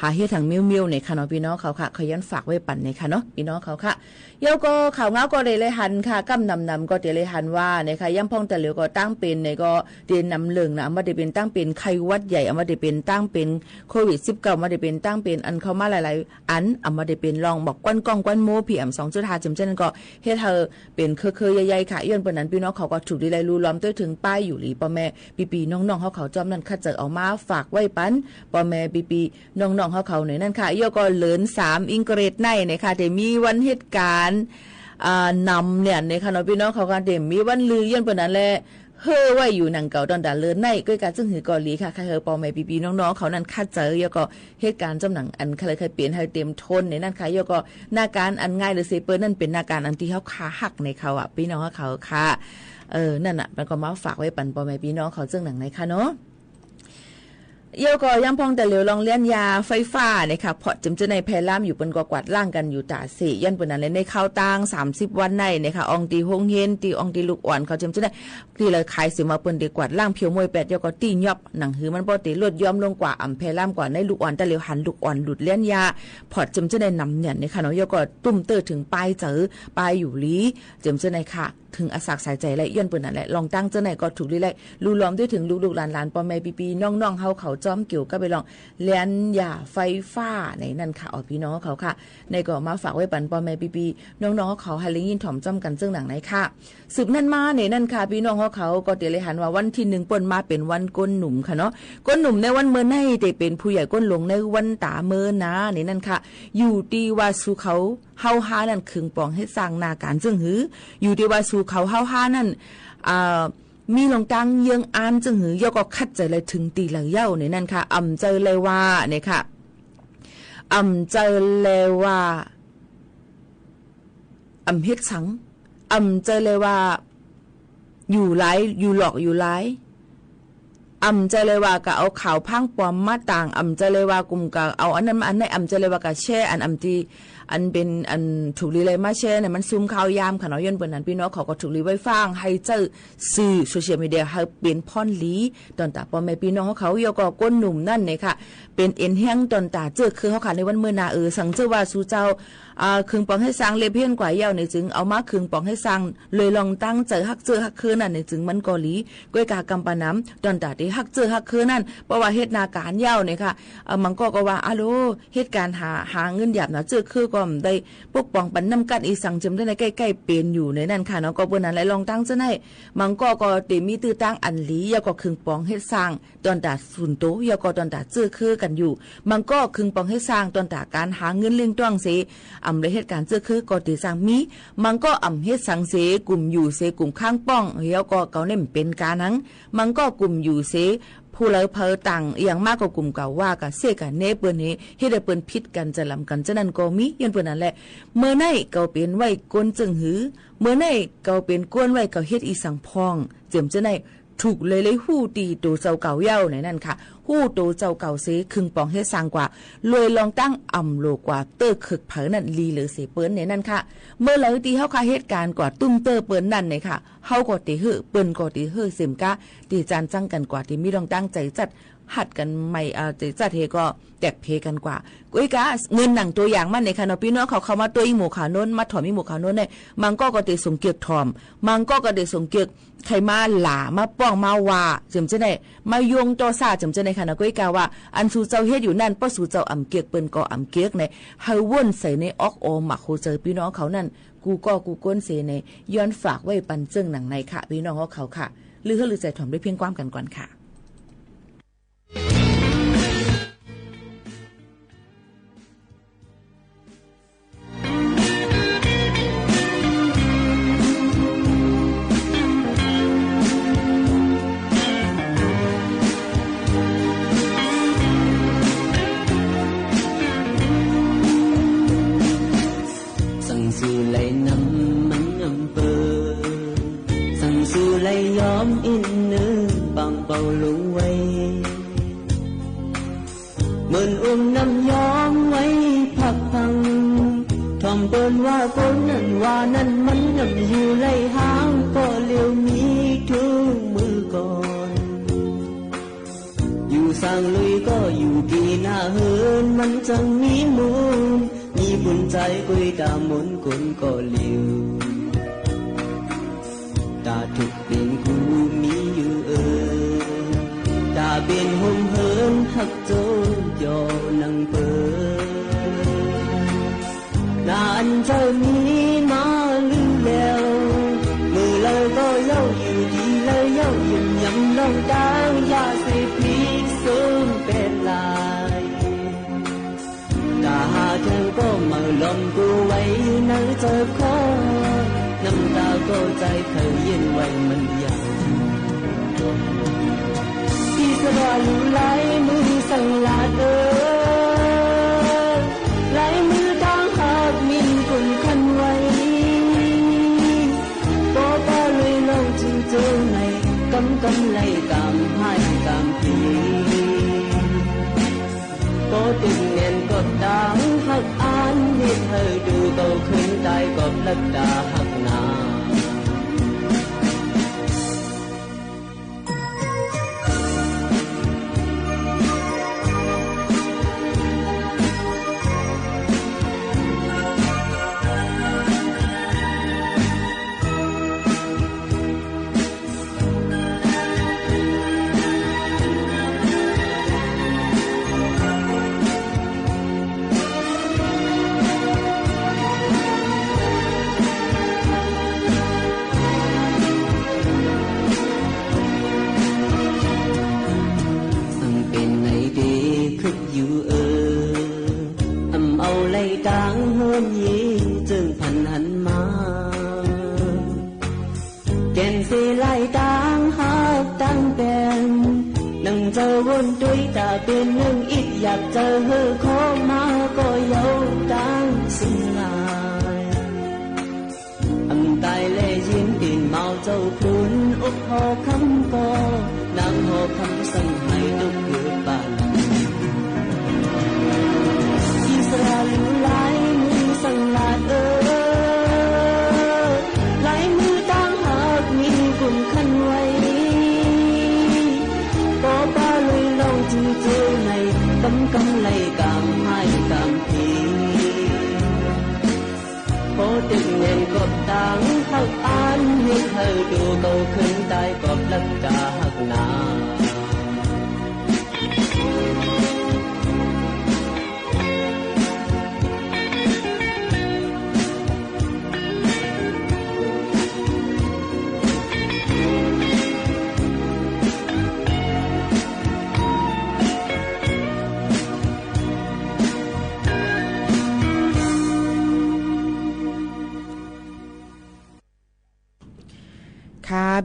หาเฮ็ดทางมิ้วๆในค่ะเนาะพี่น้องเขาค่ะขยันฝากไว้ปั่นในค่ะเนาะพี่น้องเขาค่ะเดี๋ยวก็ข่าวเงาก็ได้เลยหันค่ะกำนำก็ได้เลยหันว่านะคะย่ำพ่องแต่เหลียวก็ตั้งเป็นในก็เดินนำเหลืองนะมาได้เป็นตั้งเป็นไข้หวัดใหญ่มาได้เป็นตั้งเป็นโควิด19มาได้เป็นตั้งเป็นอันเข้ามาหลายๆอันมาได้เป็นลองบอกก้อนกองก้อนโม PM 2.5จำเจนก็เฮ็ดเธอเป็นเคยๆใหญ่ๆค่ะย้อนปานนั้นพี่น้องเขาก็ถูกได้รู้ล้อมตัวถึงป้ายอยู่หลีพ่อแม่ปีๆน้องๆเขาจอมนั้นคัดเจอเอามาฝากไว้ปันพ่อแม่ปีๆน้องๆเขาหน่อยนั่นค่ะเดี๋ยวก็เลิน3อิงเกรดในนะคะแต่มีวันเหตุการณ์นำเนี่ยในค่ะเนาะพี่น้องเขาก็เดมมีวันลือย้อนปานนั้นแหละเฮ้อไว้อยู่หนังเก่าตอนดาเลินในก็การซึ่งหือกอลีค่ะค่ะเฮอปอแม่ปีๆน้องๆเขานั้นคัดเจอแล้วก็เหตุการณ์จำหนังอันเคยเปลี่ยนให้เต็มทนในนั่นค่ะแล้วก็หน้าการอันง่ายหรือเซเปอร์นั่นเป็นหน้าการอันที่เขาขาหักในเขาอ่ะพี่น้องเขาค่ะนั่นน่ะมันก็มาฝากไว้ปันปอแม่พี่น้องเขาซึ่งหนังในค่ะเนาะเยี่ยวก็ย่ำพองแต่เหลียวลองเลี้ยนยาไฟฟ้านะคะพอจำจะในแพร่ล่ามอยู่บนกวาดล่างกันอยู่ตาสียันปนนั้นในข้าวตัง30วันในนะคะอองตีฮงเฮนตีอองตีลูกอ่อนเขาจำจะได้ที่เลยขายสิมาเปิ้นดีกวาดล่างเพียวมวย8เยี่ยวก็ตียอบหนังหือมันบ่ติลดย่อมลงกว่าแพร่ล่ามกว่าในลูกอ่อนแต่เหลียวหันลูกอ่อนหลุดเลี้ยนยาพอจำจะได้นำเนี่ยนะคะเนาะเยี่ยวก็ตุ้มเตอถึงปลายเจอปลายอยู่ลีจำจะในค่ะถึงอาศักสายใจและย้อนเปิ้นนั่นแหละลองตั้งเจ้าไหนก็ถูกลีไลรู้ล้อมด้วยถึงลูกๆหลานๆพ่อแม่ปีๆน้องๆเขาจ้อมเกี่ยวก็ไปลองเลี้ยนยาไฟฟ้าในนั่นค่ะพี่น้องเขาค่ะในก็มาฝากไว้ปันพ่อแม่ปีๆน้องๆเขาให้ลิงยินถ่อมจ้อมกันซึ่งหนังไหนค่ะสืบนั่นมาในนั่นค่ะพี่น้องเขาก็เดี๋ยวเลยหันว่าวันที่1เปิ้นมาเป็นวันก้นหนุ่มค่ะเนาะก้นหนุ่มในวันเมื่อในแต่เป็นผู้ใหญ่ก้นหลงในวันตาเมื่อนะในนั่นค่ะอยู่ที่ว่าสู่เขาเฮาฮานั่นคึงปองให้สร้างนาการซึ่งหืออยู่ที่ว่าสู่เขาเฮาฮานั่นมีลงตังเยืองอ่านจึงหือยก็คัดใจเลยถึงตีเลยเย้าในนั่นค่ะเจอเลยว่าเนี่ยค่ะเจอเลยว่าเฮ็ดสังเจอเลยว่าอยู่หลายอยู่หลอกอยู่หลายเจอเลยว่าก็เอาข่าวพังปลอมมาต่างเจอเลยว่ากลุ่มก็เอาอันนั้นอันไหนเจอเลยว่าก็แช่อันที่อันเป็นอันถูกรีเลยมาแชร์เนี่ยมันซุ่มข่าวยามค่ะเนาะย้อนเปิ้นนั้นพี่น้องเขาก็ถูกรีไว้ฟังให้เจอสื่อโซเชียลมีเดียให้เป็นพ่อนลีตอนตาพ่อแม่พี่น้องเขายก็ก้นหนุ่มนั่นเนี่ยค่ะเป็นเอ็นแห้งตอนตาเจอคือเขาค่ะในวันมื้อนาสังเจอว่าสู่เจ้าคึงปองให้สร้างเลเพียนกว่าเย้าในจึงเอามาคึงปองให้สร้างเลยลองตั้งเจอฮักคือนั่นในจึงมันก็ลีก้อยกากำปาน้ำตอนตาที่ฮักคือนั่นเพราะว่าเฮ็ดนาการเย้าเนี่ยค่ะมันก็ว่าอะโลเฮ็ดการหาเงินหยาบนะเจอคือก็ได้ปกป้องปันน้ำกันอีสังจำได้ในใกล้ๆเป็นอยู่ในนั่นค่ะเนาะก็เปิ้นนั้นไหลลองตั้งจะได้มันก็ติมีตื้อตั้งอันลียก็คึงปองเฮ็ดสร้างตอนตาสุนโตยก็ตอนตาเจอคือกันอยู่มันก็คึงปองให้สร้างตอนตาการหาเงินเลี้ยงต้องเสเลยเหตุการณ์เจอคือก็ติสร้างมีมันก็เฮ็ดสังเสกลุ่มอยู่เสกลุ่มข้างป้องแล้วก็เก่าเนี่ยเป็นการนั้นมันก็กลุ่มอยู่เสผู้เลยเพอต่างอย่างมากกว่ากลุ่มเก่าว่ากับเสกันเนเปิ้นนี้เฮ็ดให้เปิ้นผิดกันจะลำกันฉะนั้นก็มีย้อนเปิ้นนั่นแหละเมื่อไหนเก่าเป็นไว้ก้นจึงหือเมื่อไหนเก่าเป็นก้นไว้เก่าเฮ็ดอีสังพองเจิมจะได้ถูกเลยฮู้ตีโตเจ้าเก่าเย้าในนั่นค่ะฮู้โตเจ้าเก่าเสคึงปองเฮ็ดสร้างกว่าเลยลองตั้งโลกว่าเตอคึกเผอนั่นลีเหลือเสเปิ้นในนั่นค่ะเมื่อเลยตีเฮาค่ะเหตุการณ์กว่าตุ้มเตอเปิ้นนั่นเนี่ยค่ะเฮาก็ติฮื้อเปิ้นก็ติฮื้อเสมกะติจานจังกันกว่าที่มีลองตั้งใจจัด หัดกันไม่จัดเฮก็แตกเพกันกว่ากุ้ยกะเงินหนังตัวอย่างมันในค่ะเนาะพี่น้องเขามาตัวอีหมูขาวโน้นมาถอมอีหมูขาวโน้นเนี่ยมันก็ได้ส่งเกียกถอมมันก็ได้ส่งเกียกใครมาหลามาป้องมาว่าจึงจะได้มายงโตซาจึงจะได้ค่ะเนาะกุ้ยกะว่าอันสู่เจ้าเฮ็ดอยู่นั่นป้อสู่เจ้าอำเกียกเปิ้นก็อำเกียกในเฮาว่นใส่ในออกโอหมักโคเจอพี่น้องเขานั่นกูก้นเสในย้อนฝากไว้ปันเจิ้งหนังในค่ะพี่น้องเขาค่ะลือเฮาลือใจถ่อมด้วยเพียงความกันก่อนค่ะ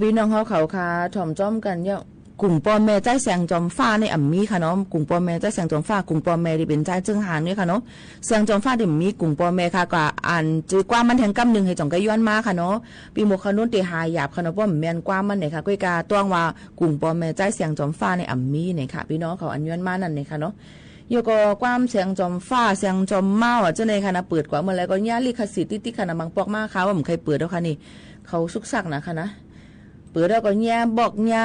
พี่น้องเขาค่ะถ่อมจ้อมกันเนี่ยกลุ่มปอแม่ใจแสงจอมฟ้าในอ่ำมีค่ะเนาะกลุ่มปอแม่ใจแสงจอมฟ้ากลุ่มปอแม่ที่เป็นใจเจิ้งหานนี่ค่ะเนาะแสงจอมฟ้าที่มีกลุ่มปอแม่ค่ะก็อ่านจื้อกว่ามันแทงกำนึงให้จ่องกะย้อนมาค่ะเนาะปีหมกขนุนตีหายหยาบค่ะเนาะป้อมแม่นกว่ามันเนี่ยค่ะก้อยกาต้วงว่ากลุ่มปอแม่ใจแสงจอมฟ้าในอ่ำมีเนี่ยค่ะพี่น้องเขาอันย้อนมานั่นเนี่ยค่ะเนาะโยก็ความเสียงจอมฟ้าเสียงจอมเมาอ่ะเจ้าในค่ะนะเปิดกว่าเมื่อไรก็ย่าลิขสิทธิ์ติ๊กๆค่ะนะบางปอกมาค่ะว่าผมเคยเปิดแล้วค่ะนี่เขาซุกซักนะค่ะนะเปิดแล้วก็แง่บอกแง่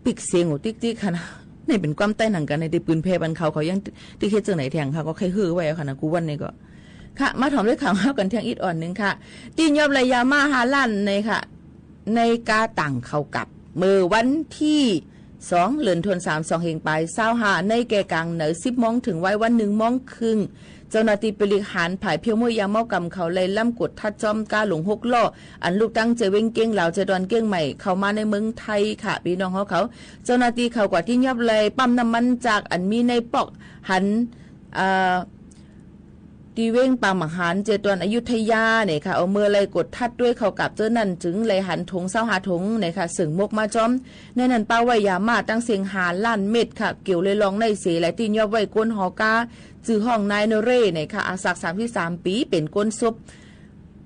ปิกเสียงติ๊กๆค่ะนะ ในเป็นความใต้หนังกันในปืนเพบันเขายังที่เฮ็ดจังไหนแทงค่ะก็ใครฮือไว้ค่ะนะกูวันนี้ก็ค่ะมาถอมด้วยข่าวกันเที่ยงอีกอ่อนนึงค่ะตีนยอบระยะมา5ล้านในค่ะในกาต่างเข้ากับมื้อวันที่2เดือนธันวาคม2เฮงปลาย25ในแก่กลางเหนือ 10 โมงถึงไว้วัน 1 โมงครึ่งเจ้าหน้าที่บริหารผายเพียวมวยยามเมากำเขาเลยล่ำกดทัดจอมกาหลง6ล้ออันลูกตั้งเจเวงเก้งเหล่าเจดอนเก้งใหม่เข้ามาในเมืองไทยค่ะพี่น้องเขาเจ้าหน้าที่เขากว่าที่ยับเลยปั๊มน้ำมันจากอันมีในปอกหันตีเว้งปางมหันเจตวนอยุธยาเนี่ยค่ะเอามือเลยกดทัดด้วยเขากับเจ้านั่นถึงเลยหันถงเศร้าหาถงเนี่ยค่ะสึงมกมาจอมในนั้นป้าไว้ยามาตั้งเสียงหาล้านเม็ดค่ะเกี่ยวเลยลองในเสและตีนยอบไว้ก้นหอกาจื้อห้องนายนเร่เนี่ยค่ะอาศัก33ปีเป็นก้นซุป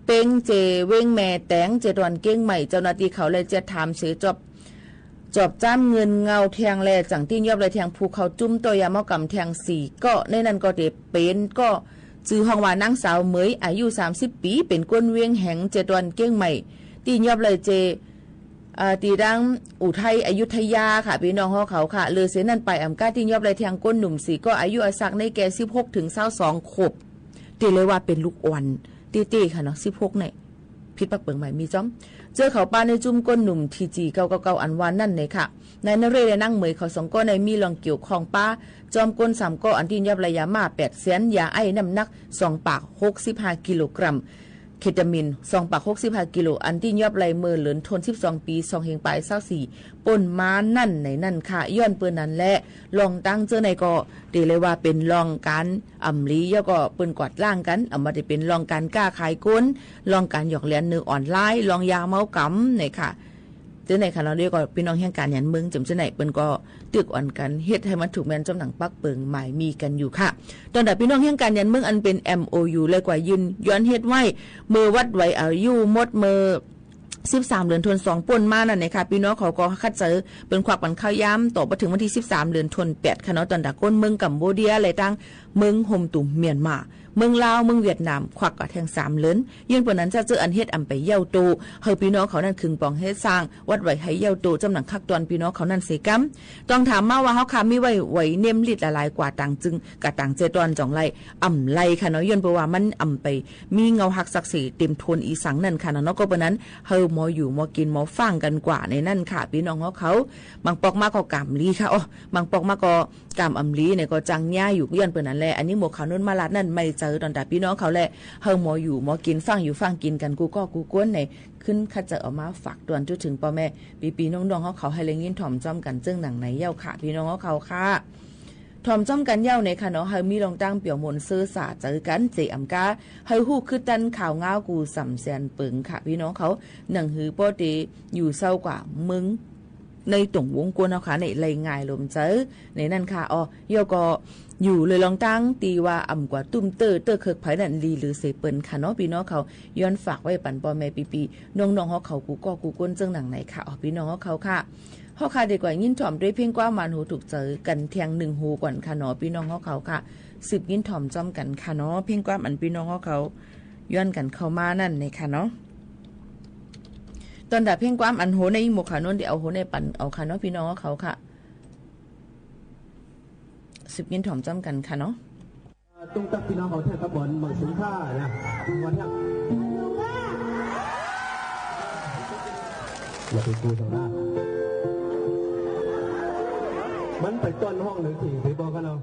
เป็งเจเว้งแม่แตงเจตวนเก้งใหม่เจ้าหน้าที่เขาเลยจะถามเสือจอบจ้ำเงินเงาแทงแลจังตีนยอบเลยแทงภูเขาจุ้มตัวยาเมากำแทง4ก็ในนั้นก็เดเป็นก็จื้อห้องว่านางสาวเหมยอายุ30ปีเป็นก้นเวียงแหงเจตวนเก้งใหม่ตีนยอบเลยเจตีดังอุทัยอยุธยาค่ะพี่น้องเขาค่ะเลือเสนั่นไปอำกาตีนยอบเลยแทงก้นหนุ่ม4ก็อายุอาศักในแก่16ถึง22ขวบตีเลยว่าเป็นลูกอ่อนตีค่ะเนาะ16เนี่ยพิษปักเปิงใหม่มีจ้อมเจอเขาปาในจุ่มก้นหนุ่มทีจีเก่าอันวานนั่นเลยค่ะนายนเรศนั่งเหมยเขา2ก้อนในมีลองเกี่ยวของป้าจอมก้น3ก้ออันที่ยับระยะมา8แสนยาไอ้น้ำหนัก2ปาก65กิโลกรัมเคตามิน2ปาก65กิโลอันที่ยับไหลมือเหลือนทน12ปี2เฮงปลาย24ป่นมานั่นในนั่นค่ะย้อนเปิ้นนั้นและลองตั้งเจอในก็ดีเลยว่าเป็นลองการอำลีแล้วก็เปิ้นกอดล่างกันเอามาได้เป็นลองการกล้าขายก้นลองการหยอกเลียนเนื้อออนไลน์ลองยาเมากำในค่ะเจ้าไหนค่ะเราเรียกก็พี่น้องแห่งการยันเมืองจำเจ้าไหนเปิ้นก็ตึกอ่อนกันเฮ็ดให้มันถูกแม่นจำหนังปักเปิงหมายมีกันอยู่ค่ะตอนดับพี่น้องแห่งการยันเมืองอันเป็น MOU เลยกว่ายืนย้อนเฮ็ดไว้มือวัดไว้อายุหมดมือ13เดือนธันวาคมป่นมานั่นนะคะพี่น้องเขาก็คัดเจอเป็นควักปันข้าวย้ำต่อไปถึงวันที่13เดือนธันวาคมค่ะเนาะตอนดักก้นเมืองกัมพูเดียอะไรตั้งเมืองโฮมตุ่มเมียนมาเมืองลาวเมืองเวียดนามควักก็แทง3เหรียญยื่นปนนั้นจะเจออันเฮ็ดอำไปเย้าโตเฮาพี่น้องเขานั่นคึงปองเฮ็ดสร้างวัดไว้ให้เย้าโตจำหนังคักตอนพี่น้องเขานั่นเสกำต้องถามมาว่าเฮาค่ะมีไว้เนมลิดละลายกว่าต่างจึงกะต่างเจตอนจ่องไลอำไลค่ะเนาะยื่นเพราะว่ามันอำไปมีเงาหักศักดิ์ศรีเต็มทนอีสังนั่นค่ะเนาะก็ปนนั้นเฮาหมออยู่หมอกินหมอฟังกันกว่าในนั่นค่ะพี่น้องเขาบางปอกมาก็กำลีค่ะอ๋อบางปอกมาก็กำอำลีเนี่ยก็จังย่าอยู่ย้อนเปิ้นนั่นแหละอันนี้หมวกขาวนุ่นมาลาดนั่นไม่เจอตอนแต่พี่น้องเขาแหละเฮาหมออยู่หมอกินฟังอยู่ฟังกินกันกูก้นในขึ้นคัดจะออกมาฝากตวนจนถึงพ่อแม่ปีน้องๆเขาให้เลยยินถ่อมจ้อมกันจึงหนังไหนเย้าค่ะพี่น้องเขาค่ะถ่อมจ้อมกันเย้าในค่ะเนาะเฮามีลองตั้งเปี่ยวมนซื้อสาเจอกันเจอำกาเฮาฮู้คือตันข่าวง้าวกูสำแสนปึงค่ะพี่น้องเขาหนังหือป้อเตอยู่เศร้ากว่ามึงในตุ่งวงกวนเอาค่ะในเลยง่ายลมเจอในนั่นค่ะอ๋อย่อก็อยู่เลยลองตั้งตีว่าอ่ำกว่าตุ้มเตอเคิกไผนั่นลีหรือเสเปิ้นค่ะเนาะพี่น้องเขาย้อนฝากไว้ปันปอแม่ปีน้องๆเขากูก้นเจิงหนังไหนค่ะอ๋อพี่น้องเขาค่ะเฮาค่ะดีกว่ายินถ่อมด้วยเพียงกว่ามันหูถูกเจอกันเที่ยง1หูก่อนค่ะเนาะพี่น้องเขาค่ะ10ยินถ่อมจ้อมกันค่ะเนาะเพียงกว่าอันพี่น้องเขาย้อนกันเข้ามานั่นในค่ะเนาะตอนดับเพ่งความอันโหในหมกขาโน่นเดี๋ยวเอาโหในปั่นเอาค่ะเนาะพี่น้องเขาค่ะ10ยินถ่อมจ้ำกันค่ะเนาะตุ้งตักพี่น้องเขาแทบตะบอนมังสินค้านะวันนี้อย่าไปกูสังหน้ามันไปต้นห้องหนึ่งที่ไปบอกกันเรา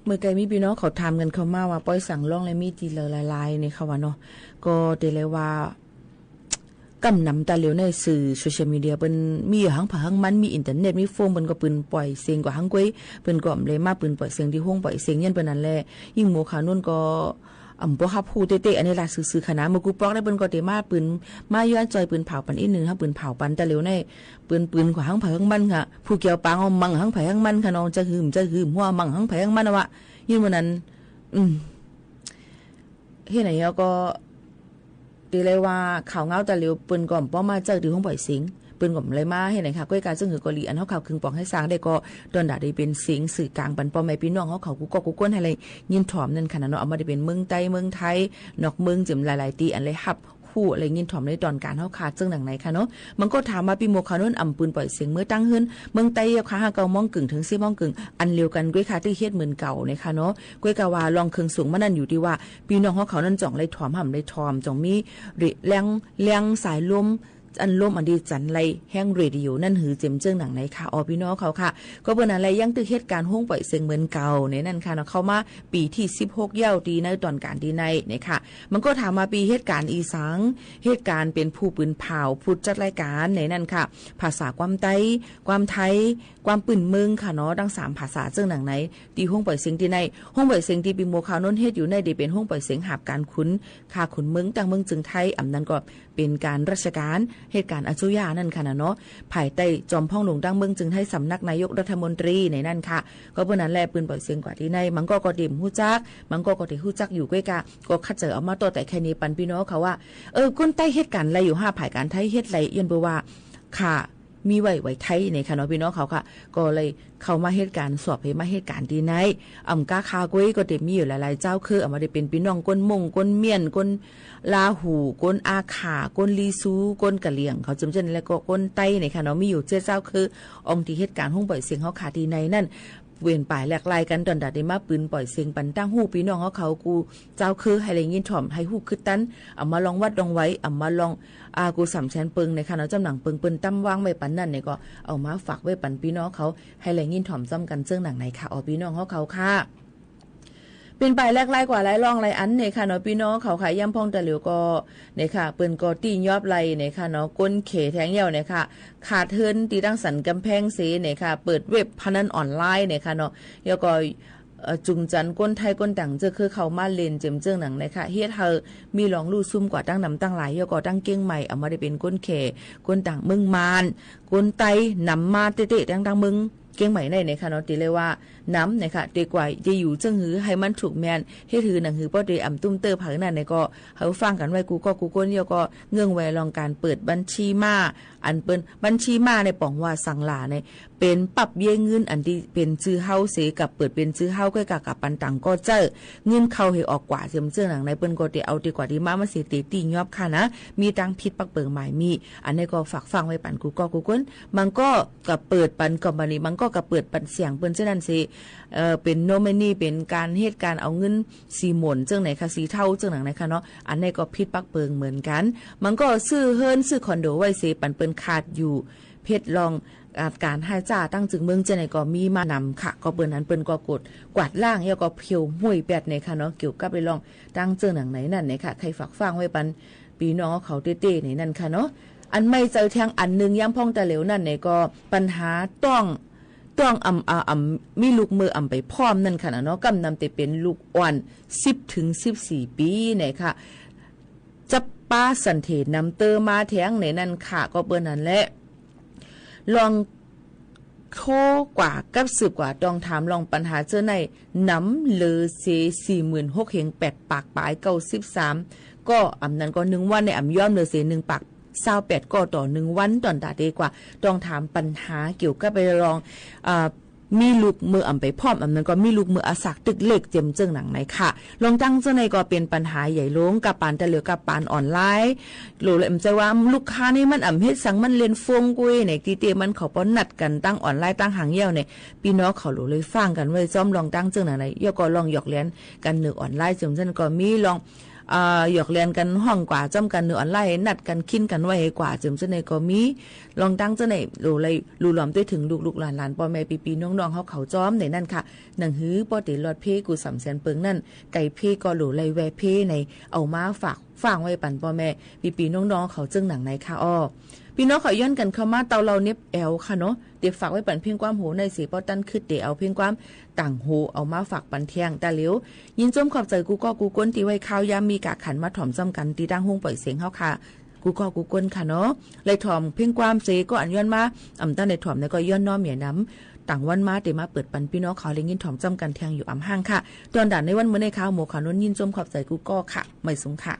เมื่อไกลมีพี่น้องเขาทำกันเขามาว่าปล่อยสั่งล่องและมีตีเลยลายๆในเขาว่าเนาะก็เดเลยว่ากำนำตาเหลียวในสื่อโซเชียลมีเดียเป็นมีอยู่หังผาหังมันมีอินเทอร์เน็ตมีโฟมเป็นก็ปืนปล่อยเสียงกว่าหังก้อยเป็นก็เลยมาปืนปล่อยเสียงที่ห้องปล่อยเสียงยันเป็นนั่นแหละยิ่งโมขานุ่นก็บ่ฮับฮู้เตะๆอันนี้ล่ะซื่อๆขนาดมื้อกูปลอกได้เปิ้นก็เตมาปืนมาย้อนจอยปืนเผาปันอีกนึงฮะปืนเผาปันตะเหลียวในปืนกว่าหังไผหังมันค่ะผู้เกี่ยวปางเอามังหังไผหังมันค่ะน้องจะหืมหัวมังหังไผหังมันว่ายิ่งมื้อนั้นเฮ็ดไหนก็ดีเลยว่าข่าวเงาตะเหลียวปืนก่อมป้อมาเจอที่ห้องปล่อยเสียงปืนก่อมเลยมาเฮ็ดไหนค่ะก้อยการซึ่งหือกอลีอันเฮาข่าวคึงปองให้สร้างได้ก็ตอนดาได้เป็นเสียงสื่อกลางปันป้อแม่พี่น้องเฮาเขากูก็กูก้นให้เลยยินถ่อมนั่นขนาดเนาะเอามาได้เป็นเมืองใต้เมืองไทยนอกเมืองจิ๋มหลายๆตีอันเลยฮับฮู้อะไรยินถ่อมในตอนการเฮาขาดซึ่งหนังไหนค่ะเนาะมันก็ถามมาปีโมคาโนนอำปืนปล่อยเสียงเมื่อตั้งขึ้นเมืองใต้ยาค่ะเก่ามองกึ่งถึง10มองกึ่งอันเดียวกันก้อยค่ะที่เฮ็ดเหมือนเก่าเนี่ยค่ะเนาะก้อยกะว่าลองเครื่องสูงมันนั่นอยู่ที่ว่าพี่น้องเฮาเขานั่นจ่องเลยถ่อมห่ำเลยถ่อมจ่องมีแรงสายลมอันลมอันดีจันไรแห้งเรดิโอนั่นหือเจ็มเจิ้งหนังไหนค่ะอ๋อพี่น้องเขาค่ะก็เปิ้นอะไรยังตึกเหตุการณ์ห้องปล่อยเสียงเหมือนเก่าเนี่ยนั่นค่ะเนาะเข้ามาปีที่16เย้าตีในตอนการดีในเนี่ยค่ะมันก็ถามมาปีเหตุการณ์อีสังเหตุการณ์เป็นผู้ปืนเผาผู้จัดรายการในนั่นค่ะภาษาความไต้ความไทยความปืนเมืองค่ะเนาะทั้ง3ภาษาเจิ้งหนังไหนตีห้องปล่อยเสียงที่ในห้องปล่อยเสียงที่ปีโมคาโนนเฮ็ดอยู่ในได้เป็นห้องปล่อยเสียงหาบการขุนค่าขุนเมืองต่างเมืองจึงไทยอำนั้นก็เป็นการราชการเหตุการณ์อจุยานั่นค่ะเนาะภายใต้จอมพ่องหลวงดังเมืองจึงให้สำนักนายกรัฐมนตรีในนั่นค่ะก็เพื่อนั้นแลปืนปล่อยเสียงกว่าที่ในมันก็ดิ่มฮู้จักมันก็ได้ฮู้จักอยู่ก้อยกะก็คัดเจอเอามาตัวแต่แค่นี้ปันพี่น้องเขาว่าคนใต้เหตุการณ์อะไรอยู่5ภายการไทยเฮ็ดไรยันบ่ว่าค่ะมีไว้ไทยในค่ะเนาะพี่น้องเขาค่ะก็เลยเข้ามาเหตุการณ์สอบให้มาเหตุการณ์ที่ไหนกาคาก้อยก็ได้มีอยู่หลายๆเจ้าคือเอามาได้เป็นพี่น้องก้นมงก้นเมียนก้นลาหูก้นอาขาก้นลีซูก้นกะเหลี่ยงเขาจำเจนแล้วก็ก้นไต้ในค่ะเนาะมีอยู่7เจ้าคือองค์ที่เหตุการณ์ห้องปล่อยเสียงเฮาขาที่ในนั่นเวียนป่ายแหลกลายกันตอนดาได้มาปืนปล่อยเสียงปันตั้งหู้พี่น้องเขากูเจ้าคือให้เลยยินถ่อมให้หู้คือตันเอามาลองวัดลองไว้เอามาลองกู3แสนปึงในค่ะเนาะจำหนังปึงเปิ้นตั้มวางไว้ปันนั่นเนี่ยก็เอามาฝากไว้ปันพี่น้องเขาให้เลยยินถ่อมซ้ำกันเจิ้งหนังไหนค่ะอ๋อพี่น้องเขาค่ะเป็นไปแรกไล่กว่าไล่ร่องไล่อันเนี่ยค่ะเนาะพี่น้องเขาขายย่ำพองตะเหลียวก็เนี่ยค่ะเปิ้นก็ตียอบไล่เนี่ยค่ะเนาะก้นเขแทงเหี่ยวเนี่ยค่ะขาดเทินตีตั้งสันกำแพงเสเนี่ยค่ะเปิดเว็บพนันออนไลน์เนี่ยค่ะเนาะแล้วก็จุงจันก้นไทยก้นต่างเจอคือเขามาเล่นเจิมเจิ้งหนังนะคะเฮ็ดเฮามีลองลู่ซุ่มกว่าตั้งนำตั้งหลายแล้วก็ตั้งเก้งใหม่เอามาได้เป็นก้นเขก้นต่างเมืองมานก้นไตนำมาเตะๆตั้งเมืองเก้งใหม่ในเนี่ยค่ะเนาะตีเลยว่าน้ำเนี่ยค่ะดีกว่าจะอยู่เจิ้งหือให้มันถูกแมนเฮ็ดหือหนังหือป้อเดอำตุ้มเตอร์ผักนั่นเนี่ยก็เฮาฟังกันไว้กูก้นเดียวก็เงื่องแวลองการเปิดบัญชีมาอันเปิ้นบัญชีมาในป่องว่าสังหลาเนี่ยเป็นปรับเยเงินอันที่เป็นชื่อเฮาเสกับเปิดเป็นชื่อเฮาก็กับปันตังก็เจอเงินเข้าให้ออกกว่าเจิมเจิ้งหนังในเปิ้นก็ได้เอาดีกว่าดีมามันสิตียอบค่ะนะมีตังผิดปักเปิงหมายมีอันนี้ก็ฝากฟังไว้ปันกูก้นมันก็กับเปิดปันก็บัดนี้มันก็กับเปิดปันเสียงเปิ้นเจ้านั่นสิเป็นโนมินีเป็นการเหตุการณ์เอาเงินสีหม่นเจิ้งไหนค่ะสีเท่าเจิ้งหนังไหนค่ะเนาะอันนี้ก็ผิดปักเปิงเหมือนกันมันก็ซื้อเฮิรนซื้อคอนโดไว้สิปันเปิ้นขาดอยู่เพชรลองการให้จ่าตั้งจึงเมืองเจไหนก็มีมานำค่ะก็เปิ้นนั้นเปิ้นก็กดกวาดล่างแล้วก็เพียวห้วยแปดในค่ะเนาะเกี่ยวกับไปลองตั้งเจิ้งหนังไหนนั่นเนี่ยค่ะใครฝากฟังไว้ปันพี่น้องเขาเต้ๆในนั่นค่ะเนาะอันไม่เจอแทงอันนึงย่ำพ่องตะเหลวนั่นเนี่ยก็ปัญหาต้องมีลูกมือไปพร้อมนั่นค่ะเนาะกำนำแต่เป็นลูกอ่อน10 ถึง 14 ปีเนี่ยค่ะจับป้าสันเทนำเตอมาแทงในนั่นค่ะก็เปิ้นนั่นแหละลองโคกว่ากับ10กว่าต้องถามลองปัญหาเจอในน้ำเลอเซ46,000เฮง8ปากปลาย93ก็อำนั้นก็1วันในอำย่อมเลอเซ1ปาก28ก็ต่อ1วันตอนตาดีกว่าต้องถามปัญหาเกี่ยวกับไปลองมีลูกมือไปพร้อมนั้นก็มีลูกมืออาศักตึกเล็กเจ็มเจิ้งหนังไหนค่ะลองตั้งเจ้าในก็เป็นปัญหาใหญ่ลงกับปานแต่เหลือกับปานออนไลน์โลเลยใจว่าลูกค้านี่มันเฮ็ดสังมันเล่นฟงกุ้ยในตีเตมันเขาป้อนนัดกันตั้งออนไลน์ตั้งหางเหี่ยวเนี่ยพี่น้องเขาโลเลยฟังกันไว้ซ้อมลองตั้งเจิ้งหนังไหนย่อก็ลองหยอกเล่นกันนึกออนไลน์เจิมเจิ้งก็มีลอง หยอกเรียนกันห้องกว่าจ้ำกันเนื้อออนไลน์นัดกันคินกันไว้กว่าจึงจะในก็มีลองตั้งจะในรูหลอมด้วยถึงลูกหลานพ่อแม่ปีน้องๆเขาจ้อมในนั่นค่ะหนังหื้อปอติลอดเพกูสำแสนเปิงนั่นไก่เพก็หลูไลแวเพในเอามาฝากไว้ปั่นพ่อแม่ปีน้องๆเขาจึงหนังไหนค่ะอ้อพี่น้องเขาย้อนกันเข้ามาเตาเราเน็บแอลค่ะเนาะเดี๋ยวฝากไว้ปั่นเพียงความหูในสีป้อตันคือเดี๋ยวเอาเพียงความต่างหูเอามาฝากปันเทียงแต่เหลียวยินจมขอบใจกูก้นตีไว้ข้าวยามมีกะขันมาถ่อมจำกันตีดังหุ้งปล่อยเสียงเฮาค่ะกูก้นค่ะเนาะเลยถ่อมเพียงความเสก็อันย้อนมาตั้งในถ่อมในก็ย้อนน้อมเหมียน้ำต่างวันมาเดี๋ยวมาเปิดปันพี่น้องเขาเลยยินถ่อมจำกันเทียงอยู่ห้างค่ะตอนด่านในวันเมื่อในข้าวหมูขานุ่นยินจมขอบใจกูก็ค่ะไม่สูงค่ะ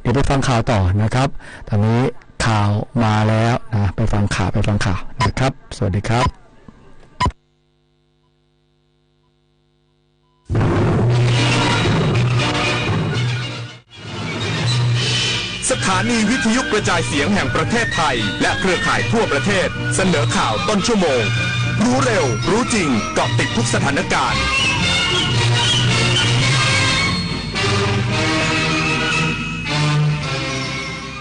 ดี๋ยวไปฟังข่าวต่อนะครับตอนนี้ข่าวมาแล้วนะไปฟังข่าวนะครับสวัสดีครับสถานีวิทยุกระจายเสียงแห่งประเทศไทยและเครือข่ายทั่วประเทศเสนอข่าวต้นชั่วโมงรู้เร็วรู้จริงเกาะติดทุกสถานการณ์